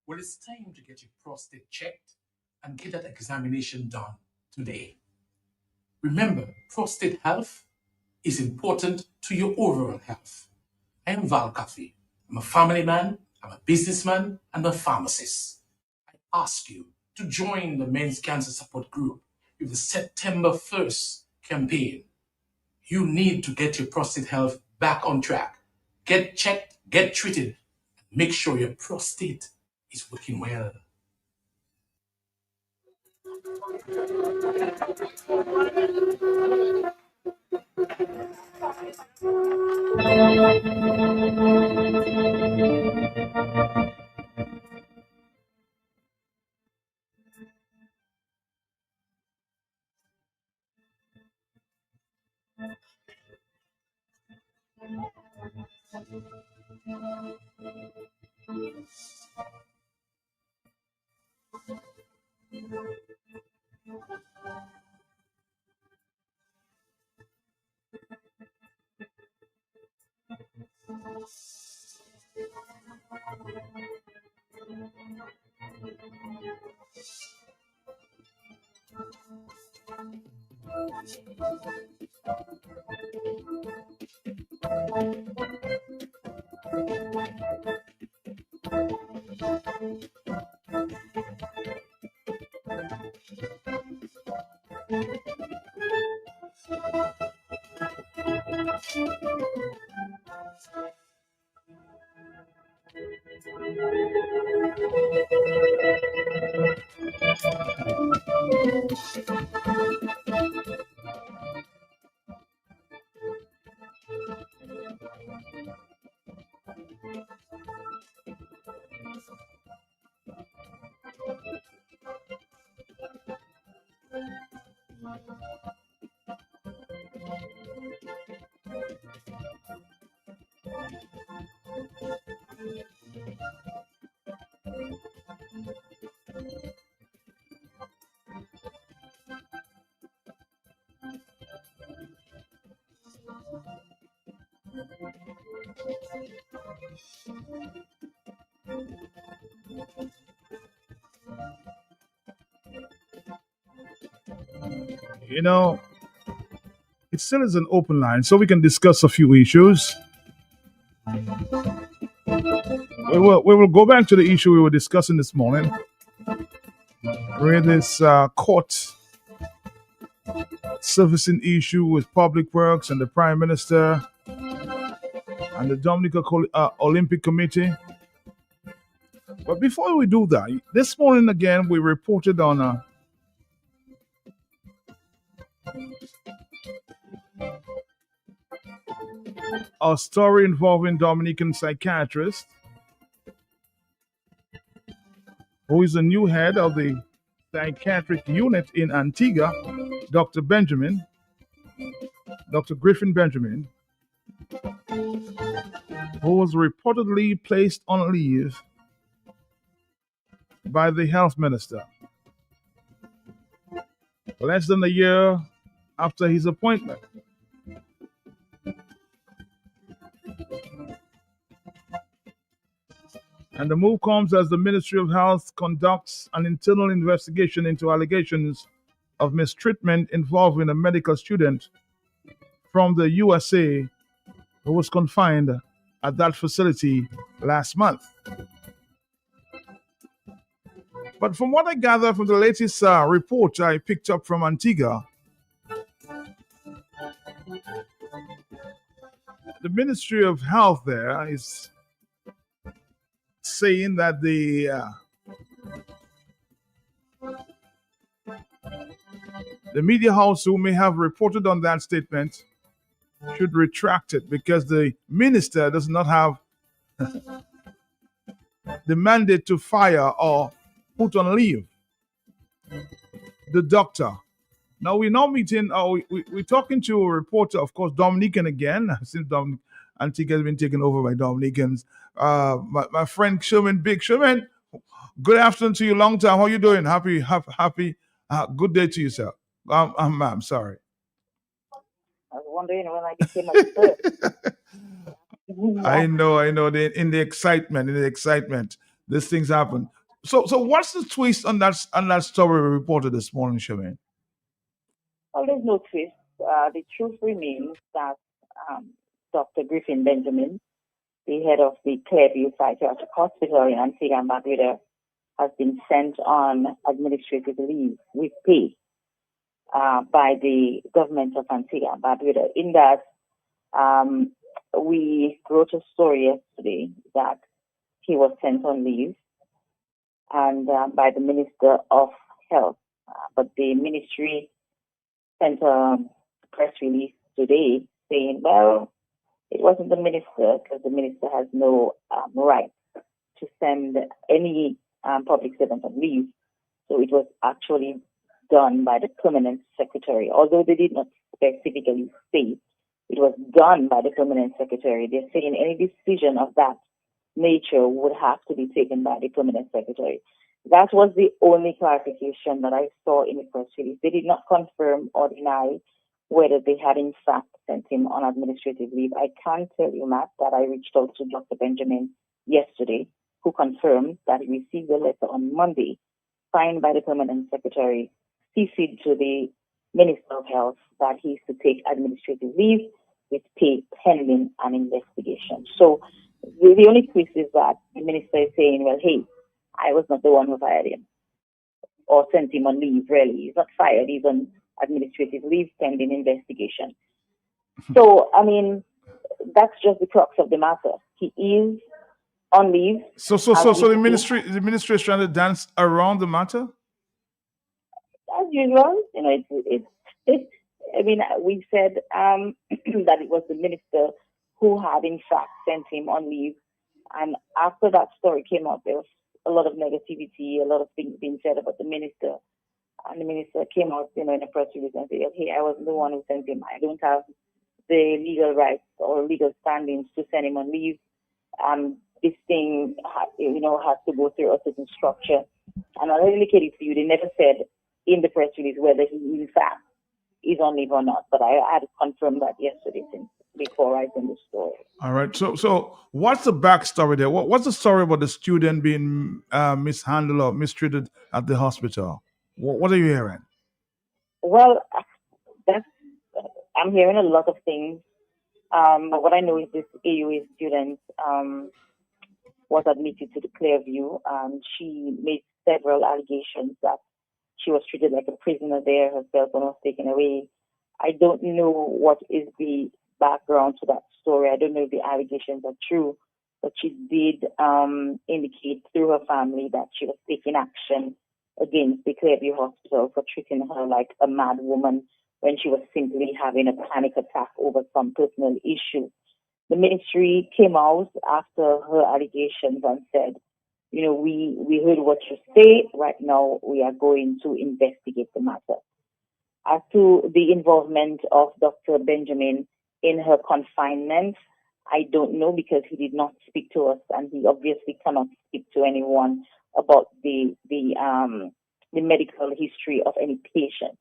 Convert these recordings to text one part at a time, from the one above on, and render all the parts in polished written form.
Well, it's time to get your prostate checked and get that examination done today. Remember, prostate health is important to your overall health. I am Val Coffey. I'm a family man, I'm a businessman, and a pharmacist. I ask you to join the Men's Cancer Support Group with the September 1st campaign. You need to get your prostate health back on track. Get checked, get treated, and make sure your prostate is working well. You know, it still is an open line, so we can discuss a few issues. We will go back to the issue we were discussing this morning, where this court servicing issue with Public Works and the Prime Minister and the Dominican Olympic Committee. But before we do that, this morning again, we reported on a story involving Dominican psychiatrist who is the new head of the psychiatric unit in Antigua, Dr. Griffin Benjamin, who was reportedly placed on leave by the health minister less than a year after his appointment. And the move comes as the Ministry of Health conducts an internal investigation into allegations of mistreatment involving a medical student from the USA who was confined at that facility last month. But from what I gather from the latest report I picked up from Antigua, the Ministry of Health there is saying that the media house who may have reported on that statement should retract it, because the minister does not have the mandate to fire or put on leave the doctor. Now we're not meeting, we're talking to a reporter, of course, Dominican again, since Antigua has been taken over by Dominicans. My friend Sherman, Big Sherman, good afternoon to you, long time. How you doing? Happy, good day to you, sir. I'm sorry. I was wondering when I became a I know. In the excitement. these things happen. So what's the twist on that story we reported this morning, Charmaine? Well, there's no twist. The truth remains that um, Dr. Griffin Benjamin, the head of the Clearview Psychiatric Hospital in Antigua and Barbuda, has been sent on administrative leave with pay by the government of Antigua and Barbuda. In that, um, we wrote a story yesterday that he was sent on leave and by the Minister of Health. But the ministry sent a press release today saying, well, it wasn't the minister because the minister has no right to send any public servant on leave. So it was actually done by the permanent secretary, although they did not specifically state it was done by the permanent secretary. They're saying any decision of that nature would have to be taken by the permanent secretary. That was the only clarification that I saw in the press release. They did not confirm or deny whether they had in fact sent him on administrative leave. I can tell you, Matt, that I reached out to Dr. Benjamin yesterday, who confirmed that he received a letter on Monday, signed by the permanent secretary, CC'd to the Minister of Health that he is to take administrative leave with pay pending an investigation. So the only twist is that the minister is saying, well, hey, I was not the one who fired him or sent him on leave, really. He's not fired, he's on administrative leave pending investigation. So, I mean, that's just the crux of the matter. He is on leave. So the ministry is trying to dance around the matter? As usual, you know, it's I mean, we said that it was the minister who had in fact sent him on leave. And after that story came out, there was a lot of negativity, a lot of things being said about the minister. And the minister came out, you know, in a press release and said, hey, I wasn't the one who sent him. I don't have the legal rights or legal standings to send him on leave. This thing, you know, has to go through a certain structure. And I'll indicate it to you, they never said in the press release whether he in fact is on leave or not. But I had to confirm that yesterday before writing the story. All right. So what's the backstory there? What's the story about the student being mishandled or mistreated at the hospital? What are you hearing? Well, I'm hearing a lot of things. But what I know is this AUA student was admitted to the Clearview, and she made several allegations that she was treated like a prisoner there, her cell phone was taken away. I don't know what is the background to that story. I don't know if the allegations are true, but she did indicate through her family that she was taking action against the Clearview Hospital for treating her like a mad woman when she was simply having a panic attack over some personal issue. The ministry came out after her allegations and said, you know, we heard what you say. Right now, we are going to investigate the matter. As to the involvement of Dr. Benjamin in her confinement, I don't know because he did not speak to us, and he obviously cannot speak to anyone about the medical history of any patient.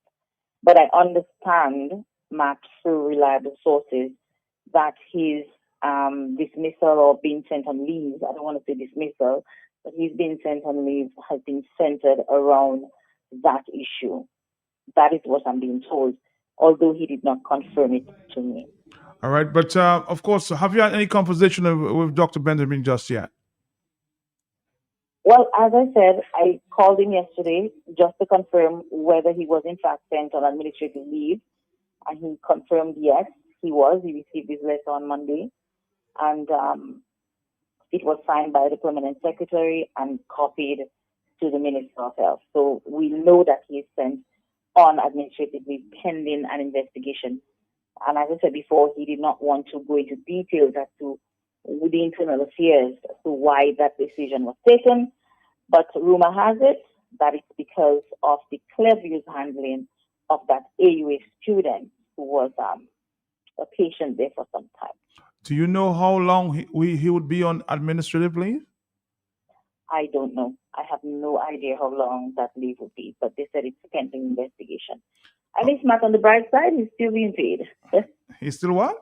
But I understand, Matt, through reliable sources, that his dismissal or being sent on leave, I don't want to say dismissal, but he's being sent on leave has been centered around that issue. That is what I'm being told, although he did not confirm it to me. All right. But of course, have you had any conversation with Dr. Benjamin just yet? Well, as I said, I called him yesterday just to confirm whether he was in fact sent on administrative leave. And he confirmed yes, he was. He received his letter on Monday. And it was signed by the permanent secretary and copied to the Minister of Health. So we know that he is sent on administrative leave pending an investigation. And as I said before, he did not want to go into details as to the internal affairs as to why that decision was taken. But rumor has it that it's because of the Clearview's handling of that AUA student who was a patient there for some time. Do you know how long he would be on administrative leave? I don't know. I have no idea how long that leave would be, but they said it's pending investigation. At least, Matt, on the bright side, he's still being paid. He's still what?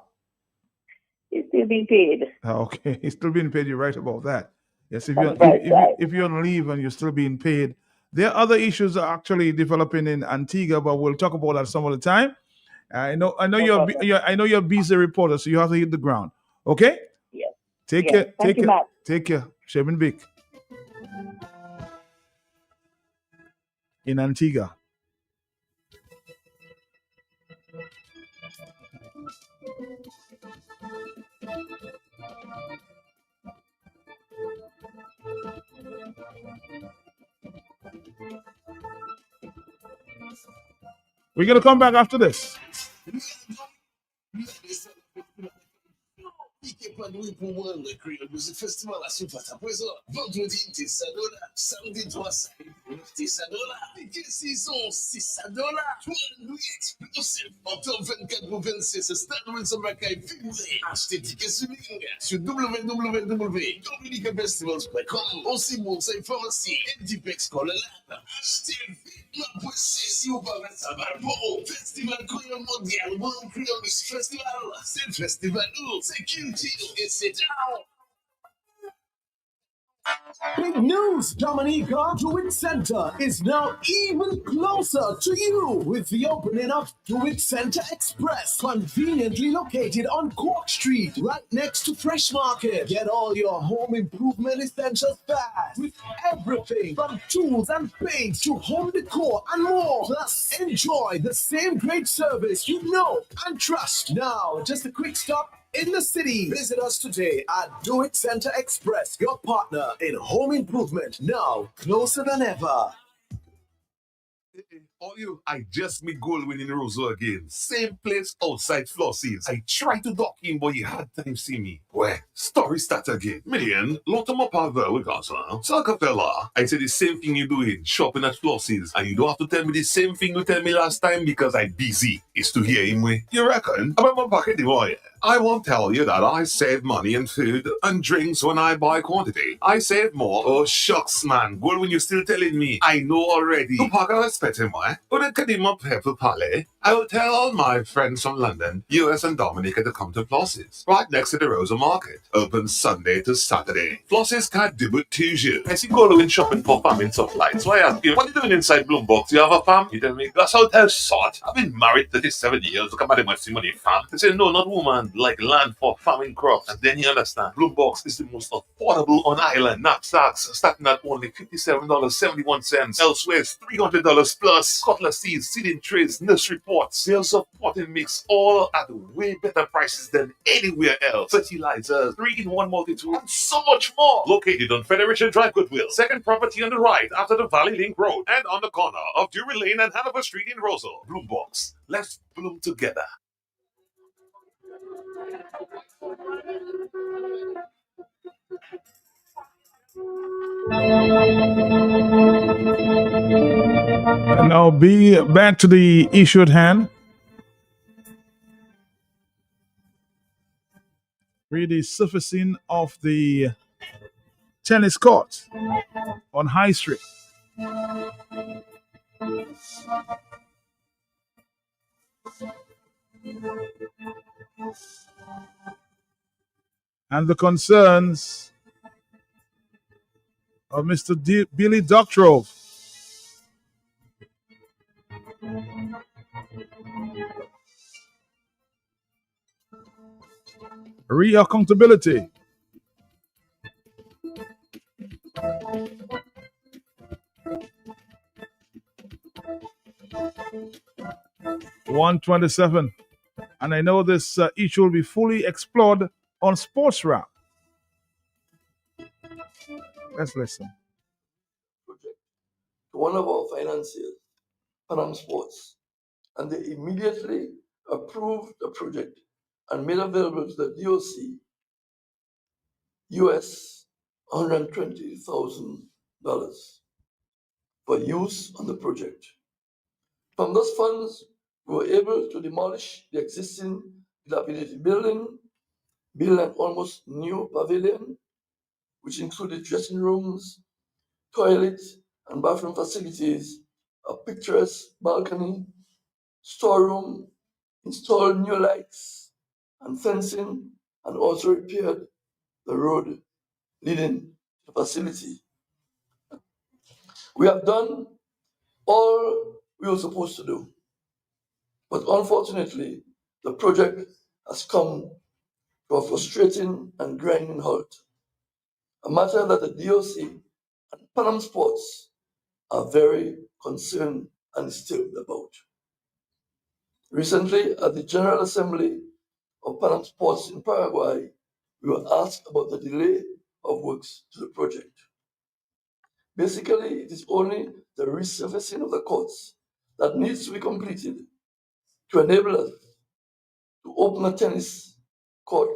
He's still being paid. Okay, he's still being paid. You're right about that. Yes, if on you're the bright side. if you're on leave and you're still being paid, there are other issues that are actually developing in Antigua, but we'll talk about that some other time. I know No problem. I know you're a busy reporter, so you have to hit the ground. Okay, Yes. take Yes. care, Thank take you, care, Matt. take care. Sherman Vic in Antigua. We're gonna come back after this. Pique Padoué pour moi, le Creole Music Festival à Soufat à présent. Vendredi, $10. Samedi, $3. Pique saison, $6. Toi, nous explosif. Octobre 24 au 26, Stade Wilson Mackay Fibulé. Achetez tickets sur ligne sur www.dominicafestivals.com. Aussi, mon pharmacie et Dipex Colonel. Achetez vite ma poésie si vous parlez de ça. Festival Creole Mondial, World Creole Music Festival. C'est le festival où c'est culture et c'est down. Big news! Dominica Druid Center is now even closer to you with the opening of Druid Center Express, conveniently located on Cork Street, right next to Fresh Market. Get all your home improvement essentials fast with everything from tools and paints to home decor and more. Plus, enjoy the same great service you know and trust. Now, just a quick stop in the city. Visit us today at Do It Center Express, your partner in home improvement, now closer than ever. Oh, you, I just made goal winning Roseau again. Same place outside Flossie's. I tried to dock in, but you had time see me. Well, story start again. Million, lot of my power with Gaza. Fella, I said the same thing you doing, shopping at Flossie's. And you don't have to tell me the same thing you tell me last time because I'm busy. It's to hear him way. You reckon? I'm my pocket boy. I won't tell you that I save money in food and drinks when I buy quantity. I save more. Oh, shucks, man. Well, when you're still telling me, I know already. The pocket is better, why? But it can even pepper palais. I will tell all my friends from London, US and Dominica to come to Floss's, right next to the Rosa Market. Open Sunday to Saturday. Floss's can't do it Tuesday. I see going shopping for farming supplies. So I ask you, what are you doing inside Bloombox? You have a farm? You tell me, that's how tell sort. I've been married 37 years. Look at my money farm. They say, no, not woman. Like land for farming crops. And then you understand, Bloombox is the most affordable on island. Knapsacks starting at only $57.71. Elsewhere, it's $300 plus. Cutlass seeds, seeding trays, nursery pots, sales of potting mix, all at way better prices than anywhere else. Fertilizers, 3-in-1 multi-tool, and so much more. Located on Federation Drive, Goodwill. Second property on the right after the Valley Link Road. And on the corner of Drury Lane and Hanover Street in Rosal. Bloombox. Let's bloom together. And now be back to the issue at hand. Really surfacing of the tennis court on High Street. And the concerns of Mr. Billy Doctorow. Re-accountability. $127. And I know this issue will be fully explored on Sports Wrap. Let's listen. Project to one of our financiers, Panam Sports, and they immediately approved the project and made available to the DOC US $120,000 for use on the project. From those funds, we were able to demolish the existing dilapidated building, build an almost new pavilion, which included dressing rooms, toilets, and bathroom facilities, a picturesque balcony, storeroom, installed new lights and fencing, and also repaired the road leading to the the facility. We have done all we were supposed to do, but unfortunately, the project has come to a frustrating and grinding halt, a matter that the DOC and Panam Sports are very concerned and disturbed about. Recently, at the General Assembly of Panam Sports in Paraguay, we were asked about the delay of works to the project. Basically, it is only the resurfacing of the courts that needs to be completed to enable us to open a tennis court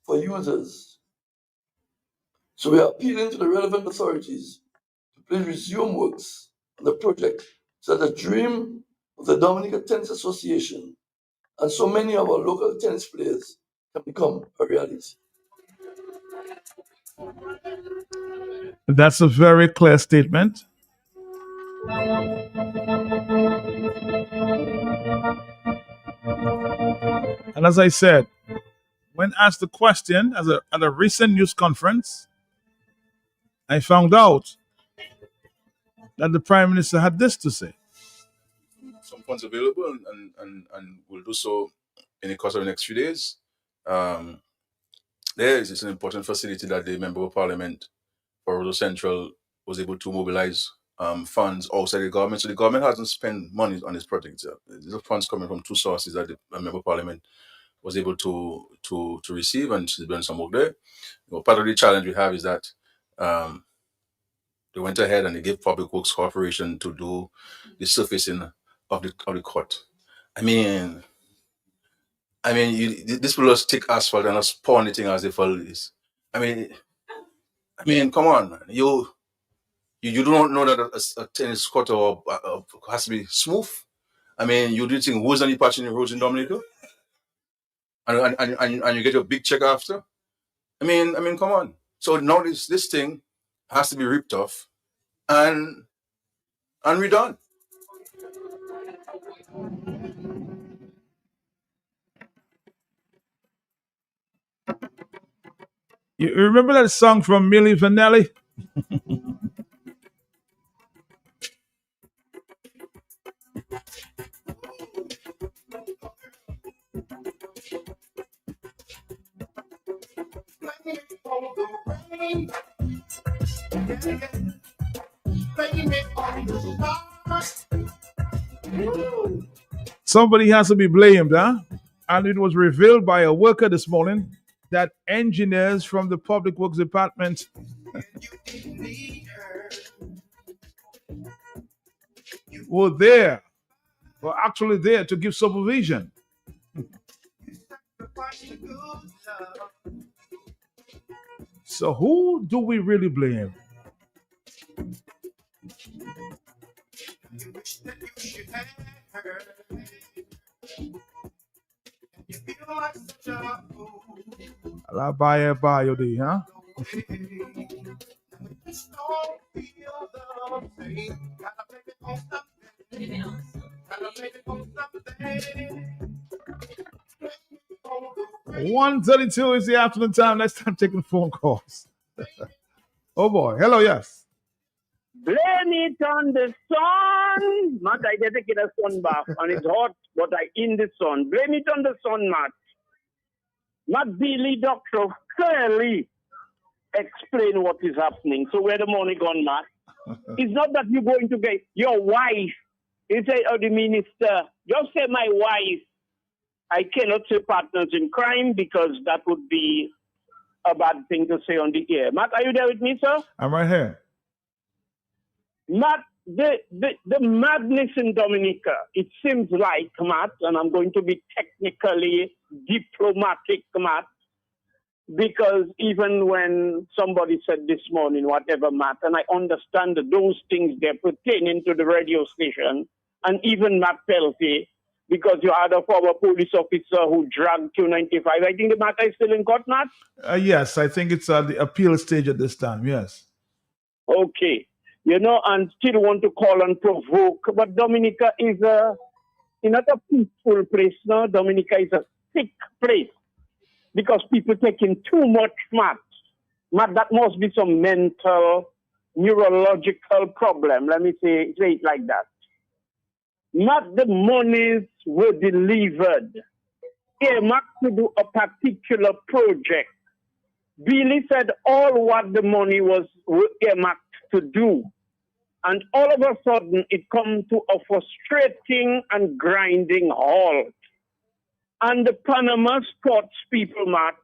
for users. So we are appealing to the relevant authorities to please resume works on the project so that the dream of the Dominica Tennis Association and so many of our local tennis players can become a reality. That's a very clear statement. And as I said, when asked the question at a recent news conference, I found out that the Prime Minister had this to say. Some funds available and we'll do so in the course of the next few days. It's an important facility that the Member of Parliament for Roseau Central was able to mobilize funds outside the government. So the government hasn't spent money on this project. These are funds coming from two sources that the Member of Parliament was able to receive, and she's done some work there. Part of the challenge we have is that they went ahead and they gave Public Works Corporation to do the surfacing of the court. This will just take asphalt and just pour anything as they follow this. Come on, you do not know that a tennis court has to be smooth. You do think who's on the patch in the roads in Dominica, and you get a big check after. Come on. So now this thing has to be ripped off, and redone. You remember that song from Milli Vanilli? Somebody has to be blamed, huh? And it was revealed by a worker this morning that engineers from the Public Works Department were actually there to give supervision. So who do we really blame? La bio di, huh? One 1:32 is the afternoon time. Let's start taking phone calls. Oh boy. Hello, yes. Blame it on the sun. Matt, I get to get a sun bath and it's hot, but I in the sun. Blame it on the sun, Matt. Matt Billy, doctor, clearly explain what is happening. So where the money gone, Matt? It's not that you're going to get your wife. You say, oh, the minister, just say my wife. I cannot say partners in crime because that would be a bad thing to say on the air. Matt, are you there with me, sir? I'm right here. Matt, the madness in Dominica, it seems like, Matt, and I'm going to be technically diplomatic, Matt, because even when somebody said this morning, whatever, Matt, and I understand that those things, they're pertaining to the radio station, and even Matt Peltier, because you had a former police officer who dragged Q95. I think the matter is still in court, Matt? Yes, I think it's at the appeal stage at this time, yes. Okay. And still want to call and provoke, but Dominica is not a peaceful place, no? Dominica is a sick place because people taking too much, Matt. That must be some mental, neurological problem. Let me say it like that. Not the monies were delivered, earmarked to do a particular project. Billy said all what the money was earmarked to do. And all of a sudden, it comes to a frustrating and grinding halt. And the Panama sports people, Matt,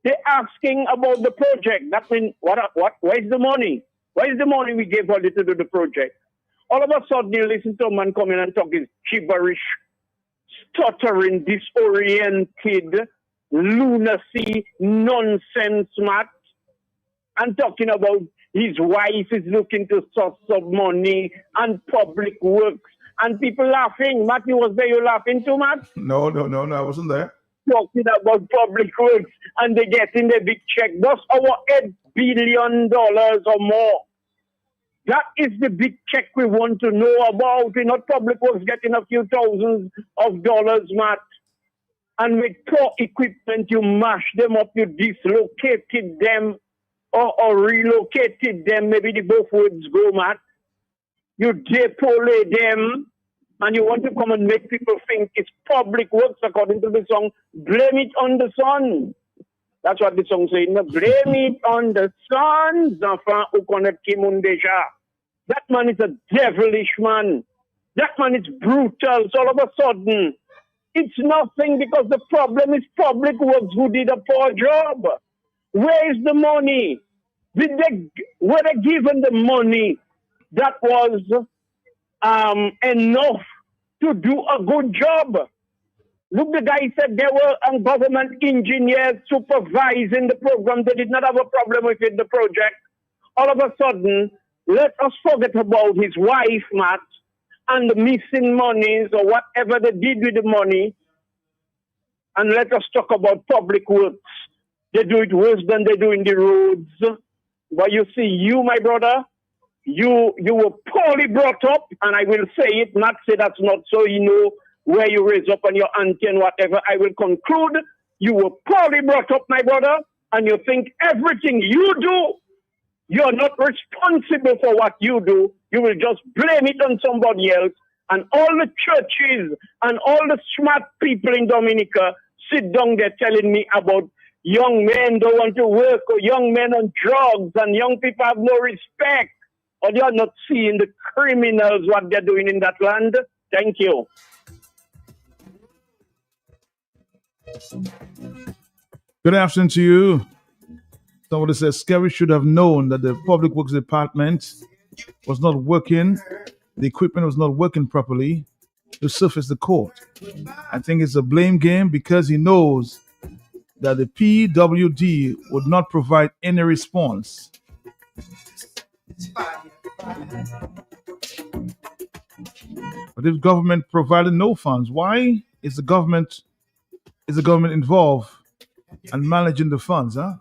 they're asking about the project. That means, where's the money? Where's the money we gave all to do the project? All of a sudden, you listen to a man come in and talk his gibberish, stuttering, disoriented, lunacy, nonsense, Matt, and talking about his wife is looking to source of money and public works. And people laughing. Matt, you was there, you laughing too, Matt? No, I wasn't there. Talking about public works and they getting the big check. That's our $8 billion or more. That is the big check we want to know about. We're not public works getting a few thousands of dollars, Matt. And with poor equipment, you mash them up, you dislocated them or relocated them. Maybe the both words go, Matt. You depolate them, and you want to come and make people think it's public works according to the song, Blame It on the Sun. That's what the song says. Blame it on the sun. That man is a devilish man. That man is brutal. So all of a sudden, it's nothing because the problem is public works who did a poor job. Where is the money? Were they given the money that was enough to do a good job? Look, the guy said there were government engineers supervising the program. They did not have a problem with it, the project. All of a sudden, let us forget about his wife, Matt, and the missing monies or whatever they did with the money, and let us talk about public works. They do it worse than they do in the roads. But you see, you, my brother, you were poorly brought up, and I will say it, not say that's not so, you know, where you raise up on your auntie and whatever. I will conclude, you were poorly brought up, my brother, and you think everything you do, you're not responsible for what you do. You will just blame it on somebody else. And all the churches and all the smart people in Dominica sit down there telling me about young men don't want to work, or young men on drugs, and young people have no respect. Or they are not seeing the criminals, what they're doing in that land. Thank you. Good afternoon to you. Somebody says Scary should have known that the Public Works Department was not working, the equipment was not working properly to surface the court. I think it's a blame game because he knows that the PWD would not provide any response. But if government provided no funds, why is the government involved and managing the funds, huh?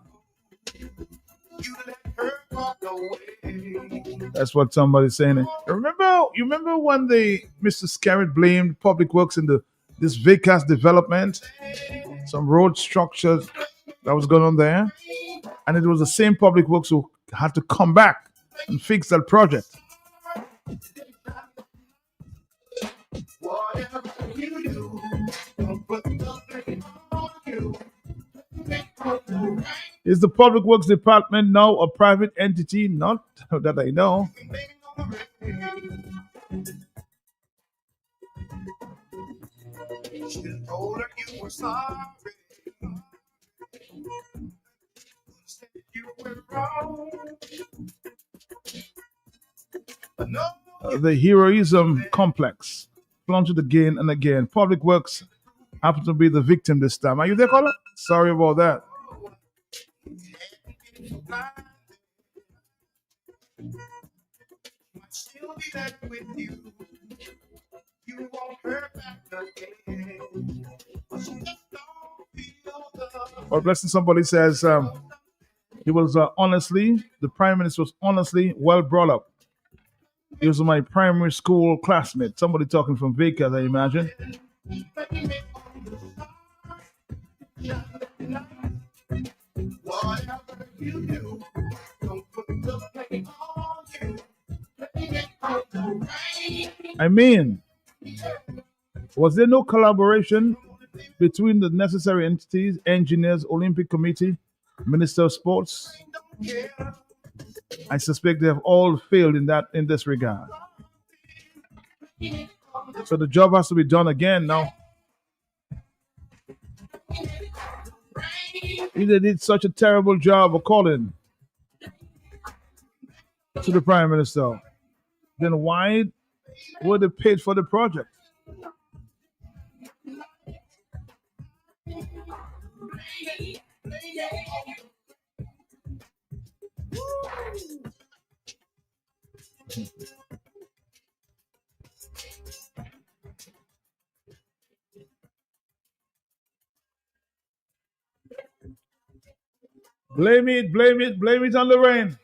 That's what somebody's saying. You remember when Mr. Scarrett blamed Public Works in this Vegas development, some road structures that was going on there, and it was the same Public Works who had to come back and fix that project. Whatever you do, don't put the blame on you. Is the Public Works Department now a private entity? Not that I know. The heroism complex flaunted again and again. Public Works happened to be the victim this time. Are you there, caller? Sorry about that. Well, blessing, somebody says he was the Prime Minister was honestly well brought up. He was my primary school classmate. Somebody talking from Vegas, I imagine. I mean, was there no collaboration between the necessary entities, engineers, Olympic Committee, Minister of Sports? I suspect they have all failed in this regard. So the job has to be done again now. If they did such a terrible job according to the Prime Minister, then why were they paid for the project? Blame it on the rain.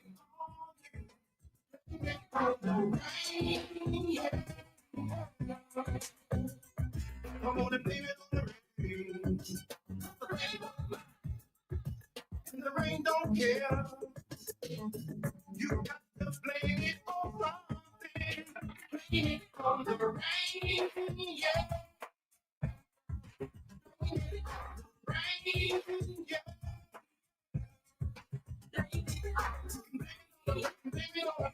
The rain don't care. You got to blame it on something. Blame it on the rain, yeah. Rain, yeah. Blame it on the rain, baby. Blame it on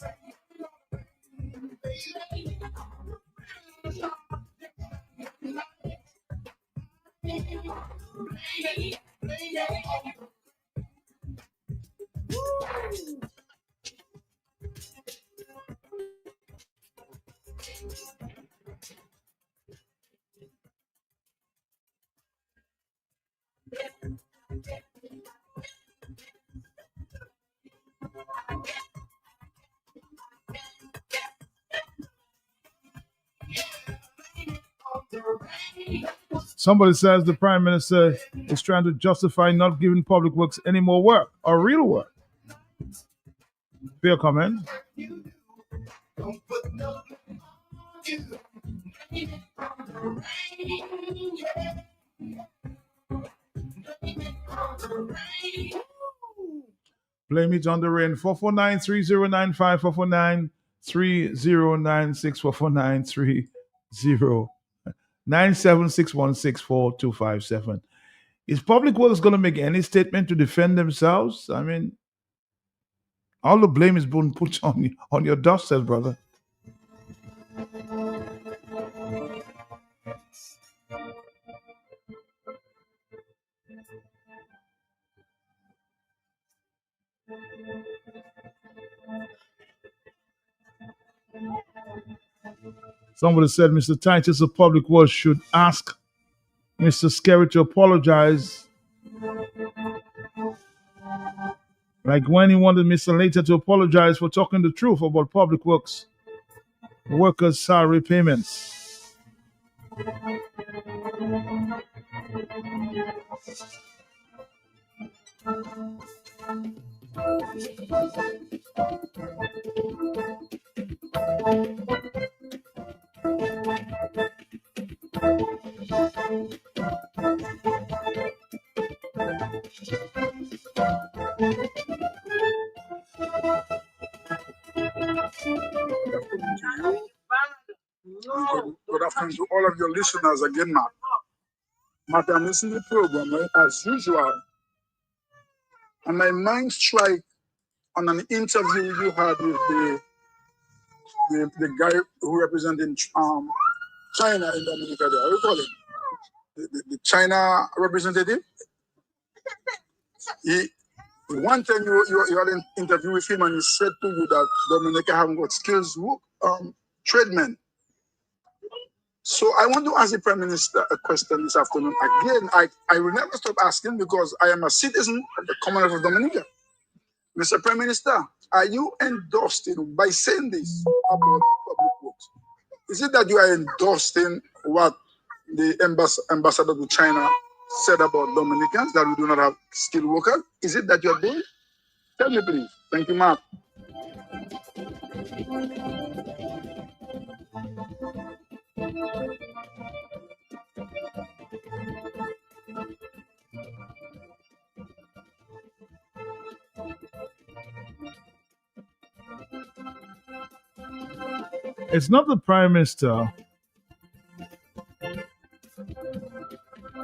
Somebody says the Prime Minister is trying to justify not giving public works any more work or real work. Fair comment. don't put no blame on you. Blame it on the rain, yeah. Blame it on the rain. Blame it on the rain. 449-3095, 449-3096, 449-3097-616-4257. Is Public Works going to make any statement to defend themselves? I mean, all the blame is being put on your doorstep, brother. Somebody said Mr. Titus of Public Works should ask Mr. Scary to apologize. Like when he wanted Mr. Later to apologize for talking the truth about Public Works workers' salary payments. Good afternoon to all of your listeners again, Matt. Matt, I'm listening to the program as usual, and my mind strike on an interview you had with the guy who represented China in Dominica. There, how you call him? The China representative. One time you had an interview with him, and he said to you that Dominica haven't got skills tradesmen. So I want to ask the Prime Minister a question this afternoon. Again, I will never stop asking because I am a citizen of the Commonwealth of Dominica. Mr. Prime Minister, are you endorsing by saying this about public works? Is it that you are endorsing what the ambassador to China said about Dominicans, that we do not have skilled workers? Is it that you're doing? Tell me, please. Thank you, Mark. It's not the prime minister,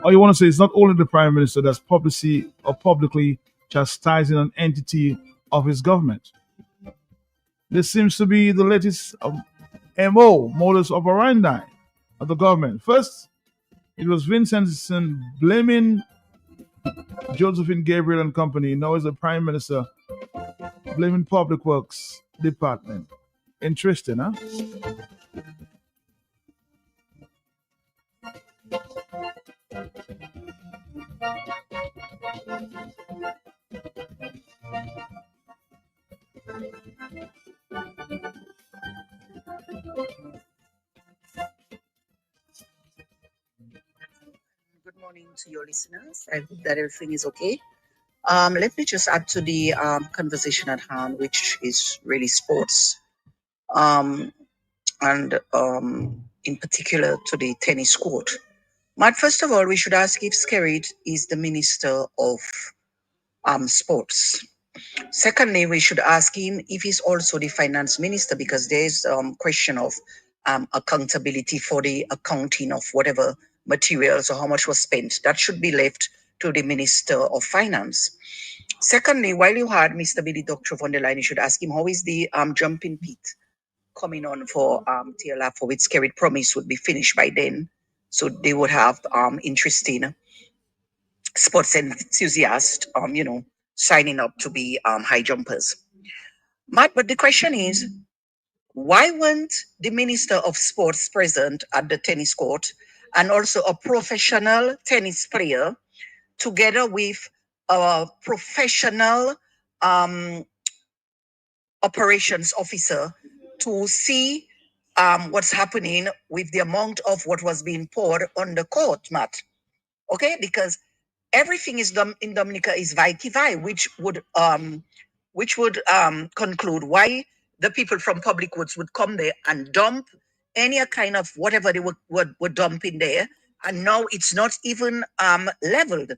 or you want to say it's not only the prime minister that's publicly chastising an entity of his government. This seems to be the latest modus operandi of the government. First, it was Vincentson blaming Josephine Gabriel and company. Now it's the prime minister blaming Public Works Department. Interesting, huh? Good morning to your listeners. I hope that everything is okay. Let me just add to the conversation at hand, which is really sports, and in particular to the tennis court. Matt, first of all, we should ask if Skerrit is the Minister of Sports. Secondly, we should ask him if he's also the Finance Minister, because there's question of accountability for the accounting of whatever materials or how much was spent. That should be left to the Minister of Finance. Secondly, while you had Mr. Billy Doctor on the line, you should ask him how is the jumping pit coming on for TLF, for which Skerrit promise would be finished by then. So they would have interesting sports enthusiasts, signing up to be high jumpers. Matt, but the question is, why weren't the Minister of Sports present at the tennis court and also a professional tennis player together with a professional operations officer to see what's happening with the amount of what was being poured on the court, Matt? Okay, because everything is in Dominica is vai, which would conclude why the people from Public Works would come there and dump any kind of whatever they would dump in there, and now it's not even leveled.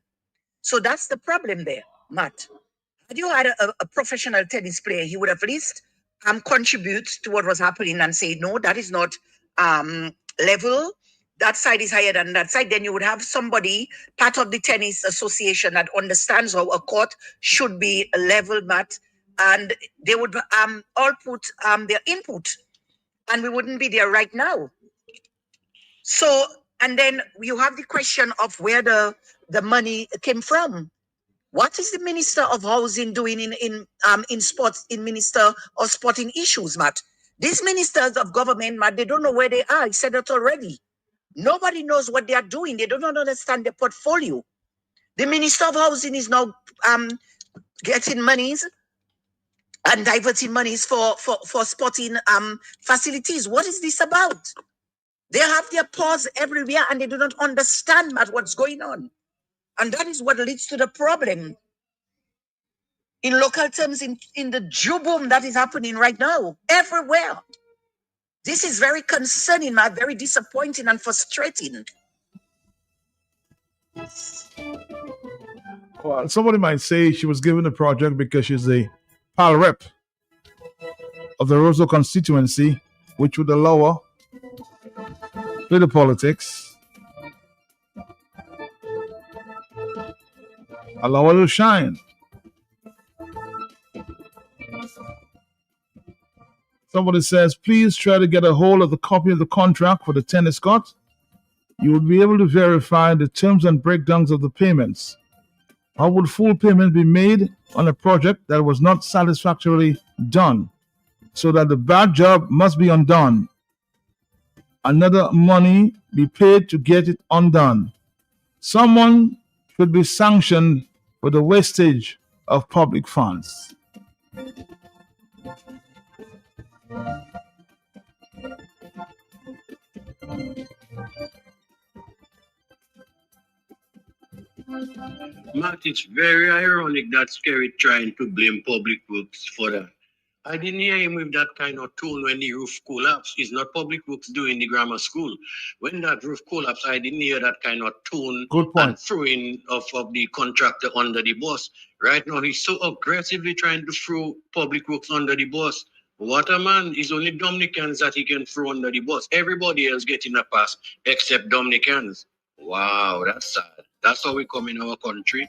So that's the problem there, Matt. Had you had a professional tennis player, he would have at least contribute to what was happening and say, no, that is not level. That side is higher than that side. Then you would have somebody, part of the tennis association, that understands how a court should be level, Matt, and they would all put their input, and we wouldn't be there right now. So, and then you have the question of where the money came from. What is the Minister of Housing doing in sports, in Minister of Sporting Issues, Matt? These ministers of government, Matt, they don't know where they are. I said that already. Nobody knows what they are doing. They don't understand the portfolio. The Minister of Housing is now getting monies and diverting monies for sporting facilities. What is this about? They have their paws everywhere and they do not understand, Matt, what's going on. And that is what leads to the problem. In local terms, in the juboom that is happening right now, everywhere. This is very concerning, Matt, very disappointing and frustrating. Well, somebody might say she was given the project because she's a PAL rep of the Roseau constituency, which would allow her play the politics, allow her to shine. Somebody says, please try to get a hold of the copy of the contract for the tennis court. You will be able to verify the terms and breakdowns of the payments. How would full payment be made on a project that was not satisfactorily done, so that the bad job must be undone? Another money be paid to get it undone. Someone should be sanctioned for the wastage of public funds. Matt, it's very ironic that Skerrit trying to blame Public Works for that. I didn't hear him with that kind of tone when the roof collapsed. It's not Public Works doing the grammar school. When that roof collapsed, I didn't hear that kind of tone and throwing of the contractor under the bus. Right now, he's so aggressively trying to throw Public Works under the bus. What a man. It's only Dominicans that he can throw under the bus. Everybody else getting a pass except Dominicans. Wow, that's sad. That's how we come in our country.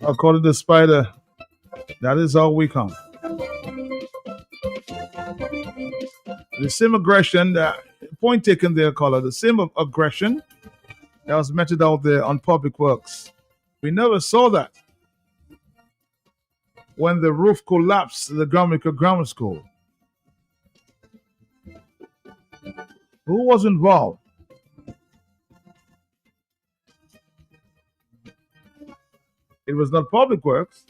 According to Spider, that is how we come. The same aggression, point taken there, caller, the same aggression that was meted out there on public works. We never saw that when the roof collapsed in the grammar school. Who was involved? It was not public works.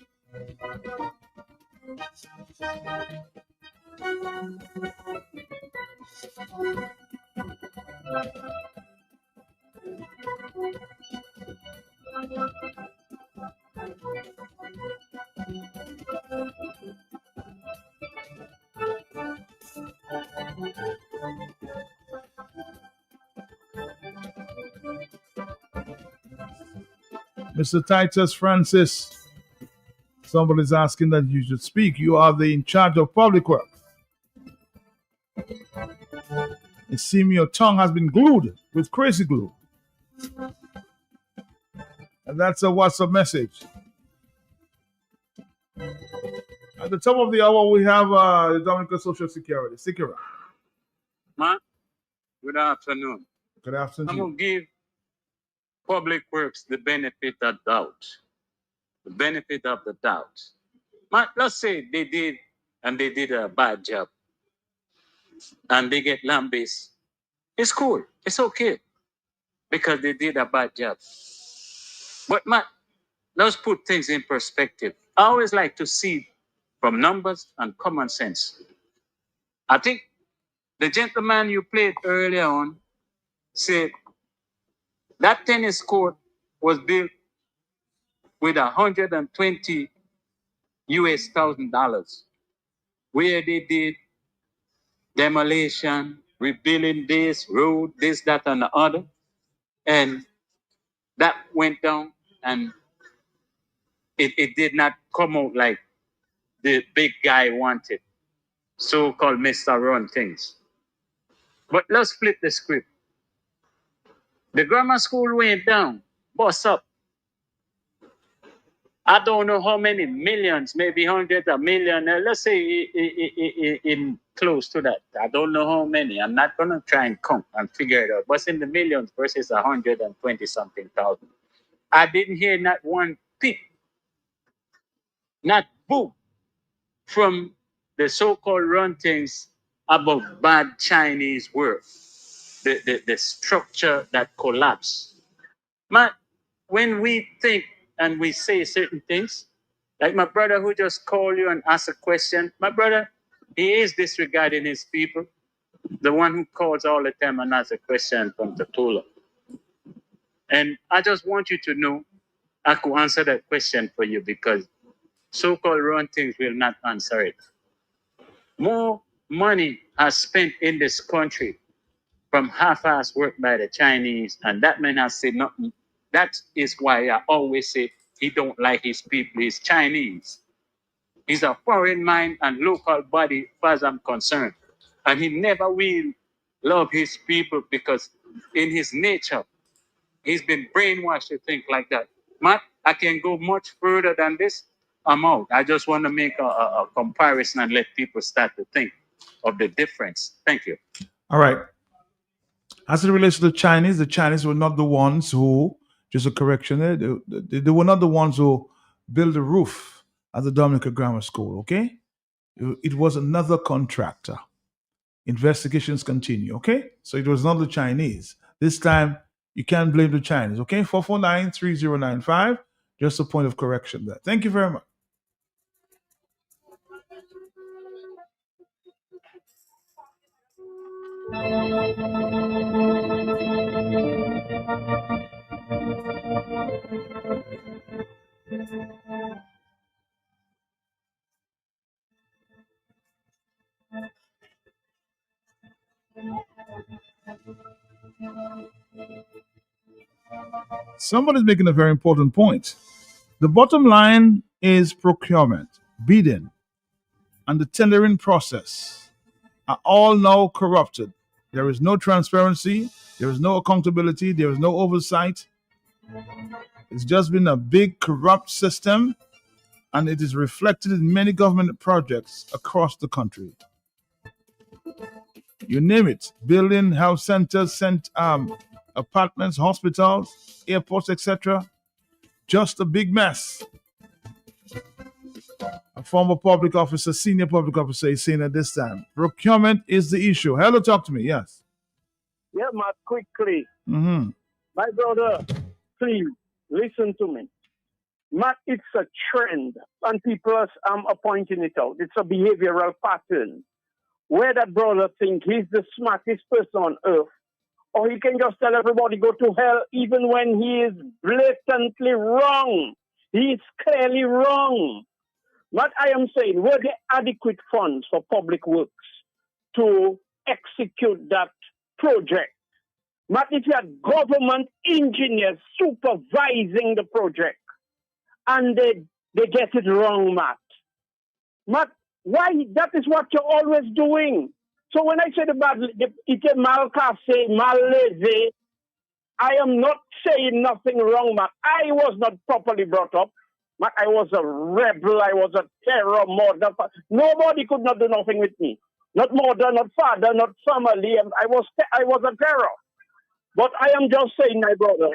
Mr. Titus Francis, somebody's asking that you should speak. You are in charge of public works. It seems your tongue has been glued with crazy glue. And that's a WhatsApp message. At the top of the hour, we have the Dominican Social Security. Stick around. Man, good afternoon. Good afternoon. I'm going to give public works the benefit of doubt. The benefit of the doubt. Man, let's say they did a bad job and they get lambasted. It's cool. It's okay because they did a bad job. But man, let's put things in perspective. I always like to see from numbers and common sense. I think the gentleman you played earlier on said that tennis court was built with $120,000 US, where they did demolition, rebuilding this road, this, that, and the other. And that went down and it did not come out like the big guy wanted, so-called Mr. Run Things. But let's flip the script. The grammar school went down, bust up. I don't know how many millions, maybe hundreds of millions, let's say in close to that. I don't know how many. I'm not going to try and count and figure it out. But in the millions versus 120-something thousand. I didn't hear not one peep, not boo, from the so-called Run Things about bad Chinese work, the structure that collapsed. Man, when we think and we say certain things, like my brother who just called you and asked a question, my brother, he is disregarding his people, the one who calls all the time and asks a question from the Tula. And I just want you to know, I could answer that question for you because so-called Run Things will not answer it. More money has spent in this country from half-ass work by the Chinese, and that man has said nothing. That is why I always say he don't like his people. He's Chinese. He's a foreign mind and local body, as far as I'm concerned. And he never will love his people because in his nature, he's been brainwashed to think like that. Matt, I can go much further than this. I'm out. I just want to make a comparison and let people start to think of the difference. Thank you. All right. As it relates to the Chinese were not the ones who, just a correction there, they were not the ones who built the roof at the Dominica Grammar School, okay? It was another contractor. Investigations continue, okay? So it was not the Chinese. This time, you can't blame the Chinese, okay? 449-3095, just a point of correction there. Thank you very much. Somebody's making a very important point. The bottom line is procurement, bidding, and the tendering process are all now corrupted. There is no transparency, there is no accountability, there is no oversight. It's just been a big corrupt system, and it is reflected in many government projects across the country. You name it, building, health centers, apartments, hospitals, airports, etc. Just a big mess. A former public officer, senior public officer, is saying at this time, procurement is the issue. Hello, talk to me. Yes. Yeah, Matt, quickly. Mm-hmm. My brother, please listen to me. Matt, it's a trend, and people are pointing it out. It's a behavioral pattern where that brother thinks he's the smartest person on earth, or he can just tell everybody go to hell even when he is blatantly wrong. He is clearly wrong. But I am saying, were there adequate funds for public works to execute that project? But if you had government engineers supervising the project and they get it wrong, Matt, why? That is what you're always doing. So when I said about it mal cassé, mal levé, I am not saying nothing wrong, Matt. I was not properly brought up. Matt, I was a rebel. I was a terror murder. Nobody could not do nothing with me. Not mother, not father, not family. I was a terror. But I am just saying, my brother,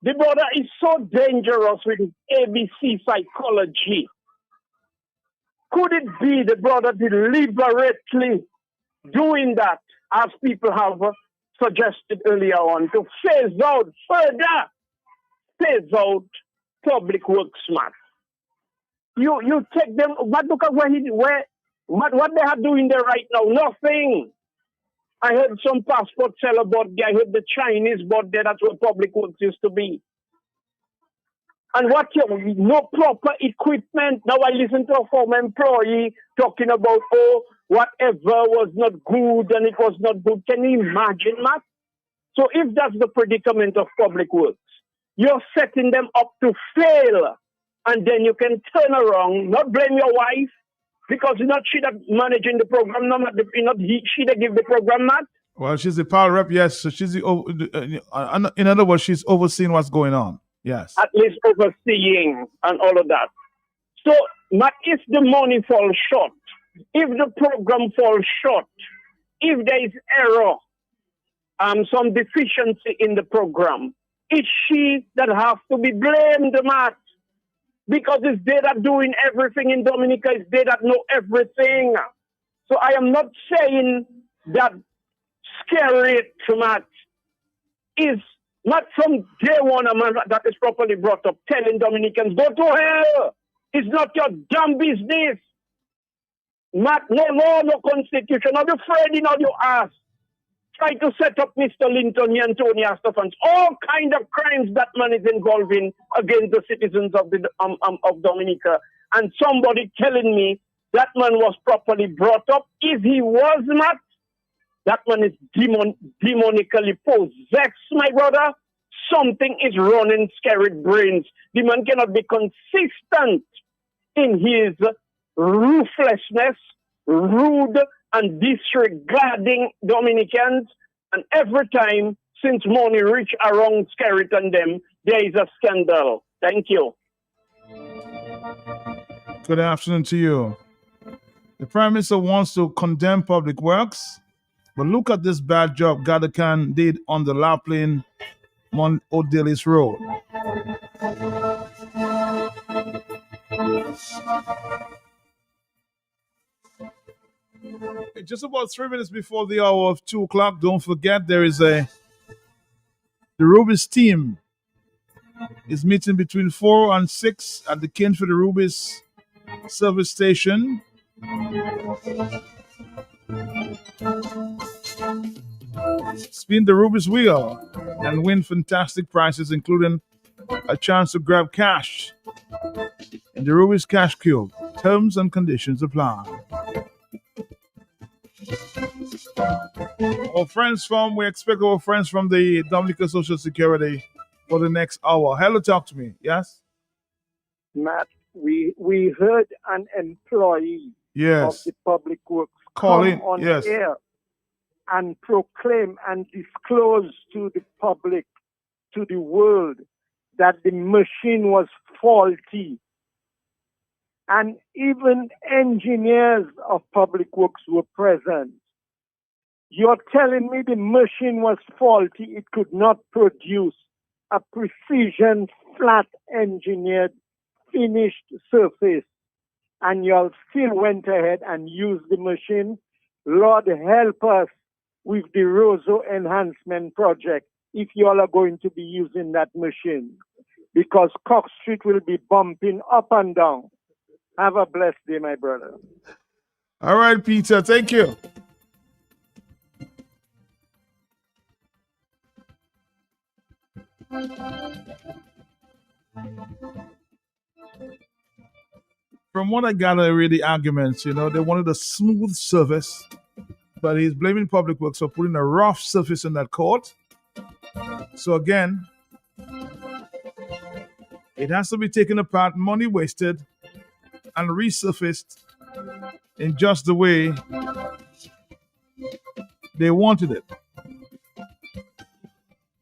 the brother is so dangerous with his ABC psychology. Could it be the brother deliberately doing that, as people have suggested earlier on, to phase out public works, man? You take them, but look at what they are doing there right now. Nothing. I heard some passport seller board there. I heard the Chinese board there. That's where public works used to be. And no proper equipment. Now I listen to a former employee talking about, whatever was not good and it was not good. Can you imagine, Matt? So if that's the predicament of public works, you're setting them up to fail. And then you can turn around, not blame your wife, because it's not she that managing the program, not she that give the program, Matt. Well, she's the power rep, yes. So she's in other words, she's overseeing what's going on. Yes. At least overseeing and all of that. So, Matt, if the money falls short, if the program falls short, if there is error, some deficiency in the program, it's she that has to be blamed, Matt. Because it's they that doing everything in Dominica, it's they that know everything. So I am not saying that scary, Matt, is not from day one a man that is properly brought up telling Dominicans, go to hell. It's not your damn business. Matt, no law, no constitution, not afraid in all your ass. Try to set up Mr. Linton here and Tony Astafans. All kind of crimes that man is involved in against the citizens of Dominica. And somebody telling me that man was properly brought up. If he was not, that man is demonically possessed, my brother. Something is running scary brains. The man cannot be consistent in his ruthlessness, rude, and disregarding Dominicans. And every time since money reach around Skerrit and them, there is a scandal. Thank you. Good afternoon to you. The Prime Minister wants to condemn public works, but look at this bad job Gadakan did on the Lapland Mount O'Daly's Road. Just about 3 minutes before the hour of 2 o'clock, don't forget there is the Rubis team is meeting between 4 and 6 at the King for the Rubis service station. Spin the Rubis wheel and win fantastic prizes, including a chance to grab cash in the Rubis Cash Cube. Terms and conditions apply. We expect our friends from the Dominica Social Security for the next hour. Hello, talk to me. Yes? Matt, we heard an employee of Yes. the public works Call come in. on Yes. air and proclaim and disclose to the public, to the world, that the machine was faulty. And even engineers of public works were present. You're telling me the machine was faulty, it could not produce a precision, flat engineered, finished surface, and y'all still went ahead and used the machine? Lord help us with the Roseau Enhancement Project if y'all are going to be using that machine, because Cox Street will be bumping up and down. Have a blessed day, my brother. All right, Peter. Thank you. From what I gather, really arguments, they wanted a smooth surface, but he's blaming Public Works for putting a rough surface in that court. So again, it has to be taken apart, money wasted, and resurfaced in just the way they wanted it.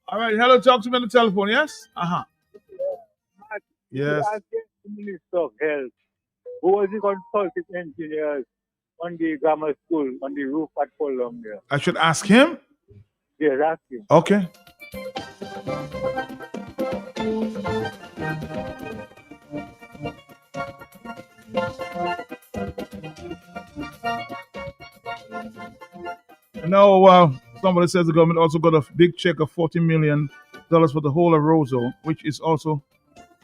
All right, hello, talk to me on the telephone, yes? Yes. I asked the Minister of Health, who was the consultant engineers on the grammar school, on the roof at Columbia? I should ask him? Yes, ask him. Okay. Now, somebody says the government also got a big check of $40 million for the whole of Roseau, which is also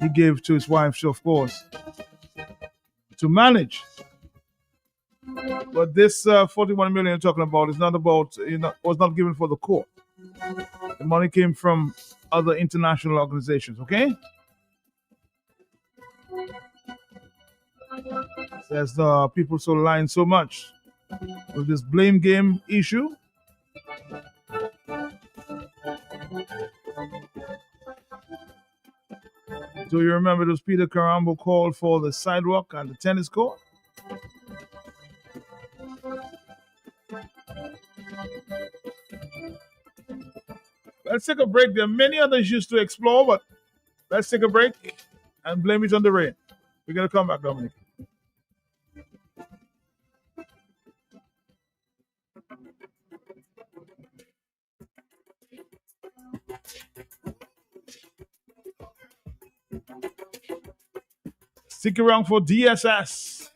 he gave to his wife, so of course, to manage. But this 41 million you're talking about is not about, was not given for the court. The money came from other international organizations, okay? Says the people so lying so much with this blame game issue. Do you remember those Peter Carambo called for the sidewalk and the tennis court? Let's take a break. There are many other issues to explore, but let's take a break and blame it on the rain. We're going to come back, Dominic. Stick around for DSS.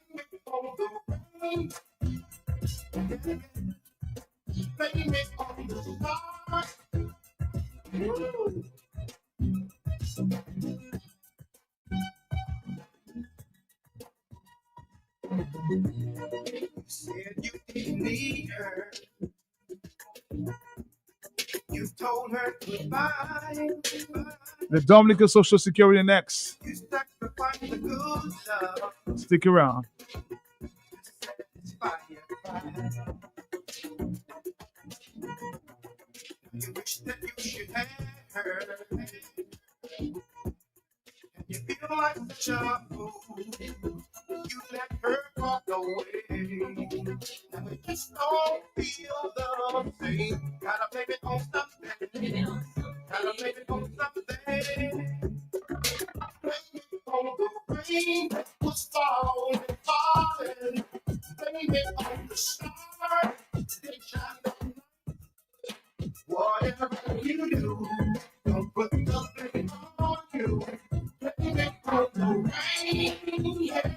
Said you didn't need her. You told her goodbye. The Dominican Social Security next. You sacrificed the good love. Stick around. You wish that you should have her. You feel like such a fool. You let her walk away. And we just don't feel the same. Gotta blame it on something. Gotta blame it on something. Blame it on the rain that was falling, falling. Blame it on the star that shine on. Whatever you do, don't put the blame on you. Blame it on the rain, yeah.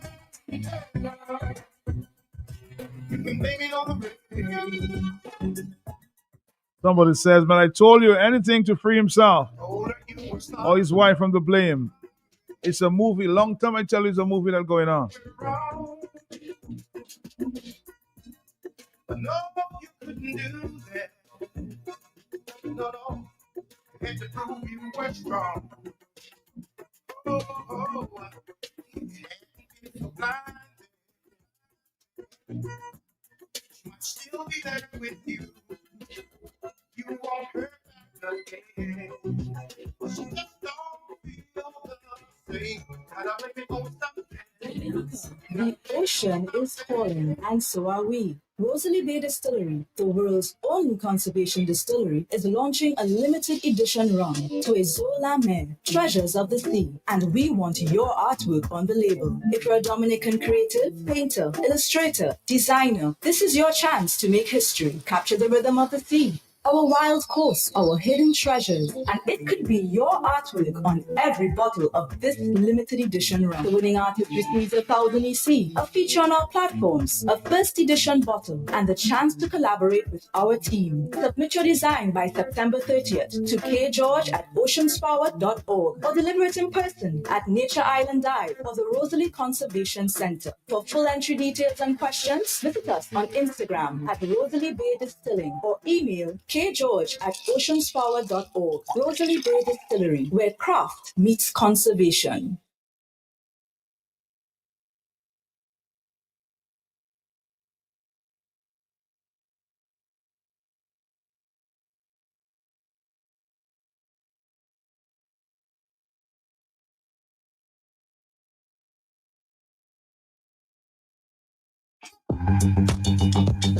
You can blame it on the rain. Somebody says, man, I told you anything to free himself or his wife from the blame. It's a movie. Long time I tell you it's a movie that's going on. No, you couldn't do that. No, you had to prove you were strong. Oh, you had to be so blind. She might still be there with you. You won't hurt back again. But she just The ocean is calling, and so are we. Rosalie Bay Distillery, the world's only conservation distillery, is launching a limited edition rum to La Mer, Treasures of the Sea, and we want your artwork on the label. If you're a Dominican creative, painter, illustrator, designer, this is your chance to make history. Capture the rhythm of the sea, our wild coast, our hidden treasures, and it could be your artwork on every bottle of this limited edition rum. The winning artist receives 1,000 EC, a feature on our platforms, a first edition bottle, and the chance to collaborate with our team. Submit your design by September 30th to kgeorge@oceanspower.org or deliver it in person at Nature Island Dive or the Rosalie Conservation Center. For full entry details and questions, visit us on Instagram at Rosalie Bay Distilling or email kgeorge@oceanspower.org. Rosalie Bay Distillery, where craft meets conservation.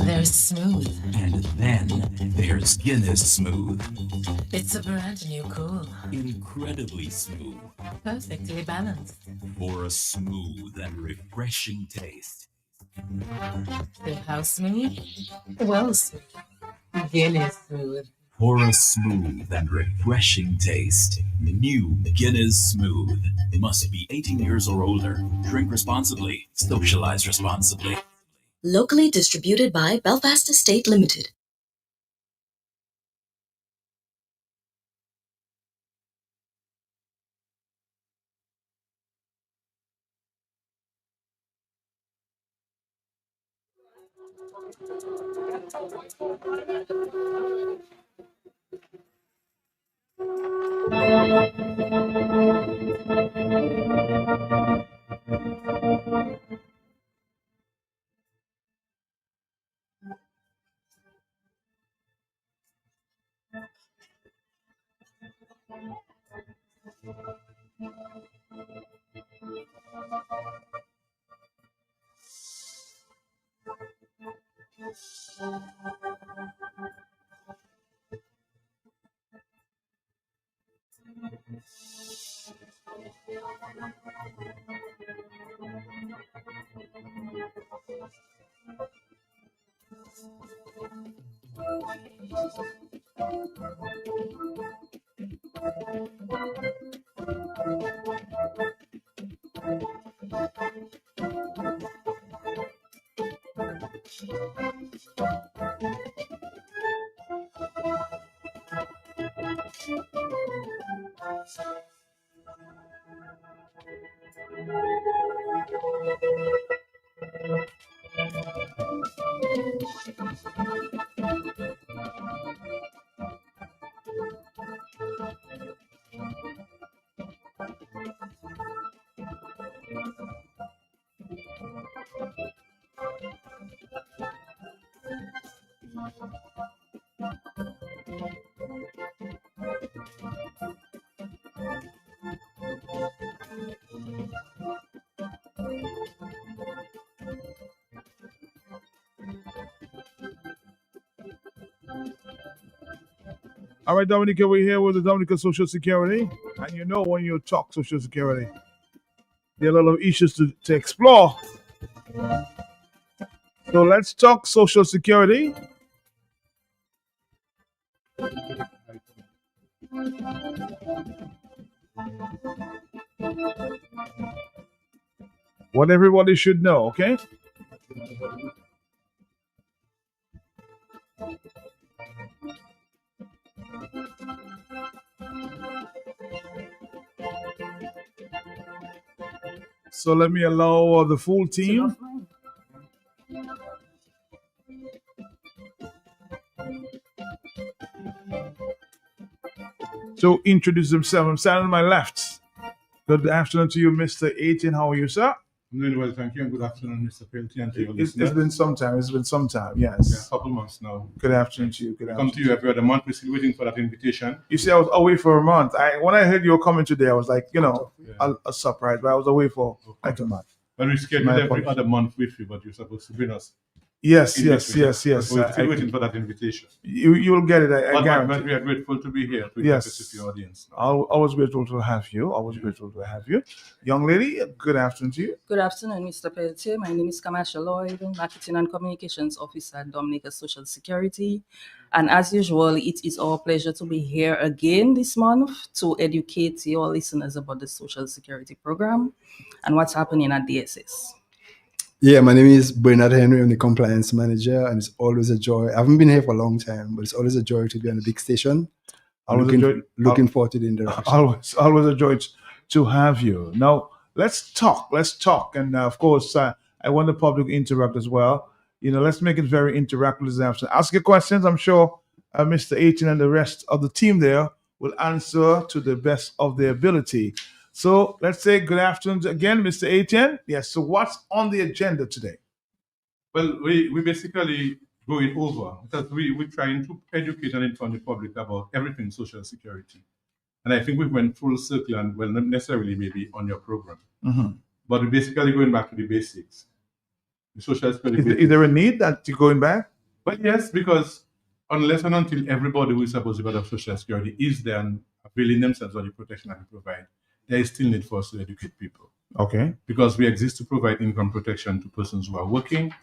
There's smooth. And then there's Guinness Smooth. It's a brand new cool. Incredibly smooth. Perfectly balanced. For a smooth and refreshing taste. So how smooth? Well smooth. Guinness smooth. For a smooth and refreshing taste. New Guinness Smooth. Must be 18 years or older. Drink responsibly. Socialize responsibly. Locally distributed by Belfast Estate Limited. All right, Dominica, we're here with the Dominica Social Security. And you know when you talk Social Security, there are a lot of issues to explore. So let's talk Social Security. What everybody should know, okay? So let me allow the full team. To introduce themselves. I'm standing on my left. Good afternoon to you, Mr. 18. How are you, sir? I'm doing well, thank you, and good afternoon, Mr. Pelty, and to your It's listeners. been some time. It's been some time, yes. Yeah, a couple months now. Good afternoon to you. Good I afternoon. come to you every other month. We're still waiting for that invitation. You see, I was away for a month. When I heard you were coming today, I was like, a surprise, but I was away for like a month. But we schedule every other month with you, but you're supposed to bring us. Yes. But we're still waiting for that invitation. You will get it. I guarantee. But we are grateful to be here to Yes. with your audience. Always grateful to have you. Always grateful to have you. Young lady, good afternoon to you. Good afternoon, Mr. Peltier. My name is Kamasha Lloyd, Marketing and Communications Officer at Dominica Social Security. And as usual, it is our pleasure to be here again this month to educate your listeners about the Social Security program and what's happening at DSS. Yeah, my name is Bernard Henry. I'm the compliance manager, and it's always a joy. I haven't been here for a long time, but it's always a joy to be on a big station. Looking forward to the interaction. Always a joy to have you. Now, let's talk. And of course, I want the public to interact as well. Let's make it very interactive this afternoon. Ask your questions. I'm sure Mr. 18 and the rest of the team there will answer to the best of their ability. So let's say good afternoon again, Mr. 18. Yes, so what's on the agenda today? Well, we basically going over, because we're trying to educate and inform the public about everything Social Security. And I think we went full circle and, well, not necessarily maybe on your program. Mm-hmm. But we're basically going back to the basics. The Social Security Is there a need that you're going back? But yes, because unless and until everybody who is supposed to go to Social Security is there and availing themselves of the protection that we provide, there is still need for us to educate people. Okay. Because we exist to provide income protection to persons who are working,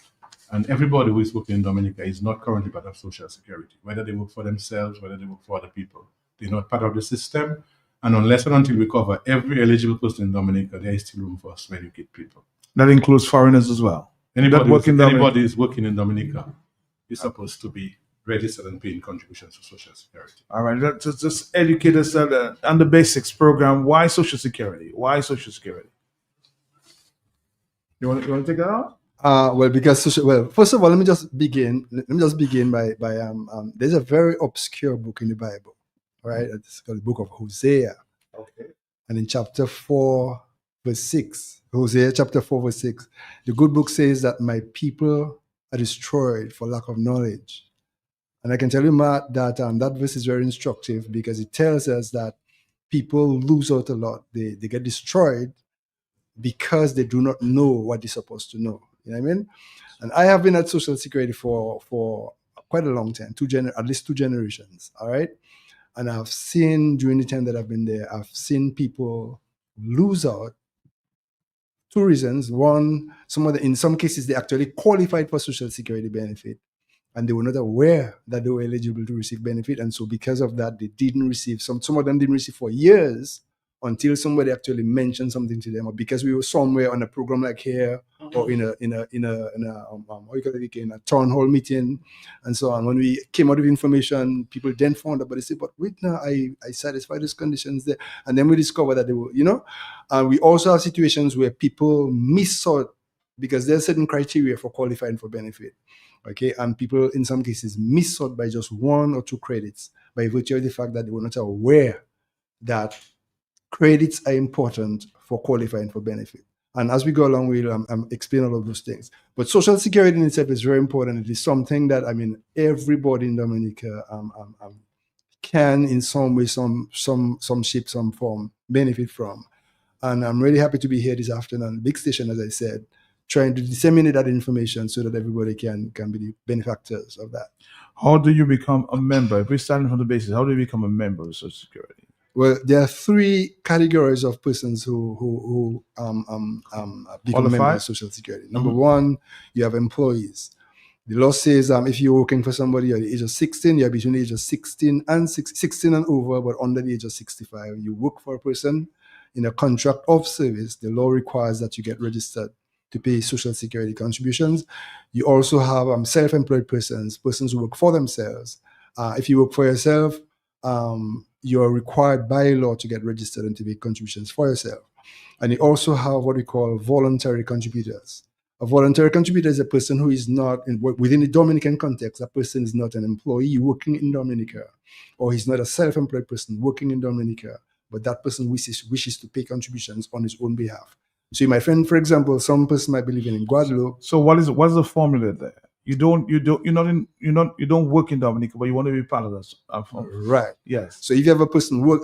and everybody who is working in Dominica is not currently part of Social Security, whether they work for themselves, whether they work for other people. They're not part of the system, and unless and until we cover every eligible person in Dominica, there is still room for us to educate people. That includes foreigners as well. Anybody is working in Dominica is supposed to be registered and paying contributions to Social Security. All right, let's just educate us on the basics program. Why Social Security? Why Social Security? You want to take that out? First of all, let me just begin by there's a very obscure book in the Bible, right? It's called the book of Hosea. Okay. And in chapter 4, verse 6, Hosea chapter 4, verse 6, the good book says that my people are destroyed for lack of knowledge. And I can tell you, Matt, that that verse is very instructive because it tells us that people lose out a lot. They get destroyed because they do not know what they're supposed to know. You know what I mean? And I have been at Social Security for quite a long time, at least 2 generations, all right? And I've seen, during the time that I've been there, I've seen people lose out. 2 reasons. One, in some cases, they actually qualified for Social Security benefit, and they were not aware that they were eligible to receive benefit. And so because of that, they didn't receive, some of them didn't receive for years until somebody actually mentioned something to them, or because we were somewhere on a program like here, or in a town hall meeting and so on. When we came out with information, people then found out, but they said, but wait now, I satisfy those conditions there. And then we discovered that they were, and we also have situations where people miss out because there's certain criteria for qualifying for benefit. Okay, and people in some cases miss out by just 1 or 2 credits by virtue of the fact that they were not aware that credits are important for qualifying for benefit. And as we go along, we'll explain all of those things. But Social Security in itself is very important. It is something that, everybody in Dominica can, in some way, some shape, some form, benefit from. And I'm really happy to be here this afternoon, big station, as I said, trying to disseminate that information so that everybody can be the benefactors of that. How do you become a member? If we're starting from the basis, how do you become a member of Social Security? Well, there are 3 categories of persons who become members of Social Security. Number 1, you have employees. The law says if you're working for somebody at the age of 16, you're between the age of 16 and over, but under the age of 65. You work for a person in a contract of service. The law requires that you get registered to pay Social Security contributions. You also have self-employed persons who work for themselves. If you work for yourself, you're required by law to get registered and to make contributions for yourself. And you also have what we call voluntary contributors. A voluntary contributor is a person who is not, within the Dominican context, that person is not an employee working in Dominica, or he's not a self-employed person working in Dominica, but that person wishes to pay contributions on his own behalf. So my friend, for example, some person might be living in Guadeloupe. So what's the formula there? you don't work in Dominica, but you want to be part of this. Right. Yes. So if you have a person work,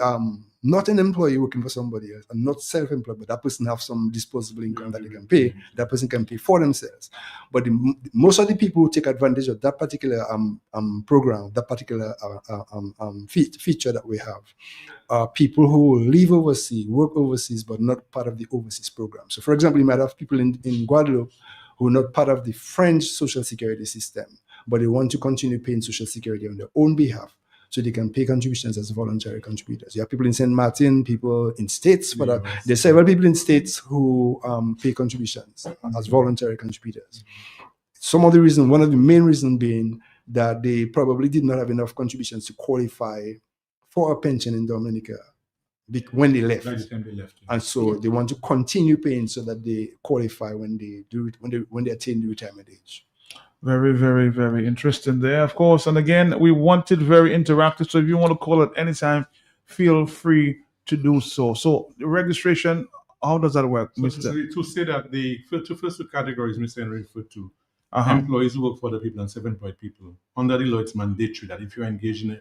not an employee working for somebody else, and not self-employed, but that person have some disposable income that they can pay, that person can pay for themselves. But most of the people who take advantage of that particular program, that particular feature that we have, are people who live overseas, work overseas, but not part of the overseas program. So, for example, you might have people in Guadeloupe who are not part of the French social security system, but they want to continue paying social security on their own behalf, so they can pay contributions as voluntary contributors. You have people in St. Martin, people in states for that. There's several people in states who pay contributions as voluntary contributors. Some of the reason, one of the main reasons being that they probably did not have enough contributions to qualify for a pension in Dominica when they left. And so they want to continue paying so that they qualify when they attain the retirement age. Very, very, very interesting there, of course. And again, we want it very interactive. So if you want to call at any time, feel free to do so. So the registration, how does that work, Mr.? To say that the first two categories Mr. Henry referred to, employees who work for the people and self-employed people, under the law it's mandatory that if you're engaged in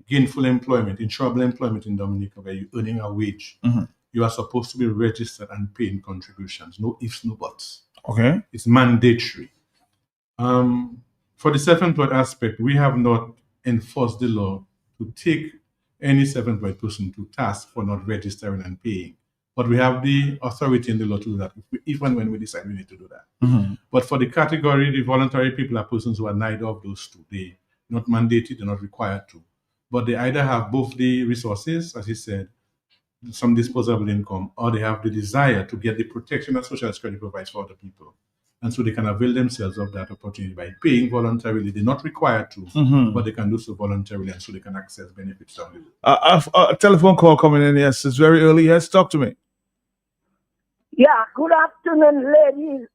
gainful employment, insurable employment in Dominica where you're earning a wage, you are supposed to be registered and paying contributions. No ifs, no buts. Okay. It's mandatory. For the self-employed aspect, we have not enforced the law to take any self-employed person to task for not registering and paying. But we have the authority in the law to do that, if and when we decide we need to do that. But for the category, the voluntary people are persons who are neither of those two. They're not mandated, they're not required to. But they either have both the resources, as he said, some disposable income, or they have the desire to get the protection that Social Security provides for other people. And so they can avail themselves of that opportunity by paying voluntarily. They're not required to, but they can do so voluntarily, and so they can access benefits. A telephone call coming in. Yes, it's very early. Yes, talk to me. Yeah, good afternoon,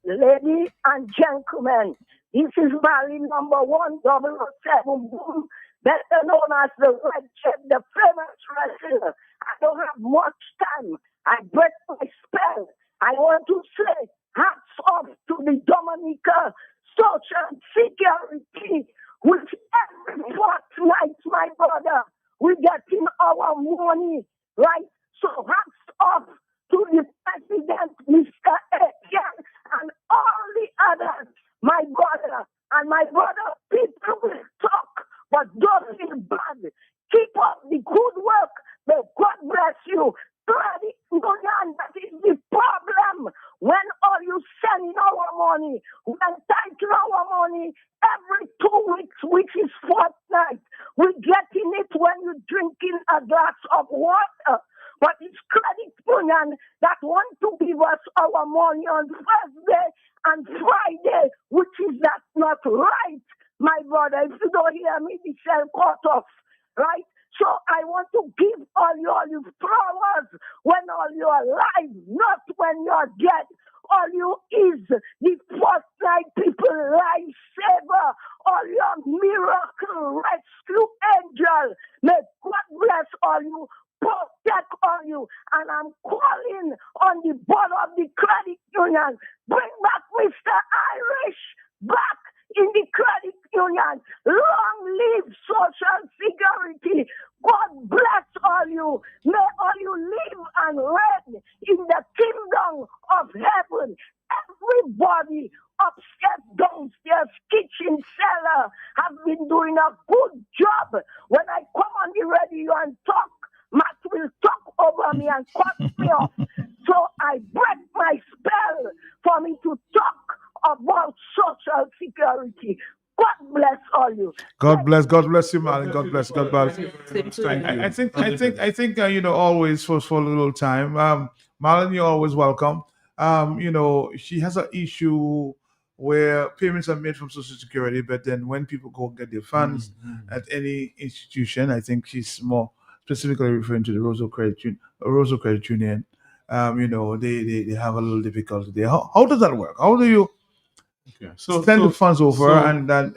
ladies and gentlemen. This is Mali number 1007 Boom, better known as the Red Jet, the famous wrestler. I don't have much time. I break my spell. I want to say hats off to the Dominica Social Security, which every fortnight, my brother, we getting our money, right? So hats off to the President, Mr. Etienne, and all the others, my brother. And my brother, people will talk, but don't feel bad. Keep up the good work. May God bless you. Credit union, that is the problem. When are you sending our money? We entitle our money every 2 weeks, which is fortnight. We're getting it when you're drinking a glass of water. But it's credit union that want to give us our money on Thursday and Friday, which is that's not right, my brother. If you don't hear me, the shall cut off, right? So I want to give all you flowers when all you are alive, not when you're dead. All you is the fortnight people lifesaver, all your miracle rescue angel. May God bless all you, protect all you. And I'm calling on the board of the credit union. Bring back Mr. Irish back in the credit union. Long live Social Security. God bless all you. May all you live and reign in the kingdom of heaven. Everybody upstairs, downstairs, kitchen, cellar have been doing a good job. When I come on the radio and talk, Matt will talk over me and cut me off. So I break my spell for me to talk about Social Security. God bless all you. God bless you, Marlon. God bless. I think always for a little time. Marlon, you're always welcome. She has an issue where payments are made from Social Security, but then when people go get their funds at any institution, I think she's more specifically referring to the Roseau Credit Union. They have a little difficulty there. How does that work? How do you send the funds over and then,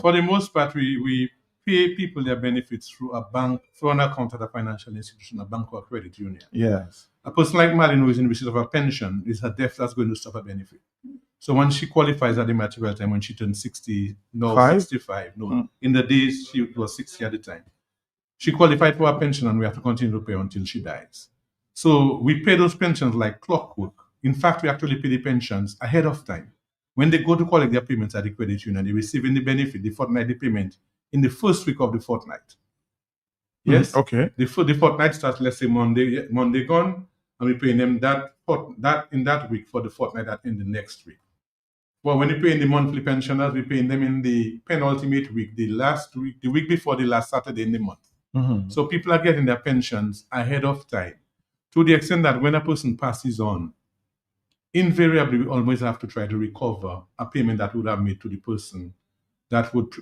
For the most part, we pay people their benefits through a bank, through an account at a financial institution, a bank or a credit union. Yes. A person like Marlon who is in receipt of a pension is a debt that's going to stop a benefit. So when she qualifies at the material time, when she turns 60, no, Five? 65, no. In the days she was 60 at the time. She qualified for a pension and we have to continue to pay until she dies. So we pay those pensions like clockwork. In fact, we actually pay the pensions ahead of time. When they go to collect their payments at the credit union, they're receiving the benefit, the fortnightly payment, in the first week of the fortnight. Yes. Okay. The fortnight starts, let's say Monday gone, and we're paying them that in that week for the fortnight that in the next week. Well, when you're paying the monthly pensioners, we're paying them in the penultimate week, the week before the last Saturday in the month. Mhm. So people are getting their pensions ahead of time, to the extent that when a person passes on, invariably we always have to try to recover a payment that would have made to the person that would,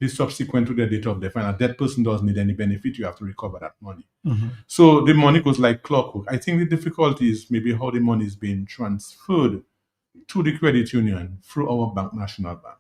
be subsequent to their date of death. And that person doesn't need any benefit, you have to recover that money. Mhm. So the money goes like clockwork. I think the difficulty is maybe how the money is being transferred to the credit union through our bank, National Bank.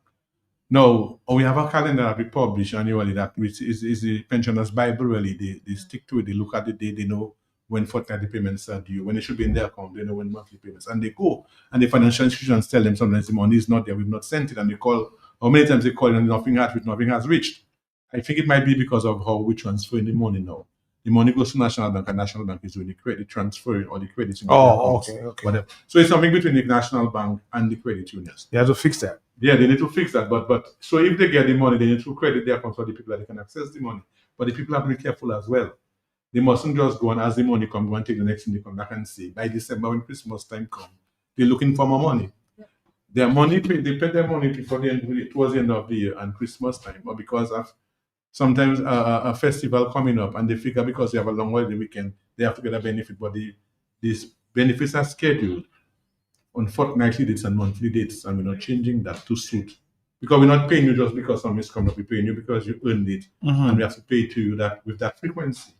Now, we have a calendar that we publish annually that is the pensioners' Bible, really. They stick to it, they look at the day, they know when fortnightly payments are due, when it should be in their account, they know when monthly payments. And they go, and the financial institutions tell them sometimes the money is not there, we've not sent it, and they call, or many times they call and nothing has reached. I think it might be because of how we transfer the money now. The money goes to National Bank, and National Bank is doing the credit transfer or the credit union. Okay. Whatever. So it's something between the National Bank and the credit unions. You have to fix that. Yeah, they need to fix that. But so if they get the money, they need to credit their accounts for the people that they can access the money. But the people have to be careful as well. They mustn't just go and as the money comes, go and take the next thing they come back and say, by December when Christmas time comes, they're looking for more money. Their money, they pay their money before towards the end of the year and Christmas time, or because of sometimes a festival coming up, and they figure because they have a long holiday weekend, they have to get a benefit. But these benefits are scheduled on fortnightly dates and monthly dates, and we're not changing that to suit. Because we're not paying you just because something is coming up, we're paying you because you earned it, Mhm. and we have to pay to you that with that frequency.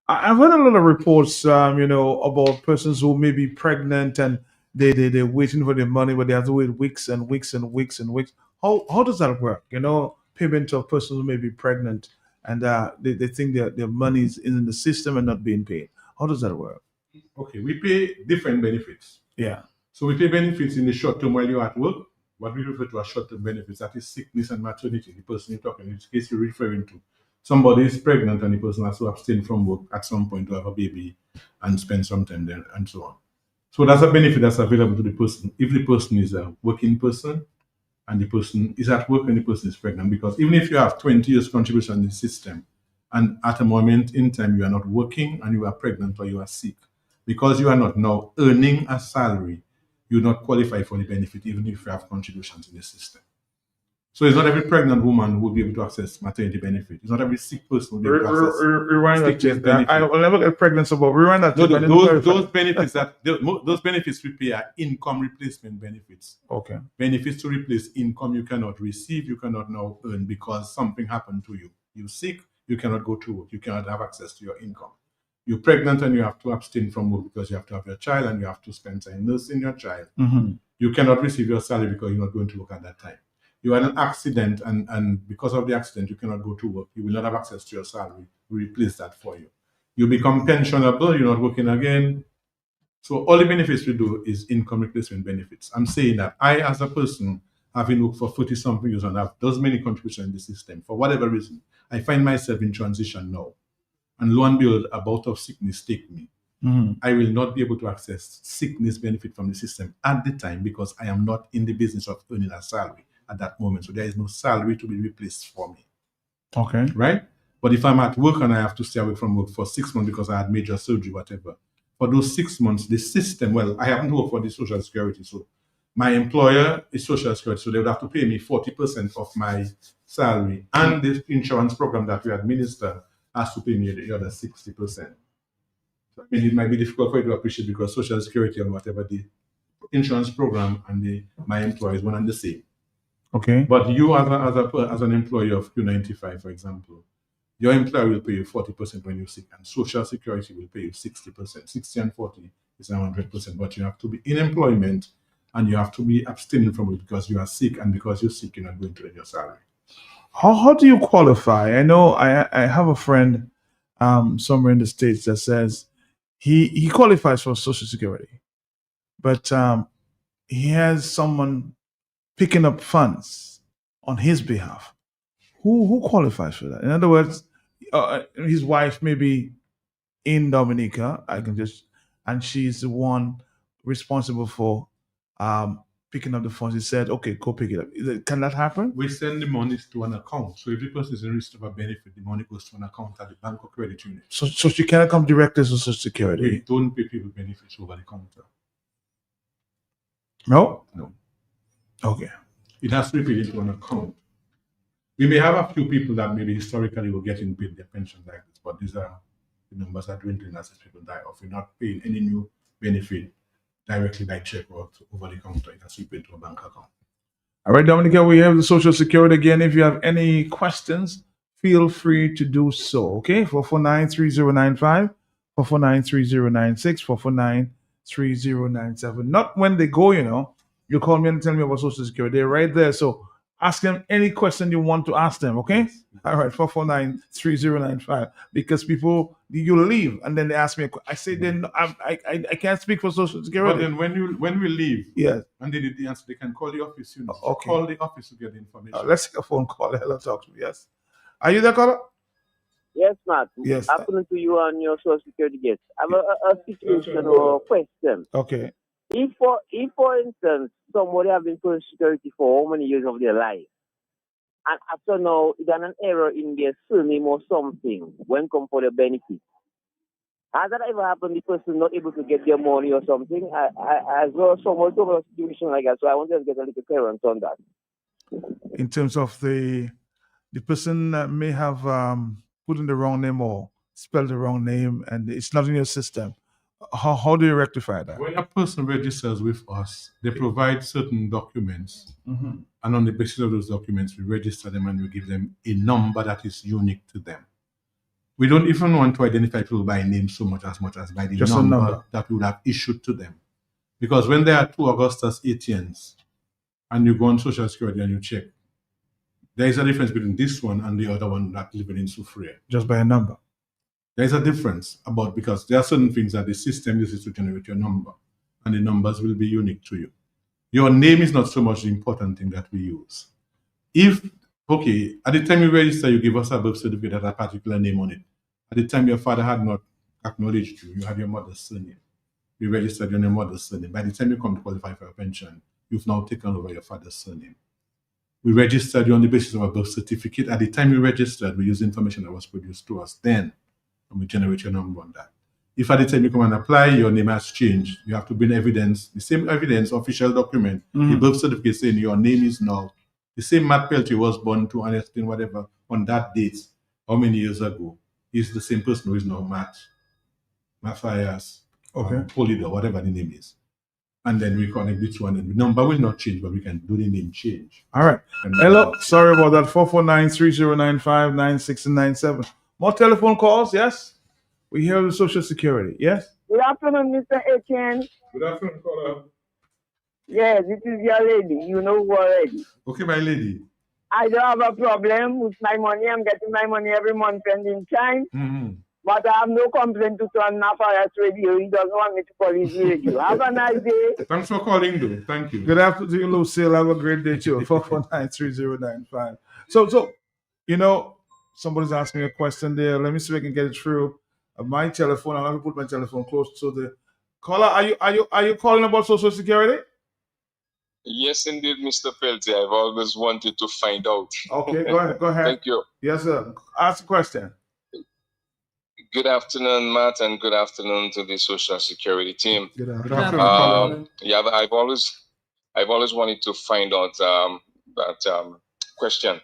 I've heard a lot of reports, about persons who may be pregnant and they're waiting for their money, but they have to wait weeks and weeks and weeks and weeks. How does that work? Payment of persons who may be pregnant and they think their money is in the system and not being paid. How does that work? Okay, we pay different benefits. Yeah. So we pay benefits in the short term while you're at work. What we refer to as short term benefits, that is sickness and maternity. The person you're talking, in this case you're referring to. Somebody is pregnant and the person has to abstain from work at some point to have a baby and spend some time there and so on. So that's a benefit that's available to the person if the person is a working person and the person is at work and the person is pregnant. Because even if you have 20 years contribution in the system and at a moment in time you are not working and you are pregnant or you are sick, because you are not now earning a salary, you do not qualify for the benefit even if you have contributions in the system. So it's not every pregnant woman who will be able to access maternity benefit. It's not every sick person who will be able to access Rewind that. sickness benefit. I will never get pregnant, so but rewind that. No, tape. I need to those clarify. those benefits we pay are income replacement benefits. Okay. Benefits to replace income you cannot receive, you cannot now earn because something happened to you. You're sick, you cannot go to work, you cannot have access to your income. You're pregnant and you have to abstain from work because you have to have your child and you have to spend time nursing your child. Mhm. You cannot receive your salary because you're not going to work at that time. You had an accident and because of the accident you cannot go to work. You will not have access to your salary. We replace that for you. You become pensionable, you're not working again. So all the benefits we do is income replacement benefits. I'm saying that I, as a person, having worked for 40-something years and have those many contributions in the system, for whatever reason, I find myself in transition now. And lo and behold, a bout of sickness take me. Mhm. I will not be able to access sickness benefit from the system at the time because I am not in the business of earning a salary at that moment. So there is no salary to be replaced for me. Okay. Right? But if I'm at work and I have to stay away from work for 6 months because I had major surgery, whatever, for those 6 months, the system, well, I happen to work for the Social Security. So my employer is Social Security. So they would have to pay me 40% of my salary. And the insurance program that we administer has to pay me the other 60%. I mean, it might be difficult for you to appreciate because Social Security and whatever the insurance program and my employer is one and the same. Okay. But you as an employee of Q95, for example, your employer will pay you 40% when you're sick, and Social Security will pay you 60%. 60 and 40 is 100%. But you have to be in employment and you have to be abstaining from it because you are sick, and because you're sick, you're not going to earn your salary. How do you qualify? I know I have a friend somewhere in the States that says he qualifies for Social Security, but he has someone picking up funds on his behalf. Who qualifies for that? In other words, his wife may be in Dominica. I can just, and she's the one responsible for picking up the funds. He said, "Okay, go pick it up." Can that happen? We send the monies to an account. So if the person is in receipt of a benefit, the money goes to an account at the bank or credit union. So she cannot come directly to Social Security. We don't pay people benefits over the counter. No. No. Okay. It has to be paid into an account. We may have a few people that maybe historically were getting paid their pensions like this, but these are the numbers are dwindling as people die off. We're not paying any new benefit directly by check or over the counter. It has to be paid to a bank account. All right, Dominica, we have the Social Security again. If you have any questions, feel free to do so. Okay, 449-3095, 449-3096, 449-3097. Not when they go, you call me and tell me about Social Security. They're right there. So ask them any question you want to ask them, okay? All right, 449-3095. Because people, you leave and then they ask me, I say, then I can't speak for Social Security. But then when we leave, yes, and they did the answer, they can call the office. Okay. Call the office to get the information. Let's take a phone call. Hello, talk to me. Yes. Are you there, caller? Yes, Matt. Yes. Afternoon to you and your Social Security guest. I have a situation or a question. Okay. If for instance, somebody have been Social Security for how many years of their life, and after now, it done an error in their surname or something when come for the benefit. Has that ever happened? The person not able to get their money or something? I saw someone told me a situation like that, so I wanted to get a little clearance on that. In terms of the person may have put in the wrong name or spelled the wrong name, and it's not in your system. How do you rectify that? When a person registers with us, they provide certain documents, Mhm. and on the basis of those documents, we register them and we give them a number that is unique to them. We don't even want to identify people by name so much as by the Just a number. that we would have issued to them. Because when there are two Augustus ATNs and you go on Social Security and you check, there is a difference between this one and the other one that living in Soufriere. Just by a number. There is a difference because there are certain things that the system uses to generate your number, and the numbers will be unique to you. Your name is not so much the important thing that we use. At the time you register, you give us a birth certificate that had a particular name on it. At the time your father had not acknowledged you, you had your mother's surname. We registered you on your mother's surname. By the time you come to qualify for a pension, you've now taken over your father's surname. We registered you on the basis of a birth certificate. At the time you registered, we used information that was produced to us then, and we generate your number on that. If at the time you come and apply, your name has changed, you have to bring evidence, the same evidence, official document, the birth certificate saying your name is now, the same Matt Peltier was born to understand whatever on that date, how many years ago, is the same person who is now Matthias, Polydor, whatever the name is. And then we connect the two, and the number will not change, but we can do the name change. All right. Hello. Sorry about that. 449-3095-9697. More telephone calls, yes? We hear the Social Security, yes? Good afternoon, Mr. Etienne. Good afternoon, caller. Yes, this is your lady. You know who already. Okay, my lady. I don't have a problem with my money. I'm getting my money every month and in time. Mm-hmm. But I have no complaint to turn Matthias radio. He doesn't want me to call his radio. Have a nice day. Thanks for calling, though. Thank you. Good afternoon to you, Lucille. Have a great day, too. 449-3095. So, somebody's asking me a question there. Let me see if I can get it through. My telephone, I'll have to put my telephone close to the caller. Are you calling about Social Security? Yes, indeed, Mr. Peltier. I've always wanted to find out. Okay, go ahead. Thank you. Yes, sir. Ask the question. Good afternoon, Matt, and good afternoon to the Social Security team. Good afternoon. I've always wanted to find out that question.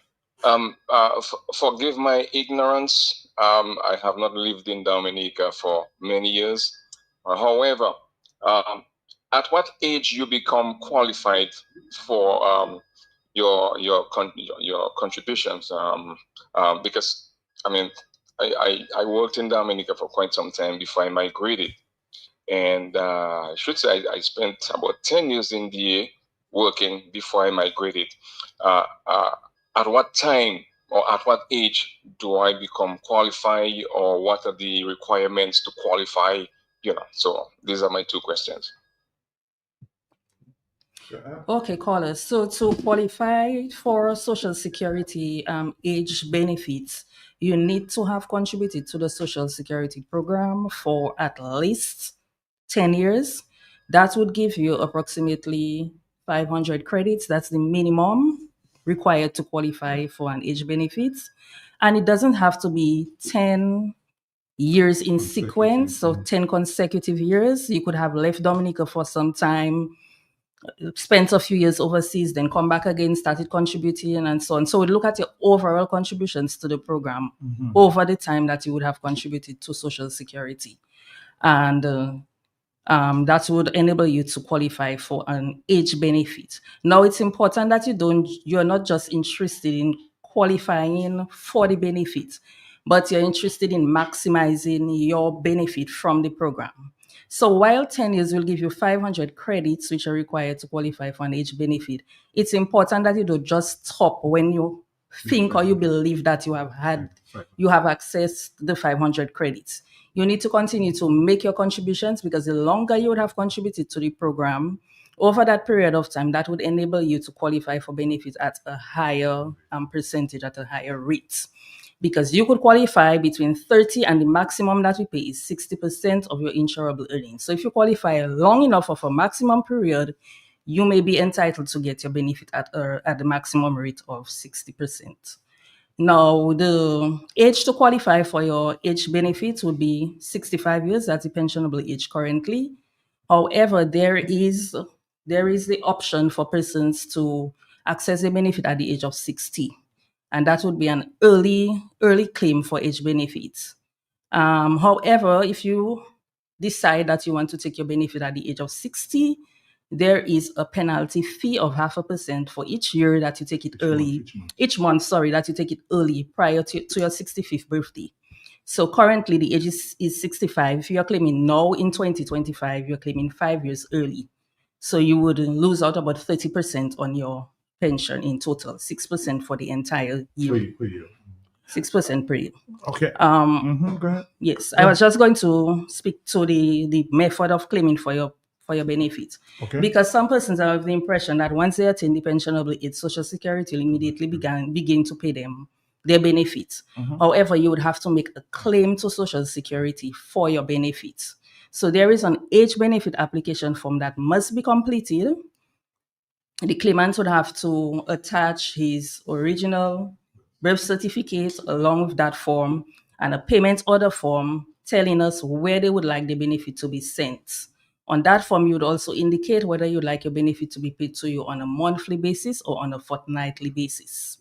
Forgive my ignorance. I have not lived in Dominica for many years. However, at what age you become qualified for your contributions? Because I worked in Dominica for quite some time before I migrated, and I should say I spent about 10 years in DA working before I migrated. At what time or at what age do I become qualified, or what are the requirements to qualify? So these are my two questions. Okay, callers. So to qualify for Social Security age benefits, you need to have contributed to the Social Security program for at least 10 years. That would give you approximately 500 credits. That's the minimum required to qualify for an age benefit. And it doesn't have to be 10 years in sequence, so 10 consecutive years. You could have left Dominica for some time, spent a few years overseas, then come back again, started contributing, and so on. So we look at your overall contributions to the program over the time that you would have contributed to Social Security. And that would enable you to qualify for an age benefit. Now, it's important that you're not just interested in qualifying for the benefit, but you're interested in maximizing your benefit from the program. So while 10 years will give you 500 credits, which are required to qualify for an age benefit, it's important that you don't just stop when you think or you believe that you have accessed the 500 credits. You need to continue to make your contributions, because the longer you would have contributed to the program over that period of time, that would enable you to qualify for benefits at a higher percentage, at a higher rate. Because you could qualify between 30 and the maximum that we pay is 60% of your insurable earnings. So if you qualify long enough of a maximum period, you may be entitled to get your benefit at the maximum rate of 60%. Now, the age to qualify for your age benefits would be 65 years. That's the pensionable age currently. However, there is the option for persons to access the benefit at the age of 60. And that would be an early claim for age benefits. However, if you decide that you want to take your benefit at the age of 60, there is a penalty fee of 0.5% for each year that you take it each month, that you take it early prior to your 65th birthday. So currently the age is 65. If you're claiming now in 2025, you're claiming 5 years early. So you would lose out about 30% on your pension in total, 6% for the entire year. 6% per year. Okay. Go ahead. Yes, I was just going to speak to the method of claiming for your benefits. Okay. Because some persons have the impression that once they attain the pensionable age, Social Security will immediately begin to pay them their benefits. However, you would have to make a claim to Social Security for your benefits. So there is an age benefit application form that must be completed. The claimant would have to attach his original birth certificate along with that form and a payment order form telling us where they would like the benefit to be sent. On that form, you would also indicate whether you'd like your benefit to be paid to you on a monthly basis or on a fortnightly basis.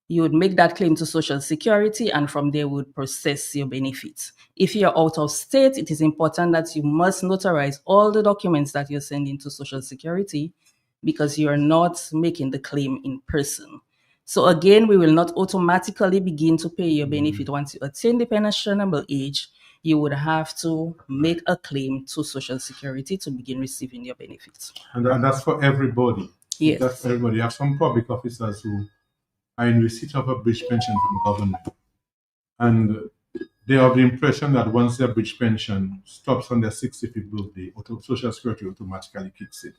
You would make that claim to Social Security, and from there would process your benefits. If you're out of state, it is important that you must notarize all the documents that you're sending to Social Security, because you're not making the claim in person. So again, we will not automatically begin to pay your benefit once you attain the pensionable age. You would have to make a claim to Social Security to begin receiving your benefits. And that's for everybody. Yes. That's for everybody. You have some public officers who are in receipt of a bridge pension from government. And they have the impression that once their bridge pension stops on their 65th birthday, Social Security automatically kicks in.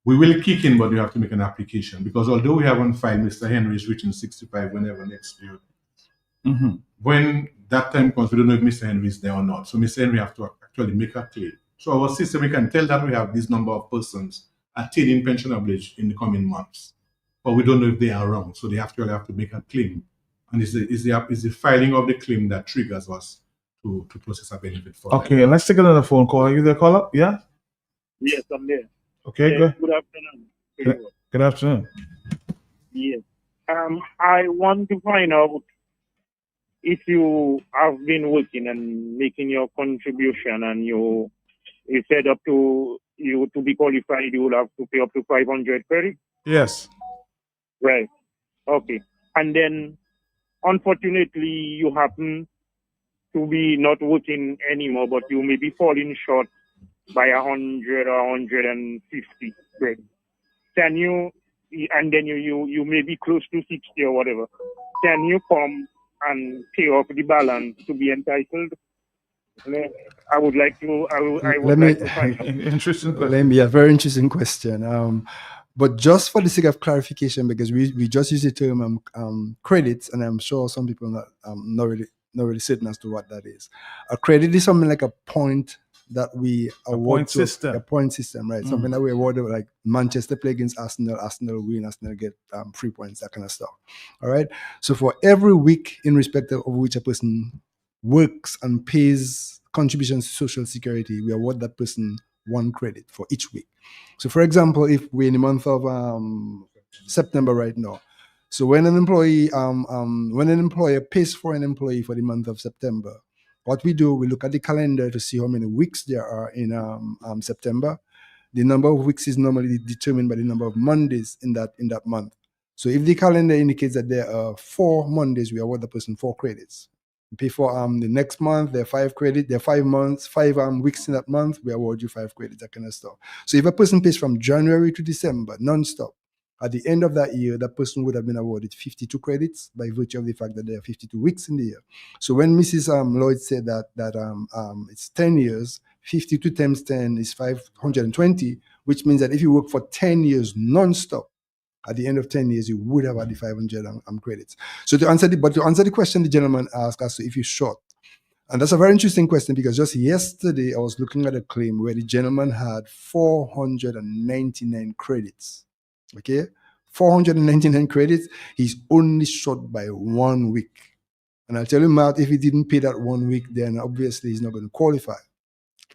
We will kick in, but you have to make an application, because although we have on file Mr. Henry is reaching 65 whenever next year, when that time comes, we don't know if Mr. Henry is there or not. So Mr. Henry have to actually make a claim. So our system, we can tell that we have this number of persons attaining pensionable age in the coming months, but we don't know if they are around. So they actually have to make a claim, and it's the filing of the claim that triggers us to process a benefit for them. Okay, let's take another phone call. Are you there, caller? Yeah. Yes, I'm there. Okay, Yes, good afternoon. Good afternoon. Yes. I want to find out if you have been working and making your contribution, and you said up to you to be qualified, you will have to pay up to 500 credit. Yes. Right. Okay. And then, unfortunately, you happen to be not working anymore, but you may be falling short by 100 or 150 credit. Can you, and then you may be close to 60 or whatever, can you come and pay off the balance to be entitled? I would like to, I would like to find out. Interesting question. Very interesting question. But just for the sake of clarification, because we just use the term credits, and I'm sure some people are not really certain as to what that is. A credit is something like a point that we award point to system. a point system, right? Something that we award, like Manchester play against Arsenal, Arsenal win, Arsenal get 3 points, that kind of stuff. All right. So for every week, in respect of which a person works and pays contributions to Social Security, we award that person 1 credit for each week. So, for example, if we're in the month of September right now, so when an employee, when an employer pays for an employee for the month of September, what we do, we look at the calendar to see how many weeks there are in September. The number of weeks is normally determined by the number of Mondays in that month. So if the calendar indicates that there are 4 Mondays, we award the person 4 credits. Pay for the next month, there are 5 credits, there are 5 months, 5 weeks in that month, we award you 5 credits, that kind of stuff. So if a person pays from January to December, non-stop, at the end of that year, that person would have been awarded 52 credits by virtue of the fact that there are 52 weeks in the year. So when Mrs. Lloyd said that it's 10 years, 52 times 10 is 520, which means that if you work for 10 years non-stop, at the end of 10 years, you would have had the 500 credits. So to answer the question the gentleman asked as to if you're short, and that's a very interesting question, because just yesterday I was looking at a claim where the gentleman had 499 credits. Okay, 499 credits. He's only short by 1 week. And I'll tell you, Matt, if he didn't pay that 1 week, then obviously he's not going to qualify.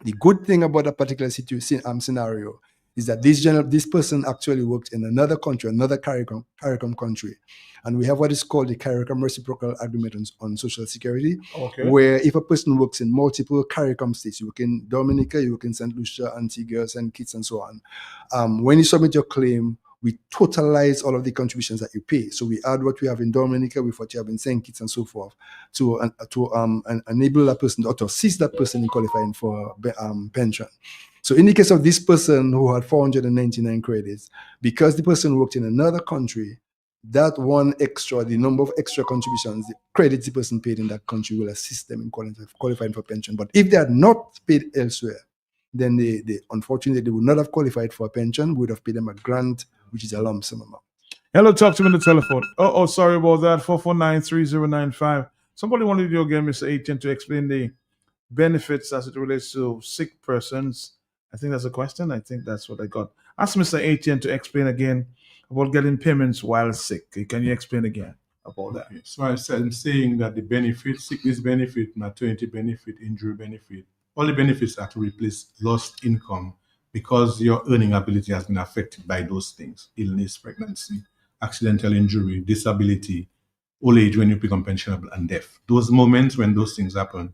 The good thing about that particular scenario is that this person actually worked in another country, another CARICOM country. And we have what is called the CARICOM Reciprocal Agreement on Social Security, where if a person works in multiple CARICOM states, you work in Dominica, you work in St. Lucia, Antigua, St. Kitts, and so on. When you submit your claim, we totalize all of the contributions that you pay. So we add what we have in Dominica with what you have in St. Kitts and so forth to enable that person or to assist that person in qualifying for pension. So in the case of this person who had 499 credits, because the person worked in another country, that the number of extra contributions, the credits the person paid in that country will assist them in qualifying for pension. But if they had not paid elsewhere, then they unfortunately, they would not have qualified for a pension. We would have paid them a grant, which is a lump sum amount. Hello, talk to me on the telephone. Oh, sorry about that. 449-3095. Somebody wanted you again, Mr. Etienne, to explain the benefits as it relates to sick persons. I think that's a question. I think that's what I got. Ask Mr. Etienne to explain again about getting payments while sick. Can you explain again about that? So I'm saying that the benefit, sickness benefit, maternity benefit, injury benefit, all the benefits are to replace lost income because your earning ability has been affected by those things: illness, pregnancy, accidental injury, disability, old age when you become pensionable, and death. Those moments when those things happen,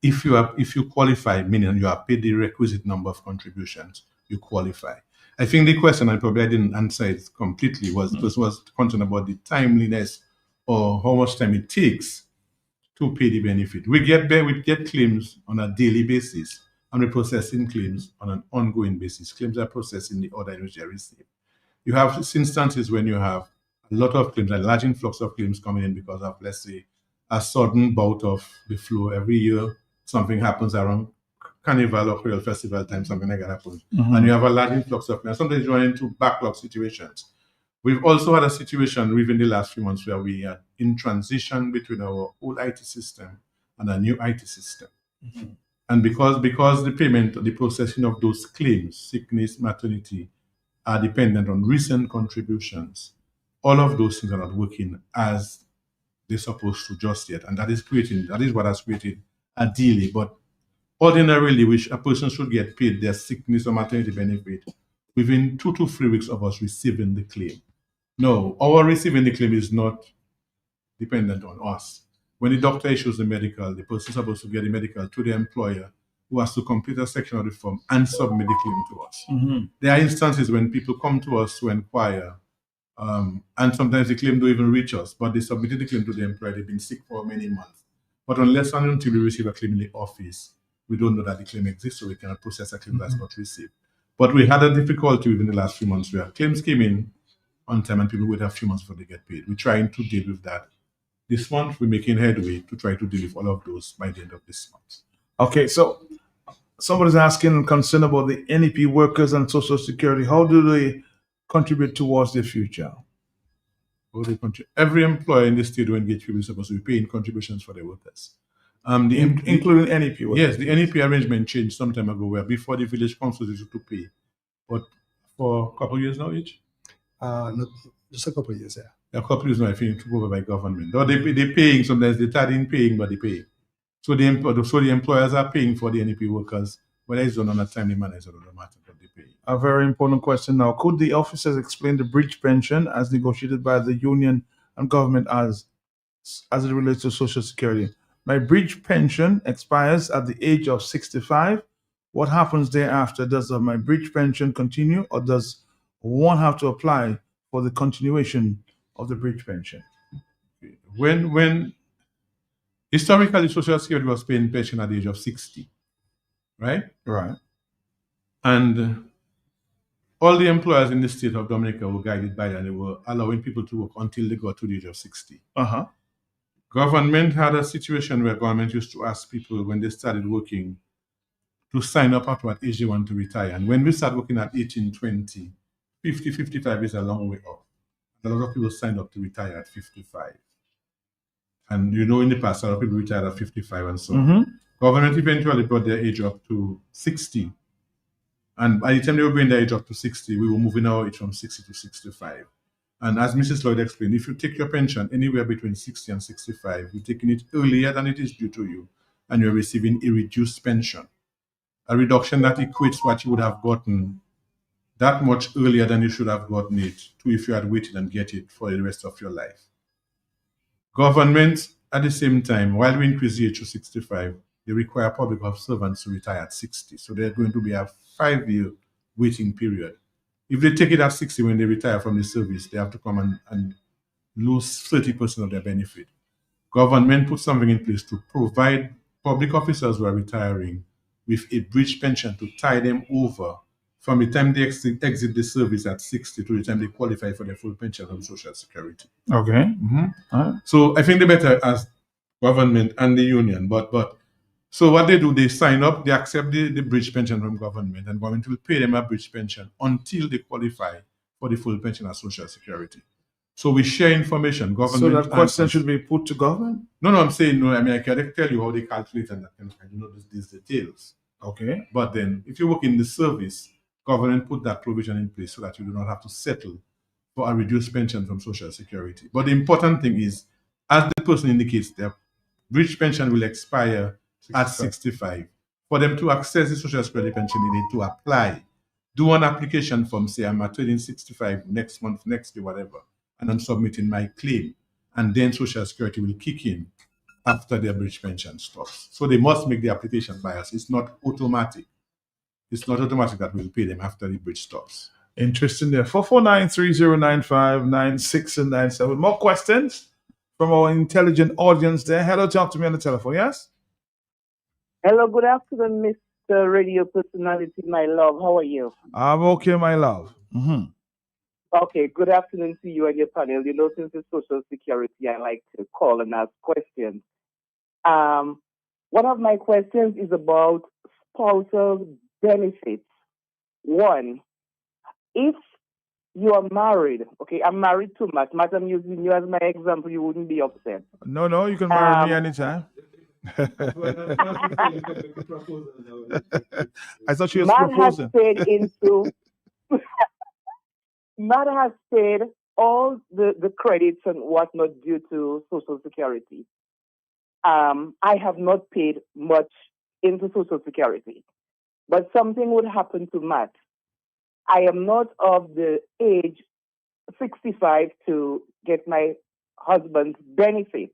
if you qualify, meaning you have paid the requisite number of contributions, you qualify. I think the question, and probably I didn't answer it completely, was the person was concerned about the timeliness or how much time it takes to pay the benefit. We get claims on a daily basis, and we're processing claims on an ongoing basis. Claims are processed in the order in which they are received. You have instances when you have a lot of claims, a large influx of claims coming in because of, let's say, a sudden bout of the flu every year. Something happens around Carnival or Creole Festival time, something like that happens. And you have a large influx of claims. Sometimes you run into backlog situations. We've also had a situation within the last few months where we are in transition between our old IT system and a new IT system. And because the payment, the processing of those claims, sickness, maternity, are dependent on recent contributions, all of those things are not working as they're supposed to just yet. And that is what has created a delay. But ordinarily, which a person should get paid their sickness or maternity benefit within 2 to 3 weeks of us receiving the claim. No, our receiving the claim is not dependent on us. When the doctor issues the medical, the person is supposed to get the medical to the employer, who has to complete a section of the form and submit the claim to us. There are instances when people come to us to inquire, and sometimes the claim don't even reach us, but they submitted the claim to the employer. They've been sick for many months. But unless and until we receive a claim in the office, we don't know that the claim exists, so we cannot process a claim that's not received. But we had a difficulty within the last few months where claims came in on time and people wait a few months before they get paid. We're trying to deal with that. This month, we're making headway to try to deal with all of those by the end of this month. Okay, so somebody's asking and concerned about the NEP workers and Social Security. How do they contribute towards their future? Every employer in the state who engage people is supposed to be paying contributions for their workers. Including NEP workers? Yes, the NEP arrangement changed some time ago, where before the village councils used to pay, but for a couple of years now each? Not just a couple of years, yeah. A couple of years now, I think, took over by government. Or they're paying, sometimes they start in paying, but they pay. So the employers are paying for the NEP workers, whether it's done on a timely manner, it's another matter, but they pay. A very important question now. Could the officers explain the bridge pension as negotiated by the union and government as it relates to Social Security? My bridge pension expires at the age of 65. What happens thereafter? Does my bridge pension continue, or does one have to apply for the continuation of the bridge pension? When historically Social Security was paying pension at the age of 60, right? Right. And all the employers in the state of Dominica were guided by that. They were allowing people to work until they got to the age of 60. Government had a situation where government used to ask people when they started working to sign up at what age they want to retire. And when we start working at 18, 20, 50, 55 is a long way off. A lot of people signed up to retire at 55. And in the past, a lot of people retired at 55 and so on. Government eventually brought their age up to 60. And by the time they were bringing their age up to 60, we were moving our age from 60 to 65. And as Mrs. Lloyd explained, if you take your pension anywhere between 60 and 65, you're taking it earlier than it is due to you, and you're receiving a reduced pension. A reduction that equates what you would have gotten that much earlier than you should have gotten it to if you had waited and get it for the rest of your life. Government, at the same time, while we increase the age to 65, they require public health servants to retire at 60. So there's going to be a 5-year waiting period. If they take it at 60 when they retire from the service, they have to come and lose 30% of their benefit. Government put something in place to provide public officers who are retiring with a bridge pension to tie them over from the time they exit the service at 60 to the time they qualify for their full pension from Social Security. Okay. So I think they better ask government and the union, but so what they do, they sign up, they accept the bridge pension from government, and government will pay them a bridge pension until they qualify for the full pension of Social Security. So we share information. Government. So that question should be put to government? No, I'm saying no. I mean, I can tell you how they calculate and that kind of thing. These details. Okay. But then, if you work in the service, government put that provision in place so that you do not have to settle for a reduced pension from Social Security. But the important thing is, as the person indicates, their bridge pension will expire at 65. For them to access the Social Security pension, they need to apply. Do an application form, say I'm turning 65 next month, next year, whatever, and I'm submitting my claim. And then Social Security will kick in after their bridge pension stops. So they must make the application by us. It's not automatic. It's not automatic that we'll pay them after the bridge stops. Interesting there. 449-3095-96 and 97. More questions from our intelligent audience there. Hello, talk to me on the telephone, yes? Hello, good afternoon, Mr. Radio Personality, my love. How are you? I'm okay, my love. Okay, good afternoon to you and your panel. Since it's Social Security, I like to call and ask questions. One of my questions is about spousal benefits. One, if you are married, okay, I'm married to Matt. Matt, I'm using you as my example. You wouldn't be upset. No, you can marry me anytime. I thought she was proposing. Matt has paid all the credits and whatnot due to Social Security. I have not paid much into Social Security, but something would happen to Matt. I am not of the age 65 to get my husband's benefit.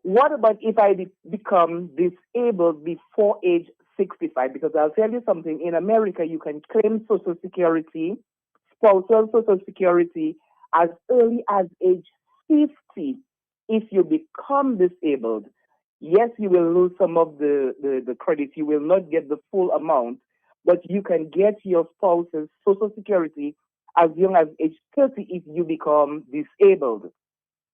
What about if I become disabled before age 65? Because I'll tell you something, in America, you can claim Social Security, spousal Social Security, as early as age 50 if you become disabled. Yes, you will lose some of the credits. You will not get the full amount, but you can get your spouse's Social Security as young as age 30 if you become disabled.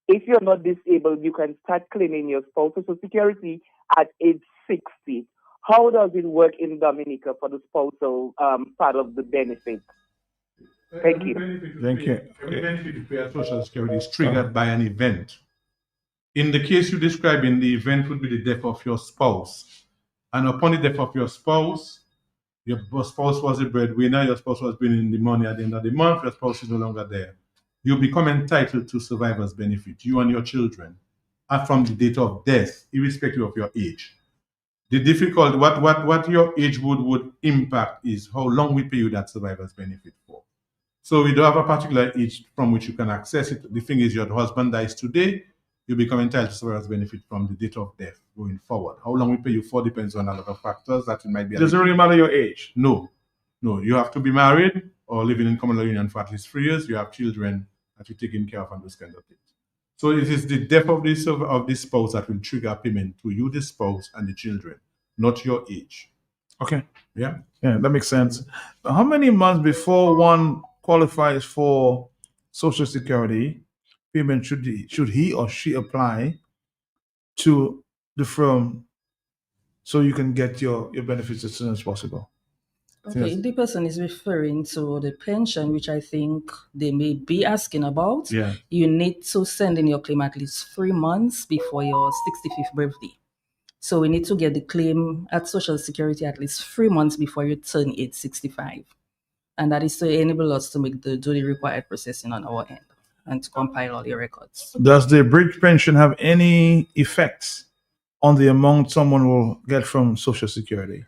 If you're not disabled, you can start claiming your spousal Social Security at age 60. How does it work in Dominica for the spousal part of the benefit? Thank you. Thank you. Every benefit you pay at Social Security is triggered by an event. In the case you describe, in the event would be the death of your spouse. And upon the death of your spouse was a breadwinner, your spouse was bringing the money at the end of the month, your spouse is no longer there. You become entitled to survivor's benefit, you and your children, from the date of death, irrespective of your age. The difficulty, what your age would impact is how long we pay you that survivor's benefit for. So we don't have a particular age from which you can access it. The thing is, your husband dies today, you become entitled to survivor's benefit from the date of death going forward. How long we pay you for depends on a lot of factors that it might be. Doesn't really matter your age. No. You have to be married or living in common law union for at least 3 years. You have children that you're taking care of and those kinds of things. So it is the death of this spouse that will trigger payment to you, the spouse, and the children, not your age. Okay. Yeah. Yeah, that makes sense. How many months before one qualifies for Social Security payment should he or she apply to the firm so you can get your benefits as soon as possible? Okay, Yes. the person is referring to the pension, which I think they may be asking about. Yeah. You need to send in your claim at least 3 months before your 65th birthday. So we need to get the claim at Social Security at least 3 months before you turn age 65. And that is to enable us to do the required processing on our end and to compile all your records. Does the bridge pension have any effects on the amount someone will get from Social Security?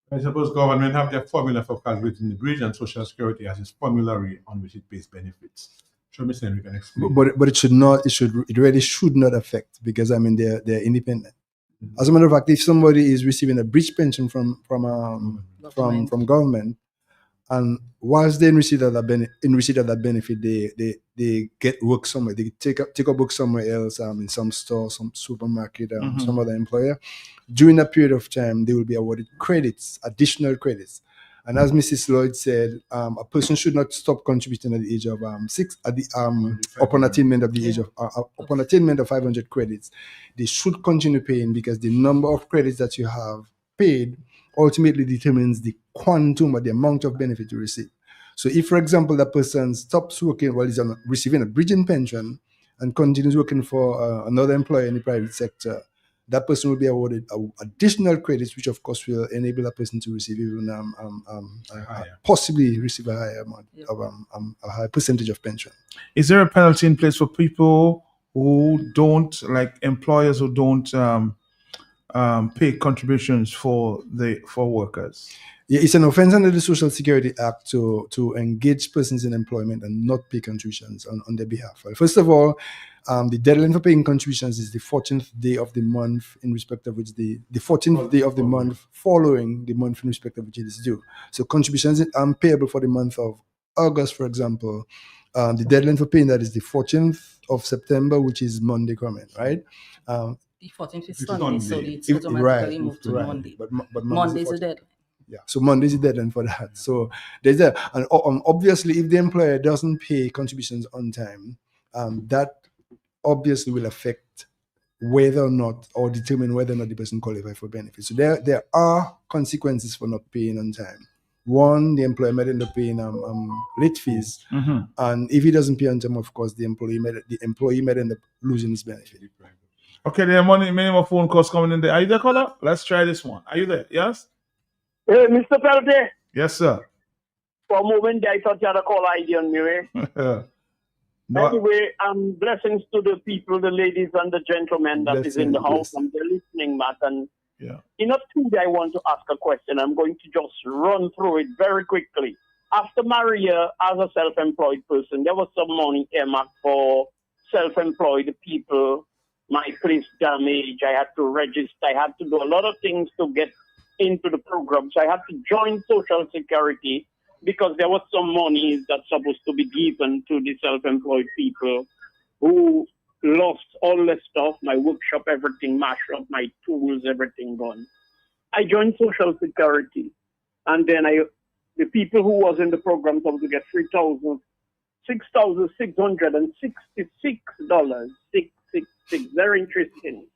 I suppose government have their formula for calculating the bridge, and Social Security has its formulary on which it pays benefits. Show me, we can explain. But it should not. It really should not affect, because I mean they're independent. As a matter of fact, if somebody is receiving a bridge pension from government, and whilst they're in receipt of that benefit, they get work somewhere. They take up work somewhere else, in some store, some supermarket, some other employer. During that period of time, they will be awarded credits, additional credits. And as Mrs. Lloyd said, a person should not stop contributing at the age of 6. Upon attainment of the age of upon attainment of 500 credits, they should continue paying, because the number of credits that you have paid ultimately determines the quantum or the amount of benefit you receive. So if, for example, that person stops working while he's receiving a bridging pension and continues working for another employer in the private sector, that person will be awarded additional credits, which of course will enable that person to receive even possibly receive a higher amount of a higher percentage of pension. Is there a penalty in place for people who don't, like employers who don't pay contributions for workers? Yeah, it's an offense under the Social Security Act to engage persons in employment and not pay contributions on their behalf. Well, first of all, the deadline for paying contributions is the 14th day of the month, in respect of which the 14th day of the month following the month in respect of which it is due. So contributions payable for the month of August, for example, the deadline for paying that is the 14th of September, which is Monday coming, right? The 14th is Sunday, so it's automatically moved to Monday. But Monday is the deadline. Yeah, so Monday is the deadline for that. So there's that. And obviously, if the employer doesn't pay contributions on time, that obviously will affect whether or not, or determine whether or not the person qualifies for benefits. So there are consequences for not paying on time. One, the employer might end up paying late fees, and if he doesn't pay on time, of course, the employee might end up losing his benefit. Okay, there are many more phone calls coming in there. Are you there, caller? Let's try this one. Are you there? Yes? Hey, Mr. Pelte. Yes, sir. For a moment, I thought you had a call ID on me, eh? No. Anyway, blessings to the people, the ladies and the gentlemen that is in the house, and they're listening, Matt. And in a Tuesday, I want to ask a question. I'm going to just run through it very quickly. After Maria, as a self-employed person, there was some money earmarked for self-employed people. My place damaged. I had to register. I had to do a lot of things to get into the program. So I had to join Social Security because there was some money that's supposed to be given to the self-employed people who lost all the stuff, my workshop, everything mashed up, my tools, everything gone. I joined Social Security, and then the people who was in the program supposed to get $6,666. 666, very interesting.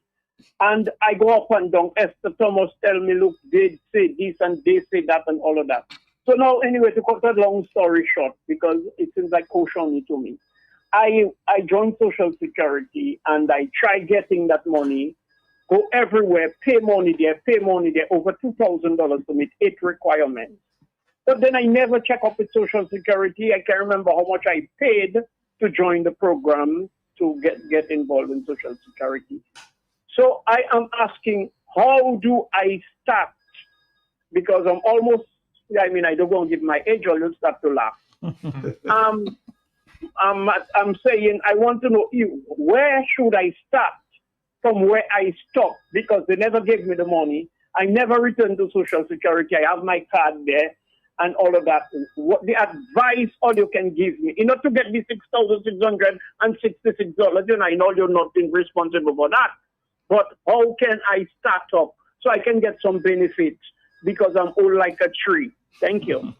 And I go up and down. Esther Thomas tell me, look, they say this and they say that and all of that. So So now, anyway, to cut a long story short, because it seems like caution to me, I joined Social Security and I tried getting that money, go everywhere, pay money there, over $2,000 to meet 8 requirements. But then I never check up with Social Security. I can't remember how much I paid to join the program to get involved in Social Security. So I am asking, how do I start? Because I'm almost, I don't want to give my age or you'll start to laugh. I'm saying I want to know where should I start from where I stopped, because they never gave me the money. I never returned to Social Security. I have my card there and all of that. What the advice all you can give me, to get the $6,666, I know you're not responsible for that, but how can I start up so I can get some benefits, because I'm old like a tree? Thank you.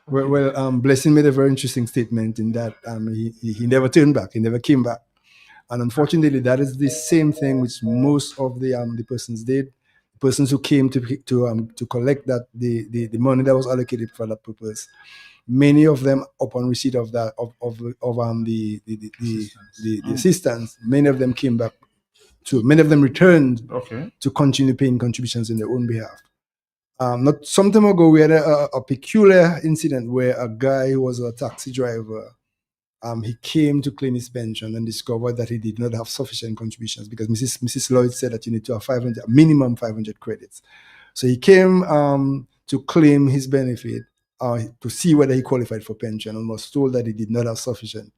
Well, Blessing made a very interesting statement in that he never turned back, he never came back, and unfortunately, that is the same thing which most of the persons did. Persons who came to collect that the money that was allocated for that purpose. Many of them, upon receipt of that the assistance, many of them came back many of them returned to continue paying contributions in their own behalf. Not some time ago, we had a peculiar incident where a guy who was a taxi driver, he came to claim his pension and discovered that he did not have sufficient contributions, because Mrs. Lloyd said that you need to have minimum 500 credits. So he came to claim his benefit, to see whether he qualified for pension, and was told that he did not have sufficient.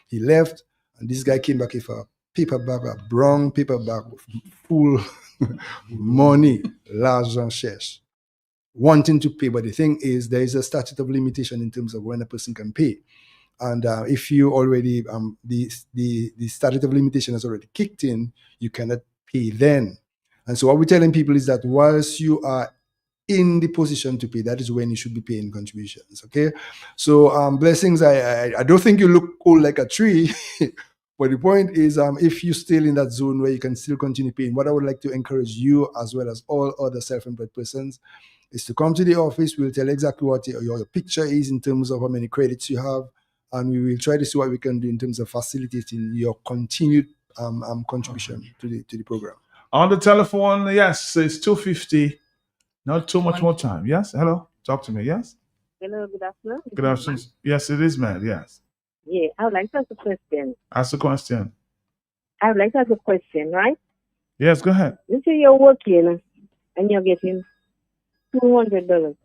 He left, and this guy came back with a brown paper bag full money, large and shares, wanting to pay. But the thing is, there is a statute of limitation in terms of when a person can pay. And if you already, the statute of limitation has already kicked in, you cannot pay then. And so what we're telling people is that whilst you are in the position to pay, that is when you should be paying contributions, okay? So Blessings, I don't think you look old like a tree, but the point is, if you're still in that zone where you can still continue paying, what I would like to encourage you, as well as all other self-employed persons, is to come to the office. We'll tell exactly what your picture is in terms of how many credits you have, and we will try to see what we can do in terms of facilitating your continued contribution to the program. On the telephone, yes, it's 2:50. Not too much more time. Yes, hello, talk to me. Yes. Hello, good afternoon. Good afternoon. Yes, it is, man. Yes. Yeah, I would like to ask a question. Ask the question. I would like to ask a question, right? Yes, go ahead. Let's say you're working and you're getting $200.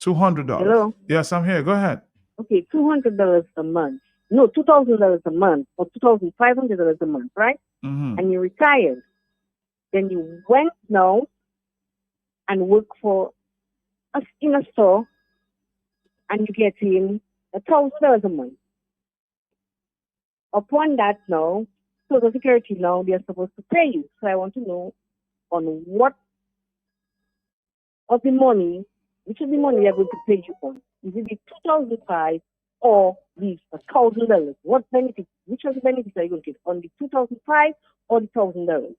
$200. Hello? Yes, I'm here. Go ahead. Okay, $200 a month. No, $2,000 a month or $2,500 a month, right? Mm-hmm. And you retired. Then you went now and work for us in a store, and you get in $1,000 a month. Upon that now, Social Security now, they're supposed to pay you. So I want to know on what of the money, which of the money they're going to pay you on. Is it the $2,500 or the $1,000? What benefits? Which of the benefits are you going to get on the $2,500 or the $1,000?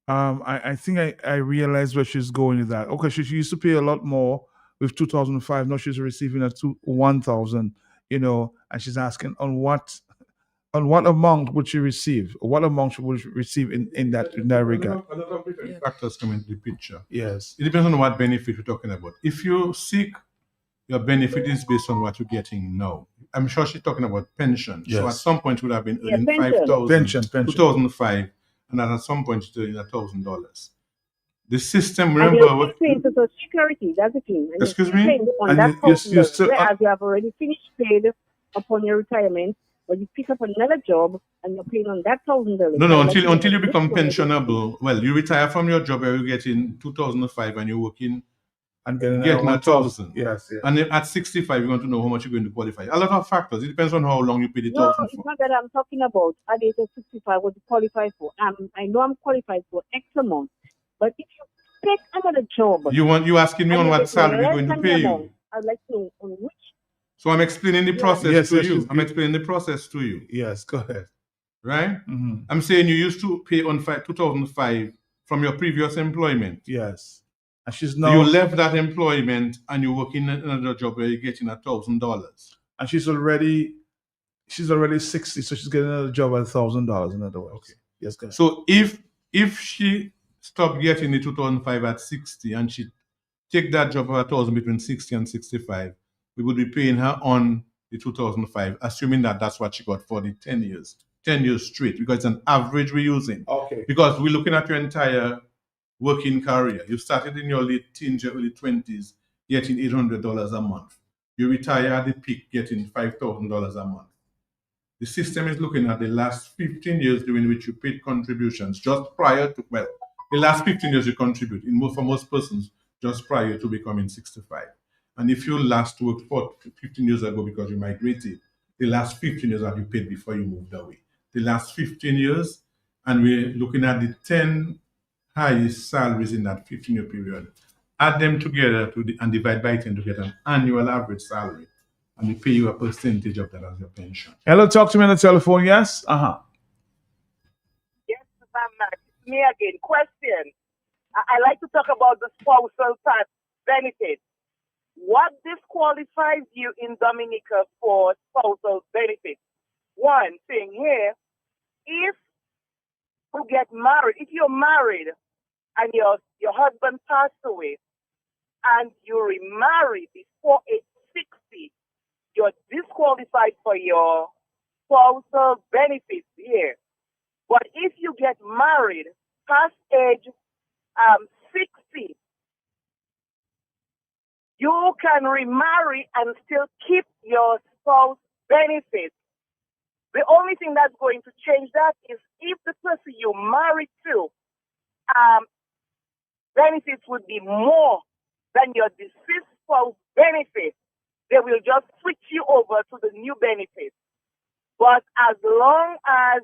I think I realized where she's going with that. Okay, she used to pay a lot more with 2005. Now she's receiving $1,000. And she's asking on what amount would she receive? Or what amount she would receive in that regard? A lot of different factors come into the picture. Yes. It depends on what benefit you're talking about. If you seek, your benefit is based on what you're getting now. I'm sure she's talking about pension. Yes. So at some point, you would have been earning pension. $5,000, Pension. 2005, and then at some point, you're earning $1,000. The system, And remember, you're paying Social Security, that's the thing. And Excuse you're me? paying on And that you $1,000, still- whereas you have already finished paid upon your retirement, but you pick up another job and you're paying on that $1,000. No, So I'd like to until know you become which one is it. pensionable. Well, you retire from your job where you get in 2005 and you're working And getting getting $1,000. Yes. And then at 65, you're going to know how much you're going to qualify. A lot of factors. It depends on how long you pay the No, $1,000 it's for. not that I'm talking about at the age of 65 what you qualify for. I know I'm qualified for X amount, but if you take another job, You asking me and on you what get salary less we're going to than the pay amount, you. I'd like to know on which. So I'm explaining the process Yes, to yes, you. yes. I'm explaining the process to you, Yes, go ahead. right? Mm-hmm. I'm saying you used to pay on 2005 from your previous employment. Yes. And she's So now you left that employment and you work in another job where you're getting $1,000. and she's already 60, so she's getting another job at $1,000. In other words, okay. Yes, go ahead. So if she stopped getting the 2005 at 60 and she take that job of 1,000 between 60 and 65, we would be paying her on the 2005, assuming that that's what she got for the 10 years straight, because it's an average we're using. Okay. Because we're looking at your entire working career. You started in your late teens, your early 20s, getting $800 a month. You retire at the peak, getting $5,000 a month. The system is looking at the last 15 years during which you paid contributions just prior to, well, the last 15 years you contribute, for most persons, just prior to becoming 65. And if you last worked for 15 years ago because you migrated, the last 15 years that you paid before you moved away. The last 15 years, and we're looking at the 10 highest salaries in that 15-year period. Add them together and divide by 10 to get an annual average salary. And we pay you a percentage of that as your pension. Hello, talk to me on the telephone. Yes? Yes, ma'am. It's me again. Question. I like to talk about the spousal tax benefit. What disqualifies you in Dominica for spousal benefit? One thing here, if you get married, if you're married and your husband passed away and you remarry before age 60, you're disqualified for your spousal benefits here. But if you get married past age 60, you can remarry and still keep your spouse benefits. The only thing that's going to change that is if the person you married to benefits would be more than your deceased spouse benefits, they will just switch you over to the new benefits. But as long as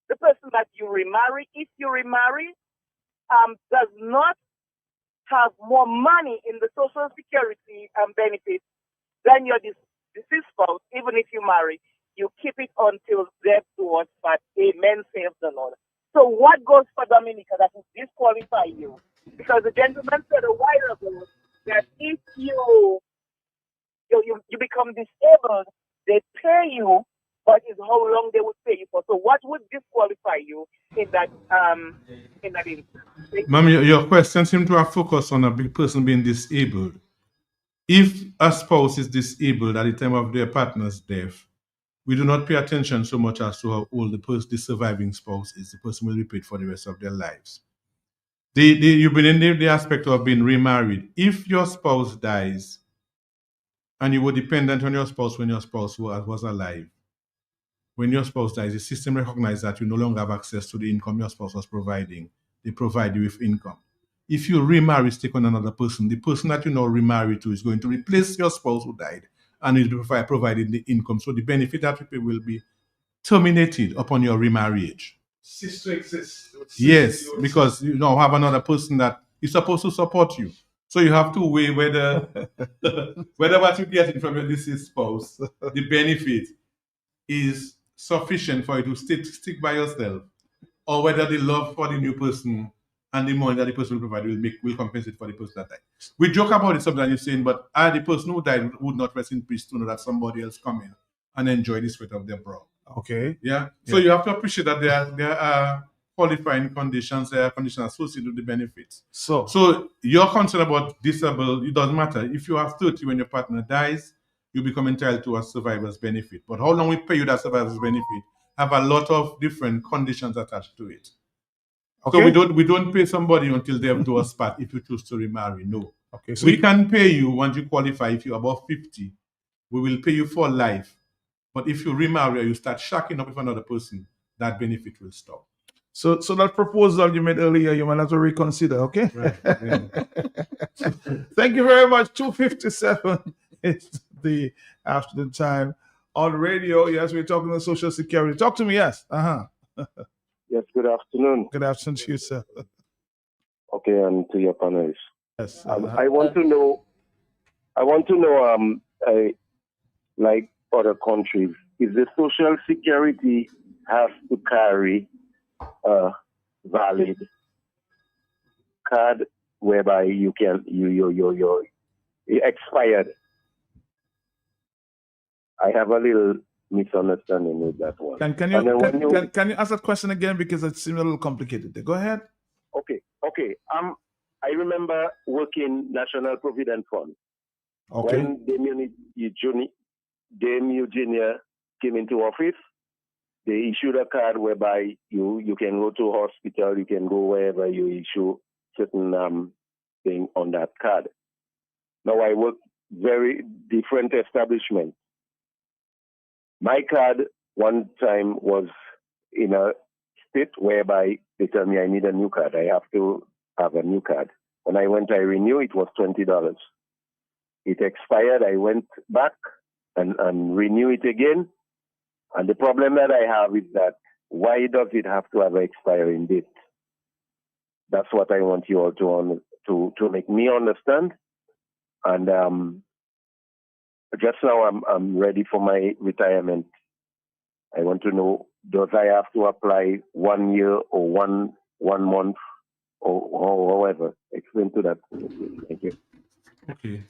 the person that you remarry, if you remarry, does not have more money in the Social Security benefits than your deceased spouse, even if you marry, you keep it until death do us part. Amen, saith the Lord. So what goes for Dominica that will disqualify you? Because the gentleman said a while ago that if you become disabled, they pay you, but it's how long they would pay you for. So what would disqualify you in that instance? Ma'am, your question seems to have focused on a big person being disabled. If a spouse is disabled at the time of their partner's death, we do not pay attention so much as to how old the surviving spouse is. The person will be paid for the rest of their lives. You've been in the aspect of being remarried. If your spouse dies and you were dependent on your spouse when your spouse was alive, when your spouse dies, the system recognizes that you no longer have access to the income your spouse was providing. They provide you with income. If you remarry, take on another person, the person that you now remarry to is going to replace your spouse who died and is providing the income. So the benefit that you pay will be terminated upon your remarriage. Cease to exist. Yes, because you now have another person that is supposed to support you. So you have to weigh whether what you're getting from your deceased spouse, the benefit is sufficient for you to stick by yourself, or whether the love for the new person and the money that the person will provide will compensate for the person that died. We joke about it sometimes, you're saying, but the person who died would not rest in peace to know that somebody else come in and enjoy the sweat of their brow. Okay. Yeah. So you have to appreciate that there are qualifying conditions, there are conditions associated with the benefits. So you're concerned about disabled, it doesn't matter. If you are 30 when your partner dies, you become entitled to a survivor's benefit. But how long we pay you that survivor's benefit have a lot of different conditions attached to it. Okay. So we don't pay somebody until they have to a spot if you choose to remarry. No. Okay. So we can pay you once you qualify. If you're above 50, we will pay you for life. But if you remarry or you start shacking up with another person, that benefit will stop. So that proposal you made earlier, you might have to reconsider, okay? Right. Yeah. Thank you very much. 2:57 is the afternoon time on radio. Yes, we're talking about Social Security. Talk to me, yes. Yes, good afternoon. Good afternoon to you, sir. Okay, and to your panelists. Yes. I want to know, like other countries, if the Social Security has to carry a valid card whereby you expired. I have a little misunderstanding with that one. Can you ask that question again, because it seemed a little complicated? Go ahead. Okay. I remember working National Provident Fund. Okay. When Dame Eugenia came into office, they issued a card whereby you can go to a hospital, you can go wherever, you issue certain thing on that card. Now I work very different establishments. My card one time was in a state whereby they tell me I need a new card. I have to have a new card. When I went, I renew, it was $20. It expired. I went back and renew it again. And the problem that I have is that why does it have to have an expiring date? That's what I want you all to make me understand. And just now I'm ready for my retirement. I want to know, does I have to apply 1 year or one month or however? Explain to that. Thank you. Okay.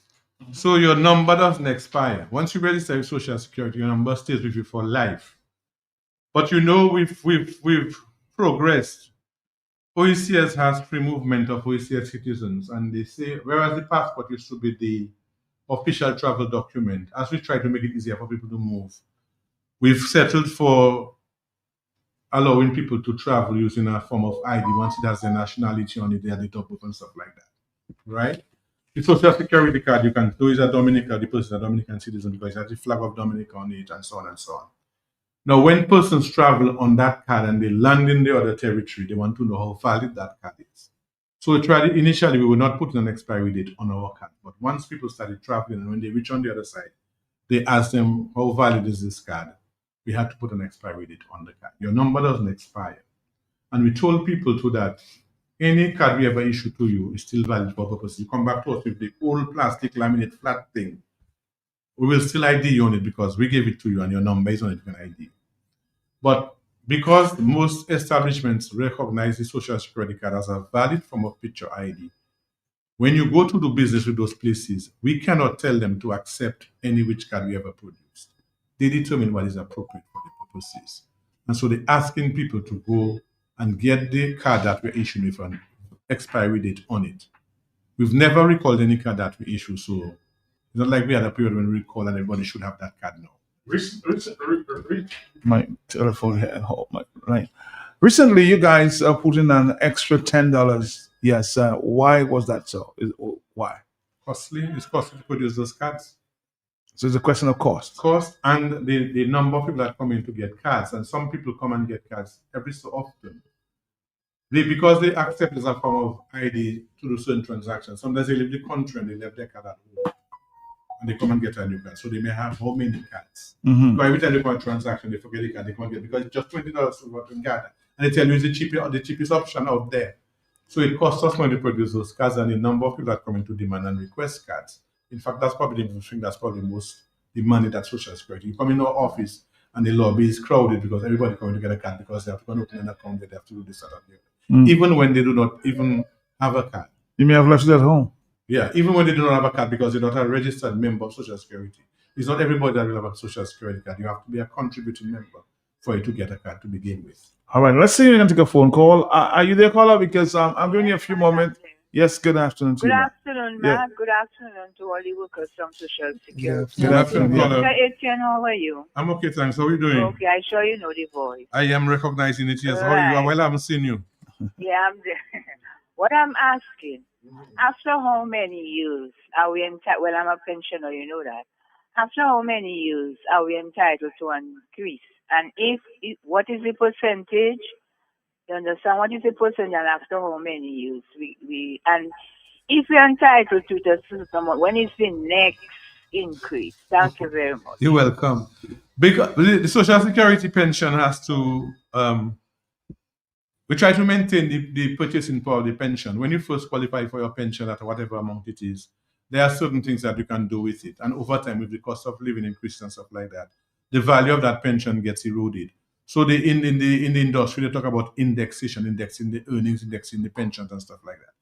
So your number doesn't expire. Once you register with Social Security, your number stays with you for life. But you know, we've progressed. OECS has free movement of OECS citizens, and they say, whereas the passport used to be the official travel document, as we try to make it easier for people to move, we've settled for allowing people to travel using a form of ID once it has their nationality on it, their date of birth and stuff like that, right? The Social Security card, you can do is a Dominican, the person is a Dominican citizen because it has the flag of Dominica on it and so on and so on. Now, when persons travel on that card and they land in the other territory, they want to know how valid that card is. So initially, we will not put an expiry date on our card. But once people started traveling and when they reach on the other side, they ask them, how valid is this card? We had to put an expiry date on the card. Your number doesn't expire. And we told people too that any card we ever issue to you is still valid for purposes. You come back to us with the old plastic laminate flat thing, we will still ID you on it because we gave it to you and your number is on it, you can ID. But because most establishments recognize the Social Security card as a valid form of picture ID, when you go to do business with those places, we cannot tell them to accept any which card we ever produced. They determine what is appropriate for the purposes. And so they're asking people to go and get the card that we're issuing with an expiry date on it. We've never recalled any card that we issue, so it's not like we had a period when we recall and everybody should have that card now. My telephone here. Oh, my, right. Recently, you guys are putting an extra $10. Yes. Why was that so? Why? Costly. It's costly to produce those cards. So it's a question of cost. Cost and the number of people that come in to get cards. And some people come and get cards every so often. Because they accept it as a form of ID to do certain transactions. Sometimes they leave the country and they left their card at home. And they come and get a new card. So they may have how many cards? Mm-hmm. Because every time they go on a transaction, they forget the card, they can't get it because it's just $20 to go to card. And they tell you it's the cheapest option out there. So it costs us money to produce those cards, and the number of people that come into demand and request cards. In fact, that's probably the thing that's probably most demanded at Social Security. You come in our office and the lobby is crowded because everybody coming to get a card because they have to go and open an account, they have to do this and that. Even when they do not even have a card. You may have left it at home. Yeah, even when they do not have a card because they're not a registered member of Social Security. It's not everybody that will have a Social Security card. You have to be a contributing member for you to get a card to begin with. All right, let's see if we can take a phone call. Are you there, caller? Because I'm giving you a few moments. Yes, good afternoon to you. Good afternoon, Matt. Yeah. Good afternoon to all the workers from Social Security. Good afternoon, caller. Mr. Etienne, how are you? I'm okay, thanks. How are you doing? Okay, I'm sure you know the voice. I am recognizing it, yes. Right. How are you? Well, I haven't seen you. Yeah, I'm there. What I'm asking, after how many years are we entitled? Well, I'm a pensioner, you know that. After how many years are we entitled to an increase? And what is the percentage? You understand? What is the percentage and after how many years? And if we're entitled to the system, when is the next increase? Thank you very much. You're welcome. Because the Social Security pension has to, we try to maintain the purchasing power of the pension. When you first qualify for your pension at whatever amount it is, there are certain things that you can do with it. And over time, with the cost of living increases and stuff like that, the value of that pension gets eroded. So in the industry, they talk about indexation, indexing the earnings, indexing the pensions and stuff like that.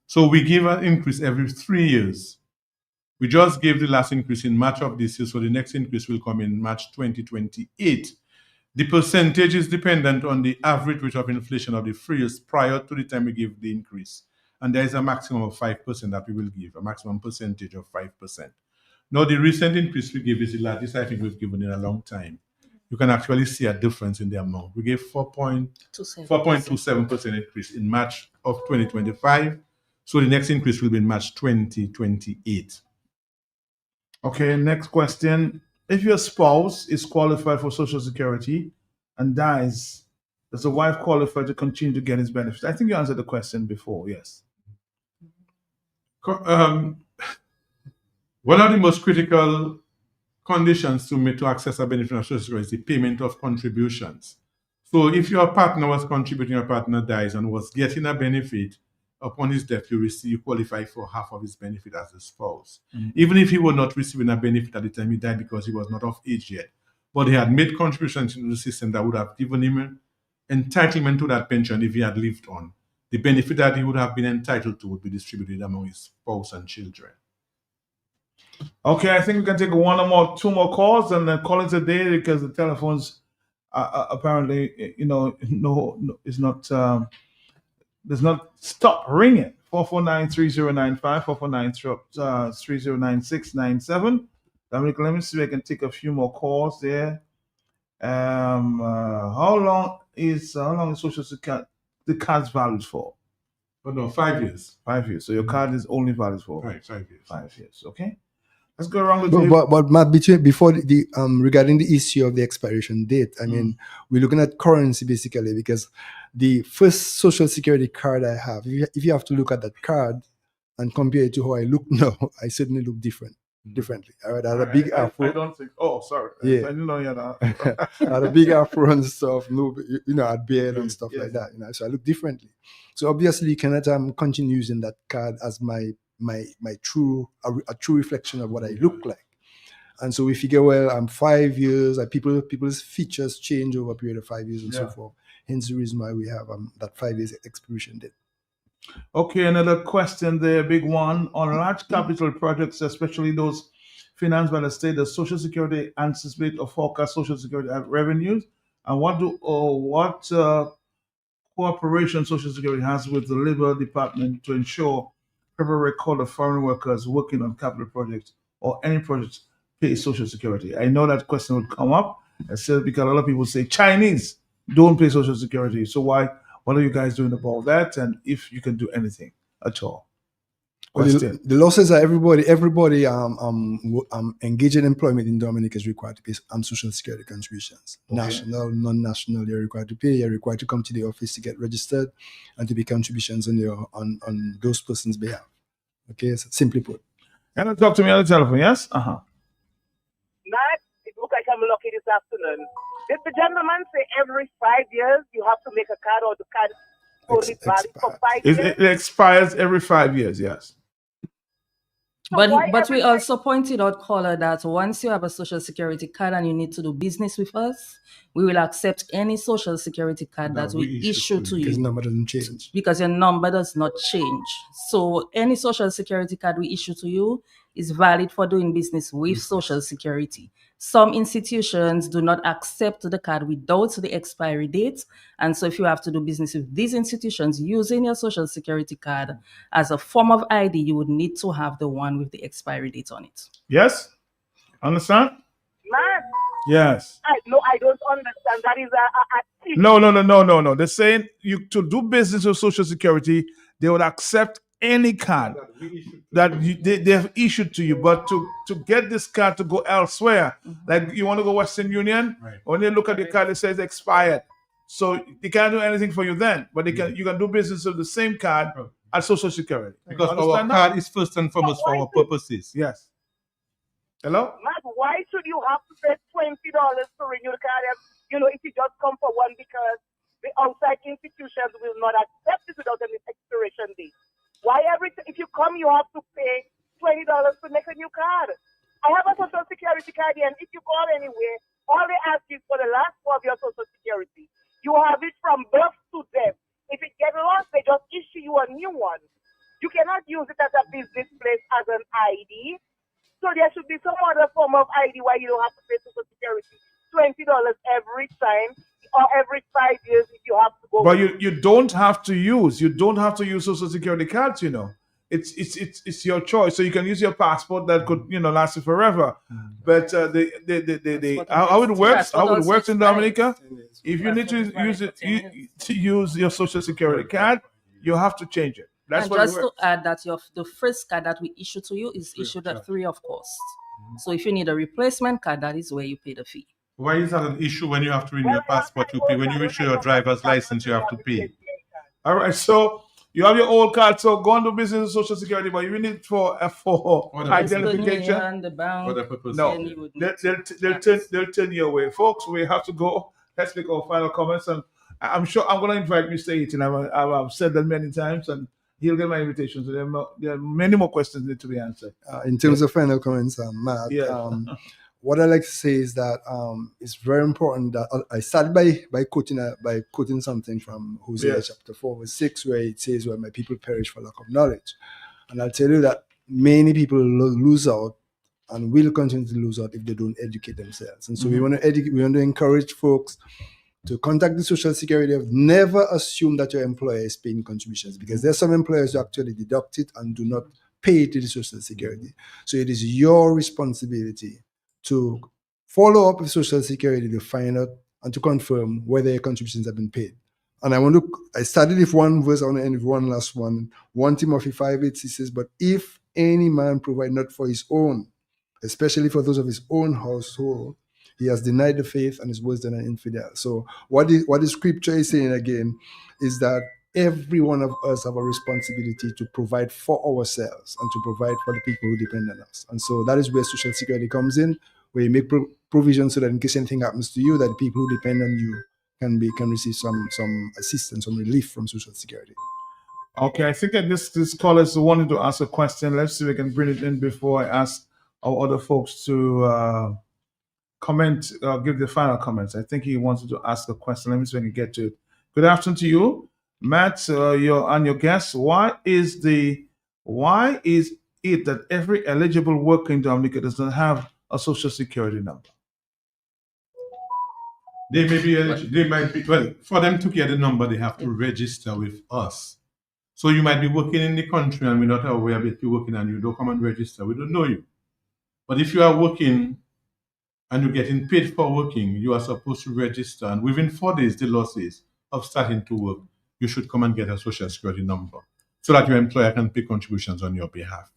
So we give an increase every 3 years. We just gave the last increase in March of this year, so the next increase will come in March 2028. The percentage is dependent on the average rate of inflation of the 3 years prior to the time we give the increase. And there is a maximum of 5% that we will give, a maximum percentage of 5%. Now, the recent increase we gave is the largest I think we've given in a long time. You can actually see a difference in the amount. We gave 4.27% increase in March of 2025. So the next increase will be in March 2028. Okay, next question. If your spouse is qualified for Social Security and dies, does the wife qualify to continue to get his benefits? I think you answered the question before, yes. One of the most critical conditions to access a benefit of Social Security is the payment of contributions. So if your partner was contributing, your partner dies and was getting a benefit, upon his death, you qualify for half of his benefit as a spouse. Mhm. Even if he was not receiving a benefit at the time he died because he was not of age yet, but he had made contributions into the system that would have given him entitlement to that pension if he had lived on. The benefit that he would have been entitled to would be distributed among his spouse and children. Okay, I think we can take two more calls and then call it a day because the telephones apparently, no, it's not, does not stop ringing. 449-3095, 449-309697. Dominic, let me see if I can take a few more calls there. How long is Social Security the card's valid for? Oh no, 5 years. 5 years. So your card is only valid for Right, 5 years. 5 years. Okay. Let's go around the But, table. but Matt, before the regarding the issue of the expiration date, I mean, we're looking at currency basically because the first Social Security card I have, if you have to look at that card and compare it to how I look now, I certainly look differently. I had a big afro. I don't think. Oh, sorry. Yeah. I didn't know you had I had a big afro and stuff. No, I had beard and stuff like that. So I look differently. So obviously, you cannot continue using that card as my true reflection of what I look like. And so we figure, well, I'm 5 years. People's features change over a period of 5 years and so forth. Hence the reason why we have that 5 years expiration date. Okay, another question there, big one. On large capital projects, especially those financed by the state, does Social Security anticipate or forecast Social Security revenues? And what cooperation Social Security has with the Labor Department to ensure proper record of foreign workers working on capital projects or any projects pay Social Security? I know that question would come up, because a lot of people say Chinese don't pay Social Security. So what are you guys doing about that? And if you can do anything at all? Well, the law says that everybody engaged in employment in Dominica is required to pay Social Security contributions. Okay. National, non-national, you're required to pay. You're required to come to the office to get registered and to pay contributions on those persons' behalf. Okay, so simply put. Can you talk to me on the telephone? Yes. Matt, it looks like I'm lucky this afternoon. Did the gentleman say every 5 years you have to make a card, or the card only valid for 5 years? It expires every 5 years. Yes. But we also pointed out, caller, that once you have a Social Security card and you need to do business with us, we will accept any Social Security card that we issue to you. Because number doesn't change. Because your number does not change. So any Social Security card we issue to you is valid for doing business with Social Security. Some institutions do not accept the card without the expiry date. And so if you have to do business with these institutions using your Social Security card as a form of ID, you would need to have the one with the expiry date on it. Yes? Understand? Matt? Yes. I don't understand. That is a No. They're saying to do business with Social Security, they would accept any card that they have issued to you. But to get this card to go elsewhere, like you want to go Western Union, when they look at the card, it says expired. So they can't do anything for you then. But you can do business with the same card at Social Security. Because our card is first and foremost for our purposes. Yes. Hello? Matt, why should you have to pay $20 to renew the card? If you just come for one, because the outside institutions will not accept it without an expiration date. Why if you come, you have to pay $20 to make a new card? I have a Social Security card here, and if you call anywhere, all they ask is for the last 4 of your Social Security. You have it from birth to death. If it gets lost, they just issue you a new one. You can form of ID why you don't have to pay Social Security. $20 every time or every 5 years if you have to go. But you don't have to use Social Security cards. You know, it's your choice. So you can use your passport that could last you forever. But how it works in Dominica, if you need to use your Social Security card, you have to change it. That's and what just to add that the first card that we issue to you is issued at free of cost. So if you need a replacement card, that is where you pay the fee. Why is that an issue when you have to renew your passport? You pay. When you issue your driver's license, you have to pay. All right, so you have your old card, so go on to business and Social Security, but you need it for identification. The bank, No, they'll turn you away, folks. We have to go. Let's make our final comments, and I'm sure I'm going to invite Mr. Eaton. I've said that many times, and he'll get my invitation. So there are many more questions need to be answered. In terms of final comments, Matt, what I like to say is that it's very important that I started by quoting something from Hosea chapter 4 verse 6, where it says, "Where my people perish for lack of knowledge." And I'll tell you that many people lose out and will continue to lose out if they don't educate themselves. And so we want to encourage folks to contact the Social Security. Never assume that your employer is paying contributions, because there's some employers who actually deduct it and do not pay to the Social Security. So it is your responsibility to follow up with Social Security to find out and to confirm whether your contributions have been paid. And I started with one verse, I want to end with one last one. 1 Timothy 5:8 says, "But if any man provide not for his own, especially for those of his own household, he has denied the faith and is worse than an infidel." So what the scripture is saying again is that every one of us have a responsibility to provide for ourselves and to provide for the people who depend on us. And so that is where Social Security comes in, where you make provision so that in case anything happens to you, that the people who depend on you can receive some assistance, some relief from Social Security. Okay, I think that this caller is wanting to ask a question. Let's see if we can bring it in before I ask our other folks to comment, give the final comments. I think he wanted to ask a question. Let me see if I can get to it. Good afternoon to you, Matt. Your guest. Why is it that every eligible worker in Dominica does not have a Social Security number? They may be eligible. They might be, well, for them to get the number, they have to register with us. So you might be working in the country and we're not aware that you're working and you don't come and register. We don't know you. But if you are working and you're getting paid for working, you are supposed to register. And within 4 days, the law says, of starting to work, you should come and get a Social Security number so that your employer can pay contributions on your behalf.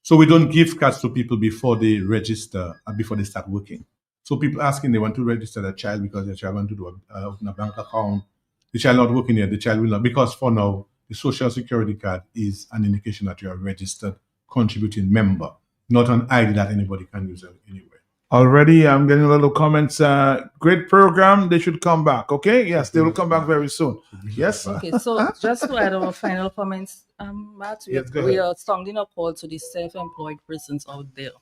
So we don't give cards to people before they register and before they start working. So people asking they want to register their child because their child want to open a bank account. The child not working yet, the child will not. Because for now, the Social Security card is an indication that you are a registered contributing member, not an ID that anybody can use anywhere. Already, I'm getting a lot of comments. Great program. They should come back. Okay. Yes, they will come back very soon. Yes. Okay. So just to add our final comments, Matt, we are sounding a call to the self-employed persons out there.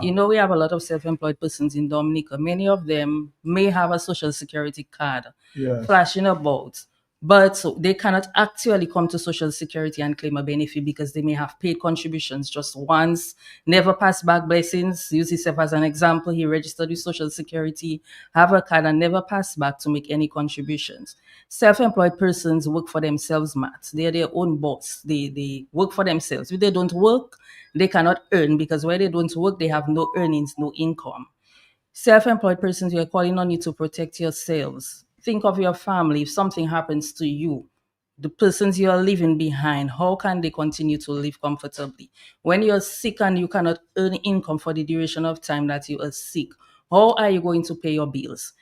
You know, we have a lot of self-employed persons in Dominica. Many of them may have a Social Security card flashing about, but they cannot actually come to Social Security and claim a benefit because they may have paid contributions just once, never passed back blessings. Use himself as an example. He registered with Social Security, have a card, and never passed back to make any contributions. Self-employed persons work for themselves, Matt. They're their own boss. They work for themselves. If they don't work, they cannot earn, because where they don't work, they have no earnings, no income. Self-employed persons, we are calling on you to protect yourselves. Think of your family. If something happens to you, the persons you are leaving behind, how can they continue to live comfortably? When you're sick and you cannot earn income for the duration of time that you are sick, how are you going to pay your bills?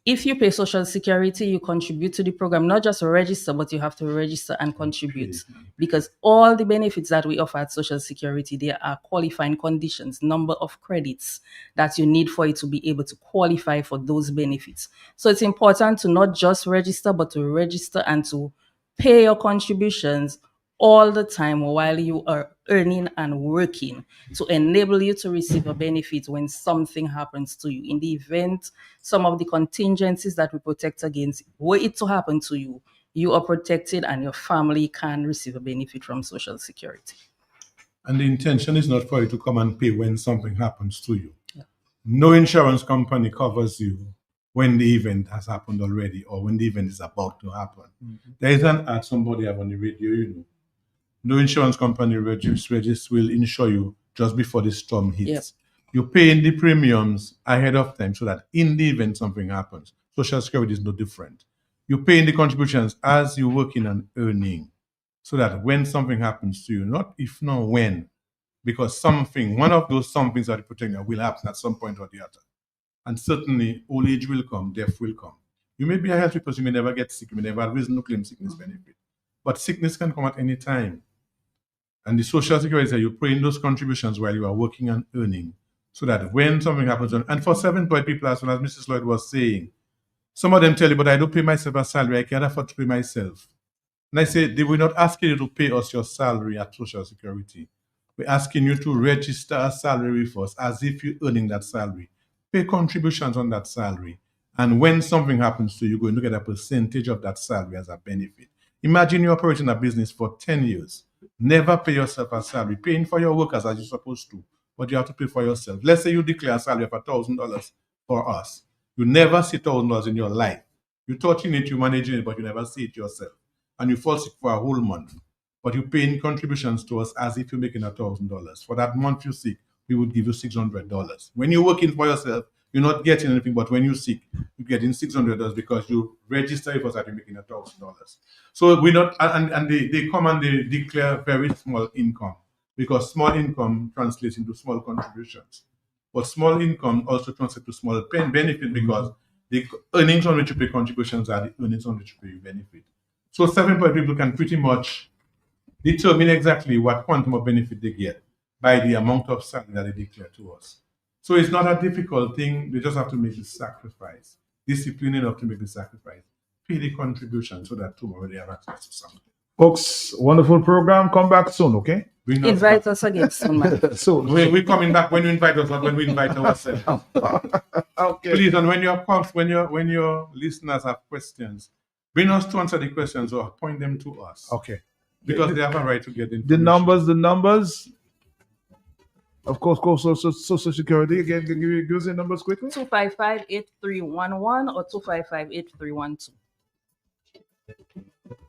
If you pay Social Security, you contribute to the program, not just register, but you have to register and contribute, because all the benefits that we offer at Social Security, there are qualifying conditions, number of credits that you need for it to be able to qualify for those benefits. So it's important to not just register, but to register and to pay your contributions all the time while you are earning and working, to enable you to receive a benefit when something happens to you. In the event, some of the contingencies that we protect against, were it to happen to you, you are protected and your family can receive a benefit from Social Security. And the intention is not for you to come and pay when something happens to you. No insurance company covers you when the event has happened already or when the event is about to happen. There is an ad somebody have on the radio, you know. No insurance company will insure you just before the storm hits. Yep. You pay in the premiums ahead of time so that in the event something happens, Social Security is no different. You pay in the contributions as you're working and earning so that when something happens to you, not if, no, when, because one of those somethings that you protect will happen at some point or the other. And certainly, old age will come, death will come. You may be a healthy person, you may never get sick, you may never have reason to claim sickness benefit. But sickness can come at any time. And the Social Security says you pay in those contributions while you are working and earning so that when something happens, and for self-employed people, as well as Mrs. Lloyd was saying, some of them tell you, but I don't pay myself a salary, I can't afford to pay myself. And I say, they will not ask you to pay us your salary at Social Security. We're asking you to register a salary with us as if you're earning that salary. Pay contributions on that salary. And when something happens to you, you're going to get a percentage of that salary as a benefit. Imagine you're operating a business for 10 years. Never pay yourself a salary. Paying for your workers as you're supposed to, but you have to pay for yourself. Let's say you declare a salary of $1,000 for us. You never see $1,000 in your life. You're touching it, you're managing it, but you never see it yourself. And you fall sick for a whole month. But you're paying contributions to us as if you're making $1,000. For that month you're sick, we would give you $600. When you're working for yourself, you're not getting anything, but when you're sick, you're getting $600 because you register with us that you're making $1,000. So we not, and they come and they declare very small income because small income translates into small contributions. But small income also translates to small benefit because the earnings on which you pay contributions are the earnings on which you pay benefit. So self-employed people can pretty much determine exactly what quantum of benefit they get by the amount of salary that they declare to us. So it's not a difficult thing. They just have to make the sacrifice. Discipline enough to make the sacrifice. Pay the contribution so that tomorrow they have access to something. Folks, wonderful program. Come back soon, okay? Invite us again soon, man. So we're coming back when you invite us, not when we invite ourselves. Okay. Please, and when your listeners have questions, bring us to answer the questions or point them to us. Okay. Because they have a right to get information. The numbers. Of course, Social Security. Again, can you give us the numbers quickly? 255-8311 or 255-8312.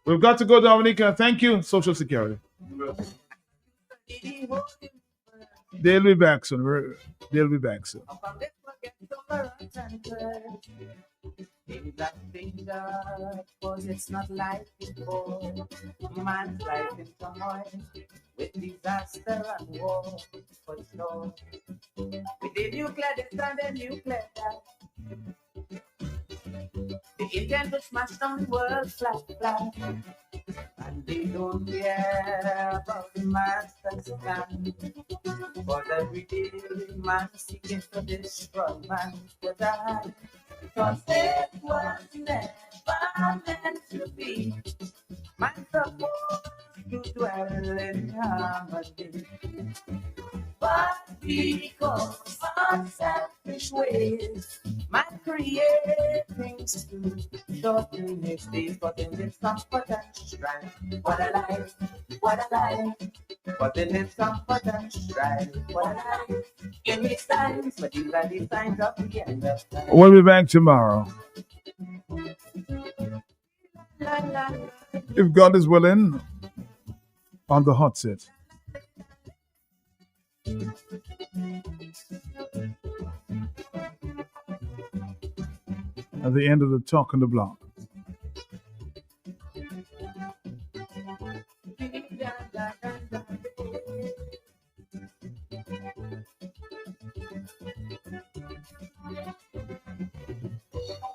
We've got to go, Dominica. Thank you, Social Security. They'll be back soon. They'll be back soon. In that danger, cause it's not like before. Man's life in turmoil, with disaster and war, for sure. With the nuclear, they stand the nuclear down. They intend to smash down the world flat. And they don't care about the master's plan. But every day, man seeking to destroy man to die. Cause it was never meant to be. Man supposed to dwell in harmony. But because of selfish ways, man create things to shorten his days. But in this comfort and strife, what a life, what a life. But in this comfort and strife, what a life. In these times, but these are the signs of the end of time. We'll be back tomorrow. If God is willing, on the hot seat. At the end of the talk on the block.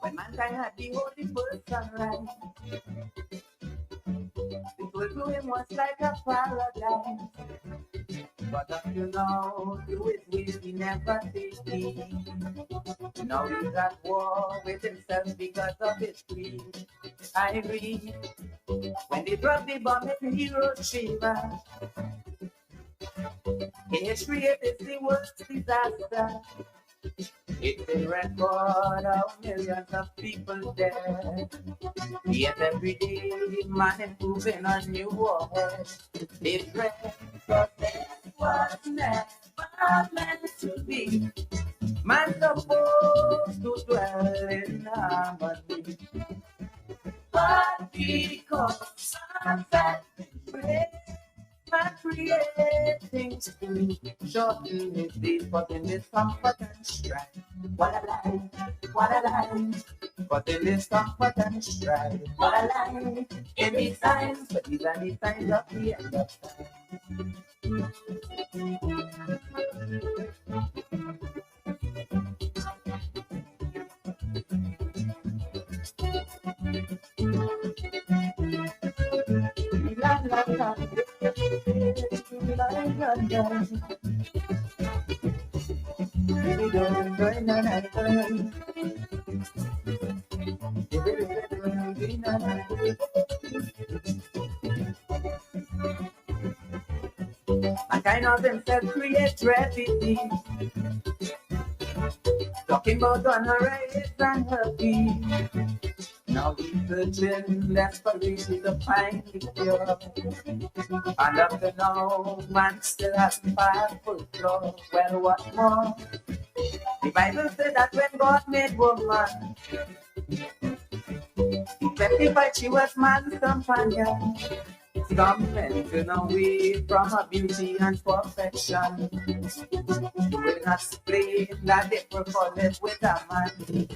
When mankind had the holy first sunrise, it was to him was like a paradise. But up to now, to his ways he never tasted. Now he's at war with himself because of his greed. I read, when they drop the bomb, his heroes shiver. In history, it is the worst disaster. It's a record of millions of people dead. Yet every day, man improving a new warhead. It's red, but this was never meant to be. Man supposed to dwell in harmony, but because of that grace, man create things to shorten his days, but in this comfort and strife, what a life, what a life. But in this comfort and strife, what a life. In these times, but these are the times of the end of time. La, la, la, I kind of himself create tragedy, talking about on her race and her feet. Now he's searching desperately to find the cure, and up to now, man still has the powerful flaw. Well, what more? The Bible said that when God made woman, he testified she was man's companion. Some men turn away from her beauty and perfection. You will not explain that they prefer live with a man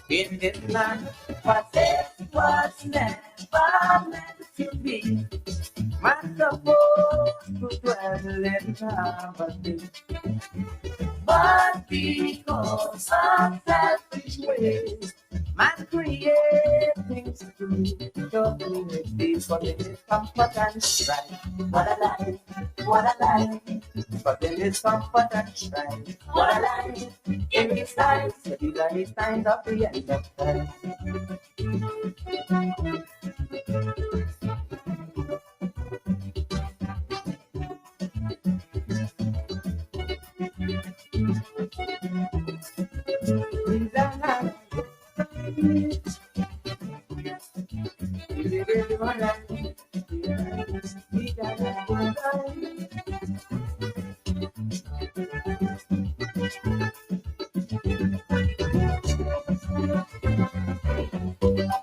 in this land. But this was never meant to be. Man supposed to dwell in harmony, but because of selfish ways, man create things to dominate these, but in this comfort and strife, what a life, what a life. But in this comfort and strife, what a life. In these times, these are these times of the end of time.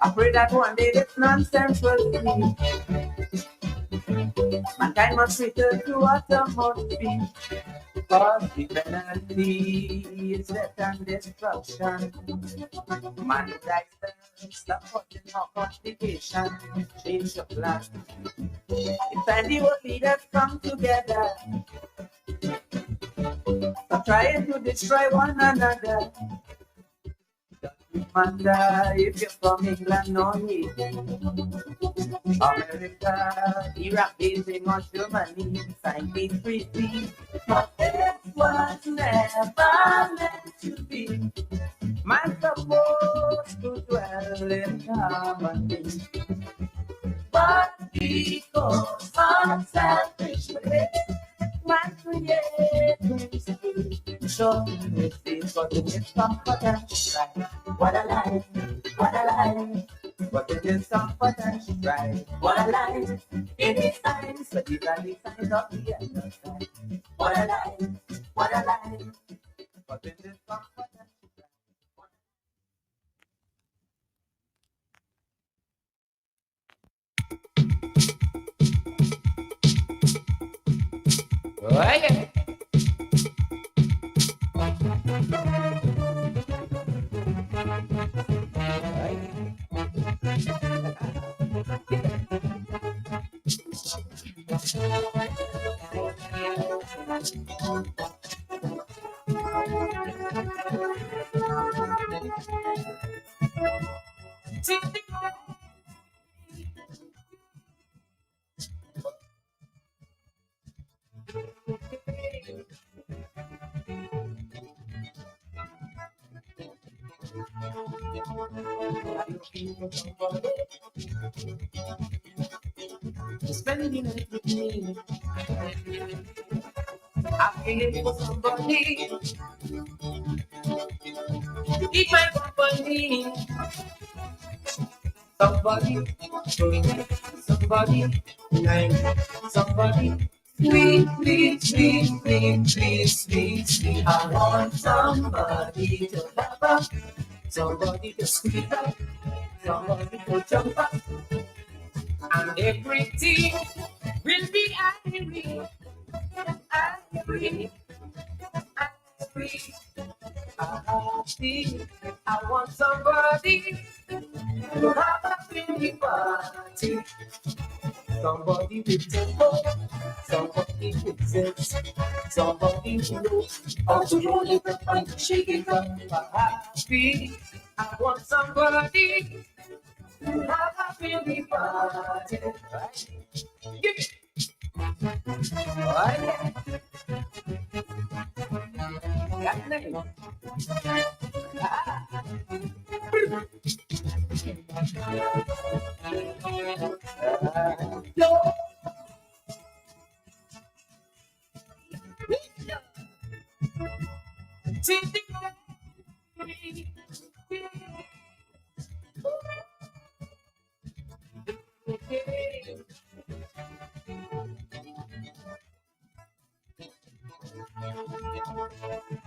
I pray that one day this nonsense will cease. Mankind must return to what the must be. Cause the penalty is death and destruction. Man who dies first, stop putting more complication. Change your plan. It's time the world leaders come together. Stop trying to destroy one another. Matter if you're from England or Haiti, America, Iraq, Beijing or Germany, sign peace treaty. But it was never meant to be. Man supposed to dwell in harmony, but because of selfish ways, man creates shorten his days, but in his comfort and strife. What a life, what a life. But in his comfort and strife, what a life. In his times, but these are the signs of the end of time. What a life, what a life. But in his comfort and strife. Oh, yeah. Spending it with me, I'm feeling for somebody to keep my company. Somebody, somebody, somebody. Sweet, sweet, sweet, sweet, sweet, sweet, sweet. I want somebody to love up, somebody to squeeze up, somebody to jump up, and everything will be angry, angry, angry. Happy. I want somebody to have a really party. Somebody with tempo, somebody with sense, somebody who knows how to roll it up and shake it up. Happy. I want somebody to have a really party. Right? Give it. Right. Got name.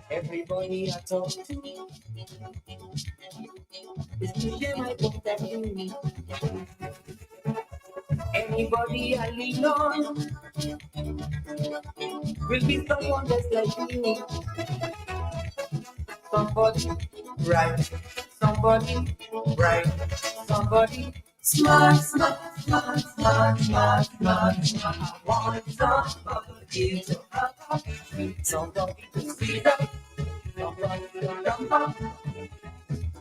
Everybody I talk to is to share my point of view. Anybody I lean on will be someone just like you. Somebody right, somebody right, somebody smart, smart, smart, smart, smart, smart, smart. I want somebody to have, somebody to speed up, somebody to jump up,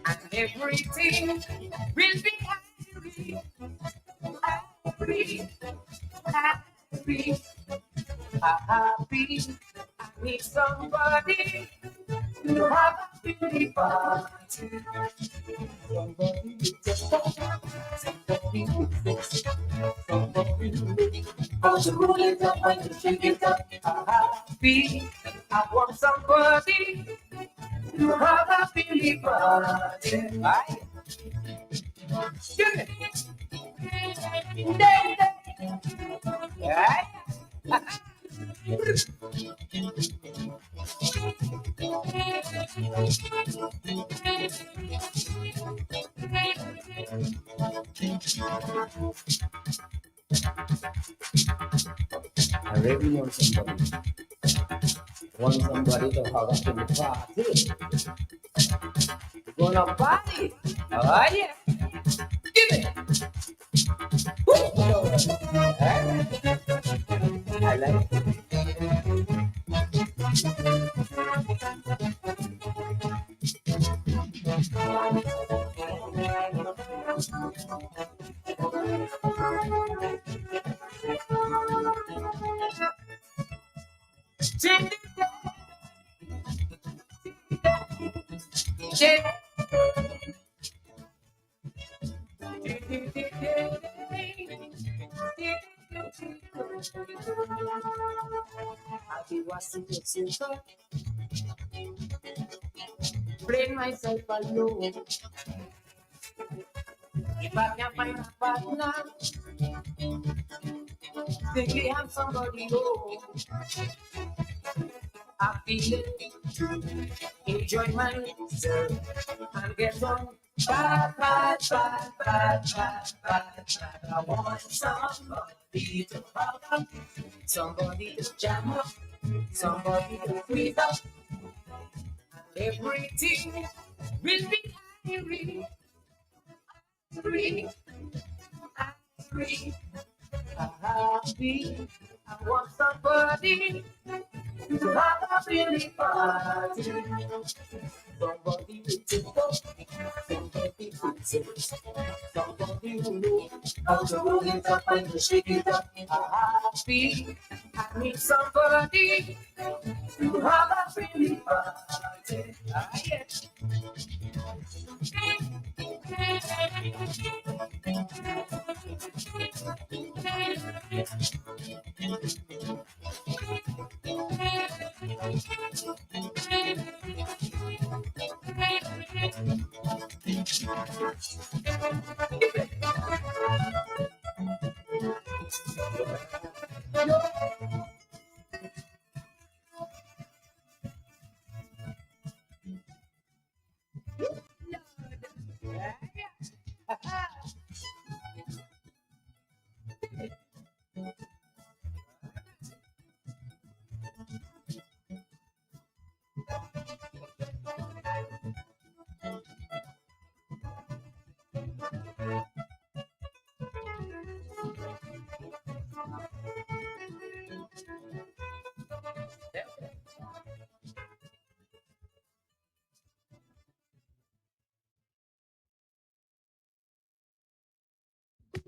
and everything will be happy, happy, happy, happy. I need somebody to have a pretty party. Somebody with just somebody with this, somebody with how to roll it up and to shake it up. Happy. I want somebody to have a pretty party. Aye. Give it. Aye. I really want somebody. Want somebody to hug up in the party. Gonna party. Oh yeah. Give it. I like it. Blame myself alone. If I can find a partner, simply have somebody home. I feel it, enjoy myself, and get on. Bad, bad, bad, bad, bad, bad, bad. I want somebody to hug up, somebody to jam up, somebody to breathe up, and everything will be happy, free, free, happy. I want somebody to have a really party. Somebody with tempo, somebody with sense, somebody who knows how to roll it up and to shake it up. Happy. I need somebody to have a really party. Ah, yeah. I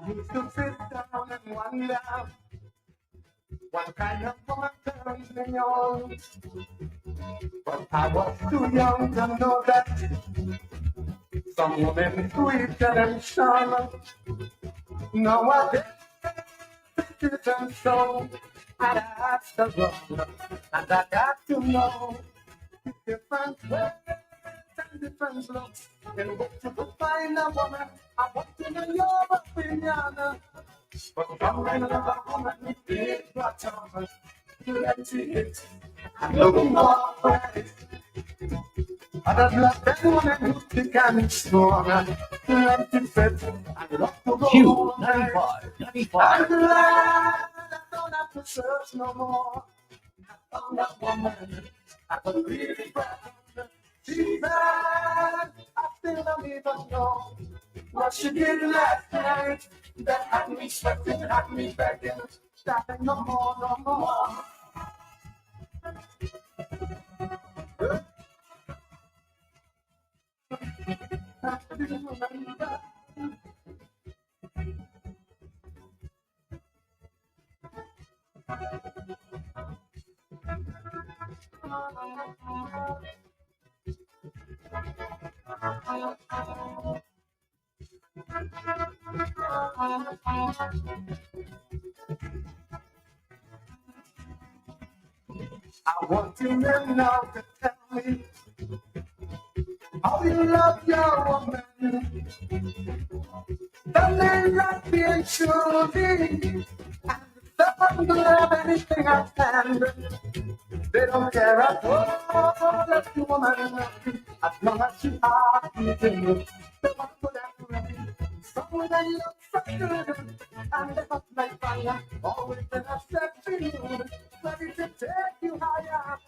used to sit down and wonder what kind of woman turns me on. But I was too young to know that some women sweeter than some. Nowadays it isn't so. I asked the wrong, and I got to know the different ways and different looks in which you could find a woman. I want to know your opinion. But from another woman with big bottom, let's see it. I'm looking for it. I don't love that woman who thick and strong. Plenty fit. I love to go. I'm glad I don't have to search no more. I found a woman I could really grab. She's bad. I still don't even know what she did last night. That had me sweating, had me begging. Starting no more, no more. I want you now to tell me how you love your woman. The man not being choosy, and don't love anything I stand. They don't care at all that the woman happy as long as she happy. They want to that happy. Some of them look so good, and they look like fire. Always in a sexy mood, ready to take you higher.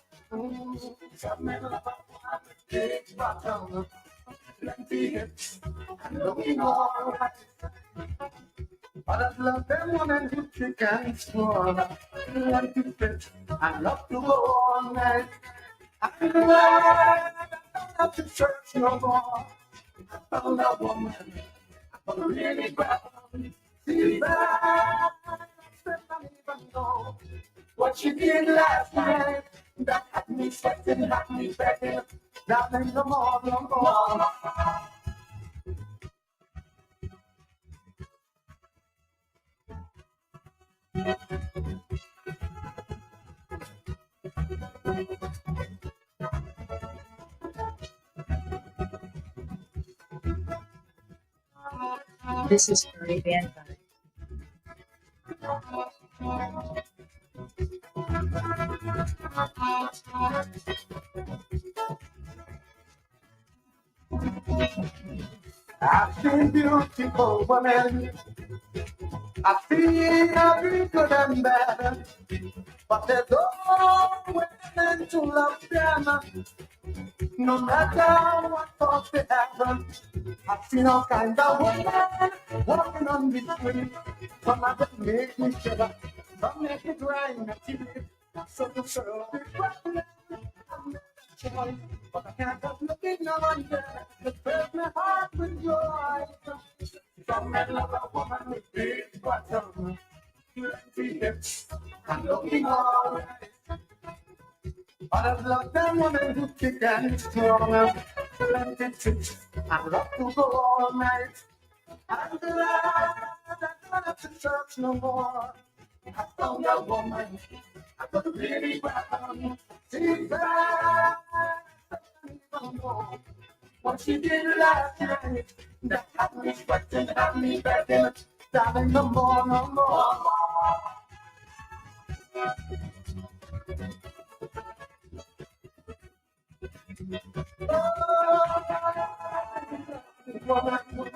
Some men love a woman with big bottom, plenty hips, and looking alright. But I love them women who kick and strong, plenty fit, and love to go all night. I'm glad I don't have to search no more. I found a woman I could really grab. She's bad, I still don't even know what she did last night. That had me sweating, had me begging. Darling, no more, no more. This is Caribbean time. I've seen beautiful women, I've seen every good and bad, but there's always men to love them, no matter what thoughts they have. I've seen all kinds of women walking on the street. Some of them make me shiver, some make me cry in the teeth. So the girl be crying, I'm not a choice, but I can't help looking on there. It fills my heart with joy. Some men love a woman with big bottom, plenty hips, and looking alright. Others love them women who kick and strong, plenty tricks, and love to go all night. I'm glad I don't have to search no more. I found a woman I could really grab. She's bad, I don't even know what she did last night. That had me sweating, had me begging. Darling, no more, no more. woman.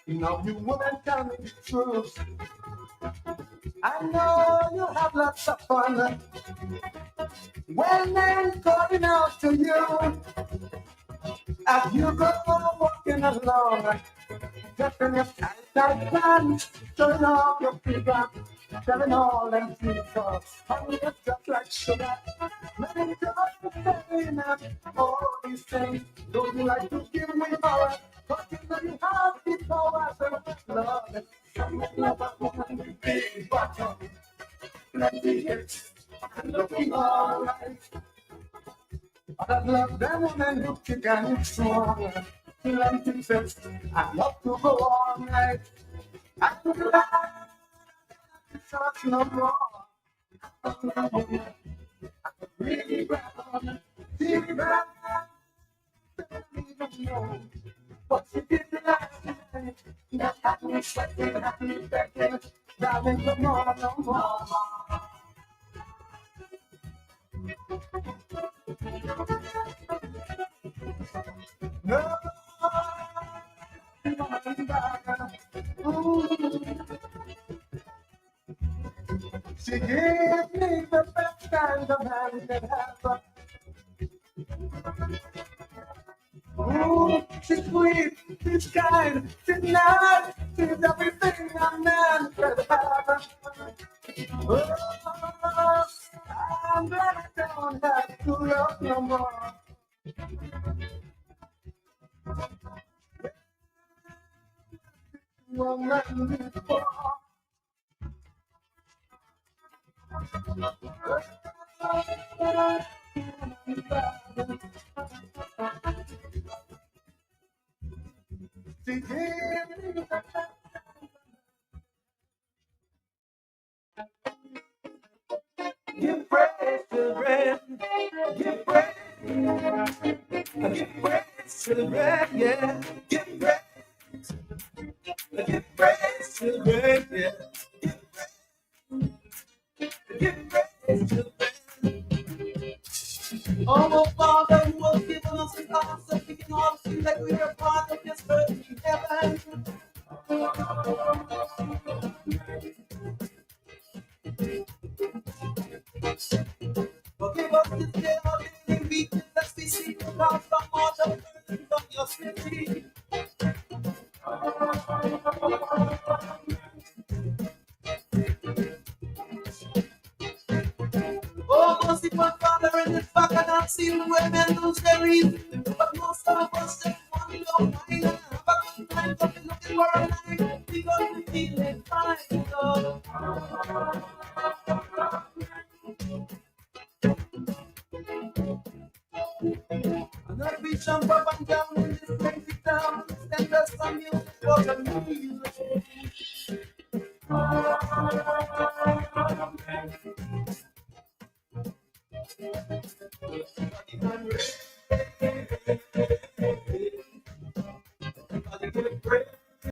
Now you woman tell me the truth. I know you have lots of fun when men calling out to you as you go walking along. Just in your tight pants, showing off your figure, telling all them people, how you just like sugar. Men just saying all these things. Don't you like to give me power? But you know you have the power, so love it. Some men love a woman with big bottom, plenty hips, and looking alright. Others love them women who kick and strong. Plenty sex, I love to go all night. I'm glad to touch no more. Really brown, really brown. Don't even know what you did last night. That had me sweating, had me begging. Darling, come on, no more. No. She gave me the best kind of hand that have. Ooh, she's sweet, she's kind, she's nice, she's everything a man could have. Oh, I'm glad I don't have to love no more. Woman before. She gave me the give praise children, give praise, give praise children, yeah, give praise, give praise children, yeah, give praise children. Oh, Father, who has given us His answer, we can all see that we are part of His earthly heaven. Forgive us this day our daily weakness, as we seek to come from all the burdens of your spirit. Oh, merciful Father, in this back and I've seen where men lose their reason. But most of us just want to know why and have a good time, so we're looking for a life because we feel it fine, Lord. Another we jump up and down in this crazy town, send us some music for the music.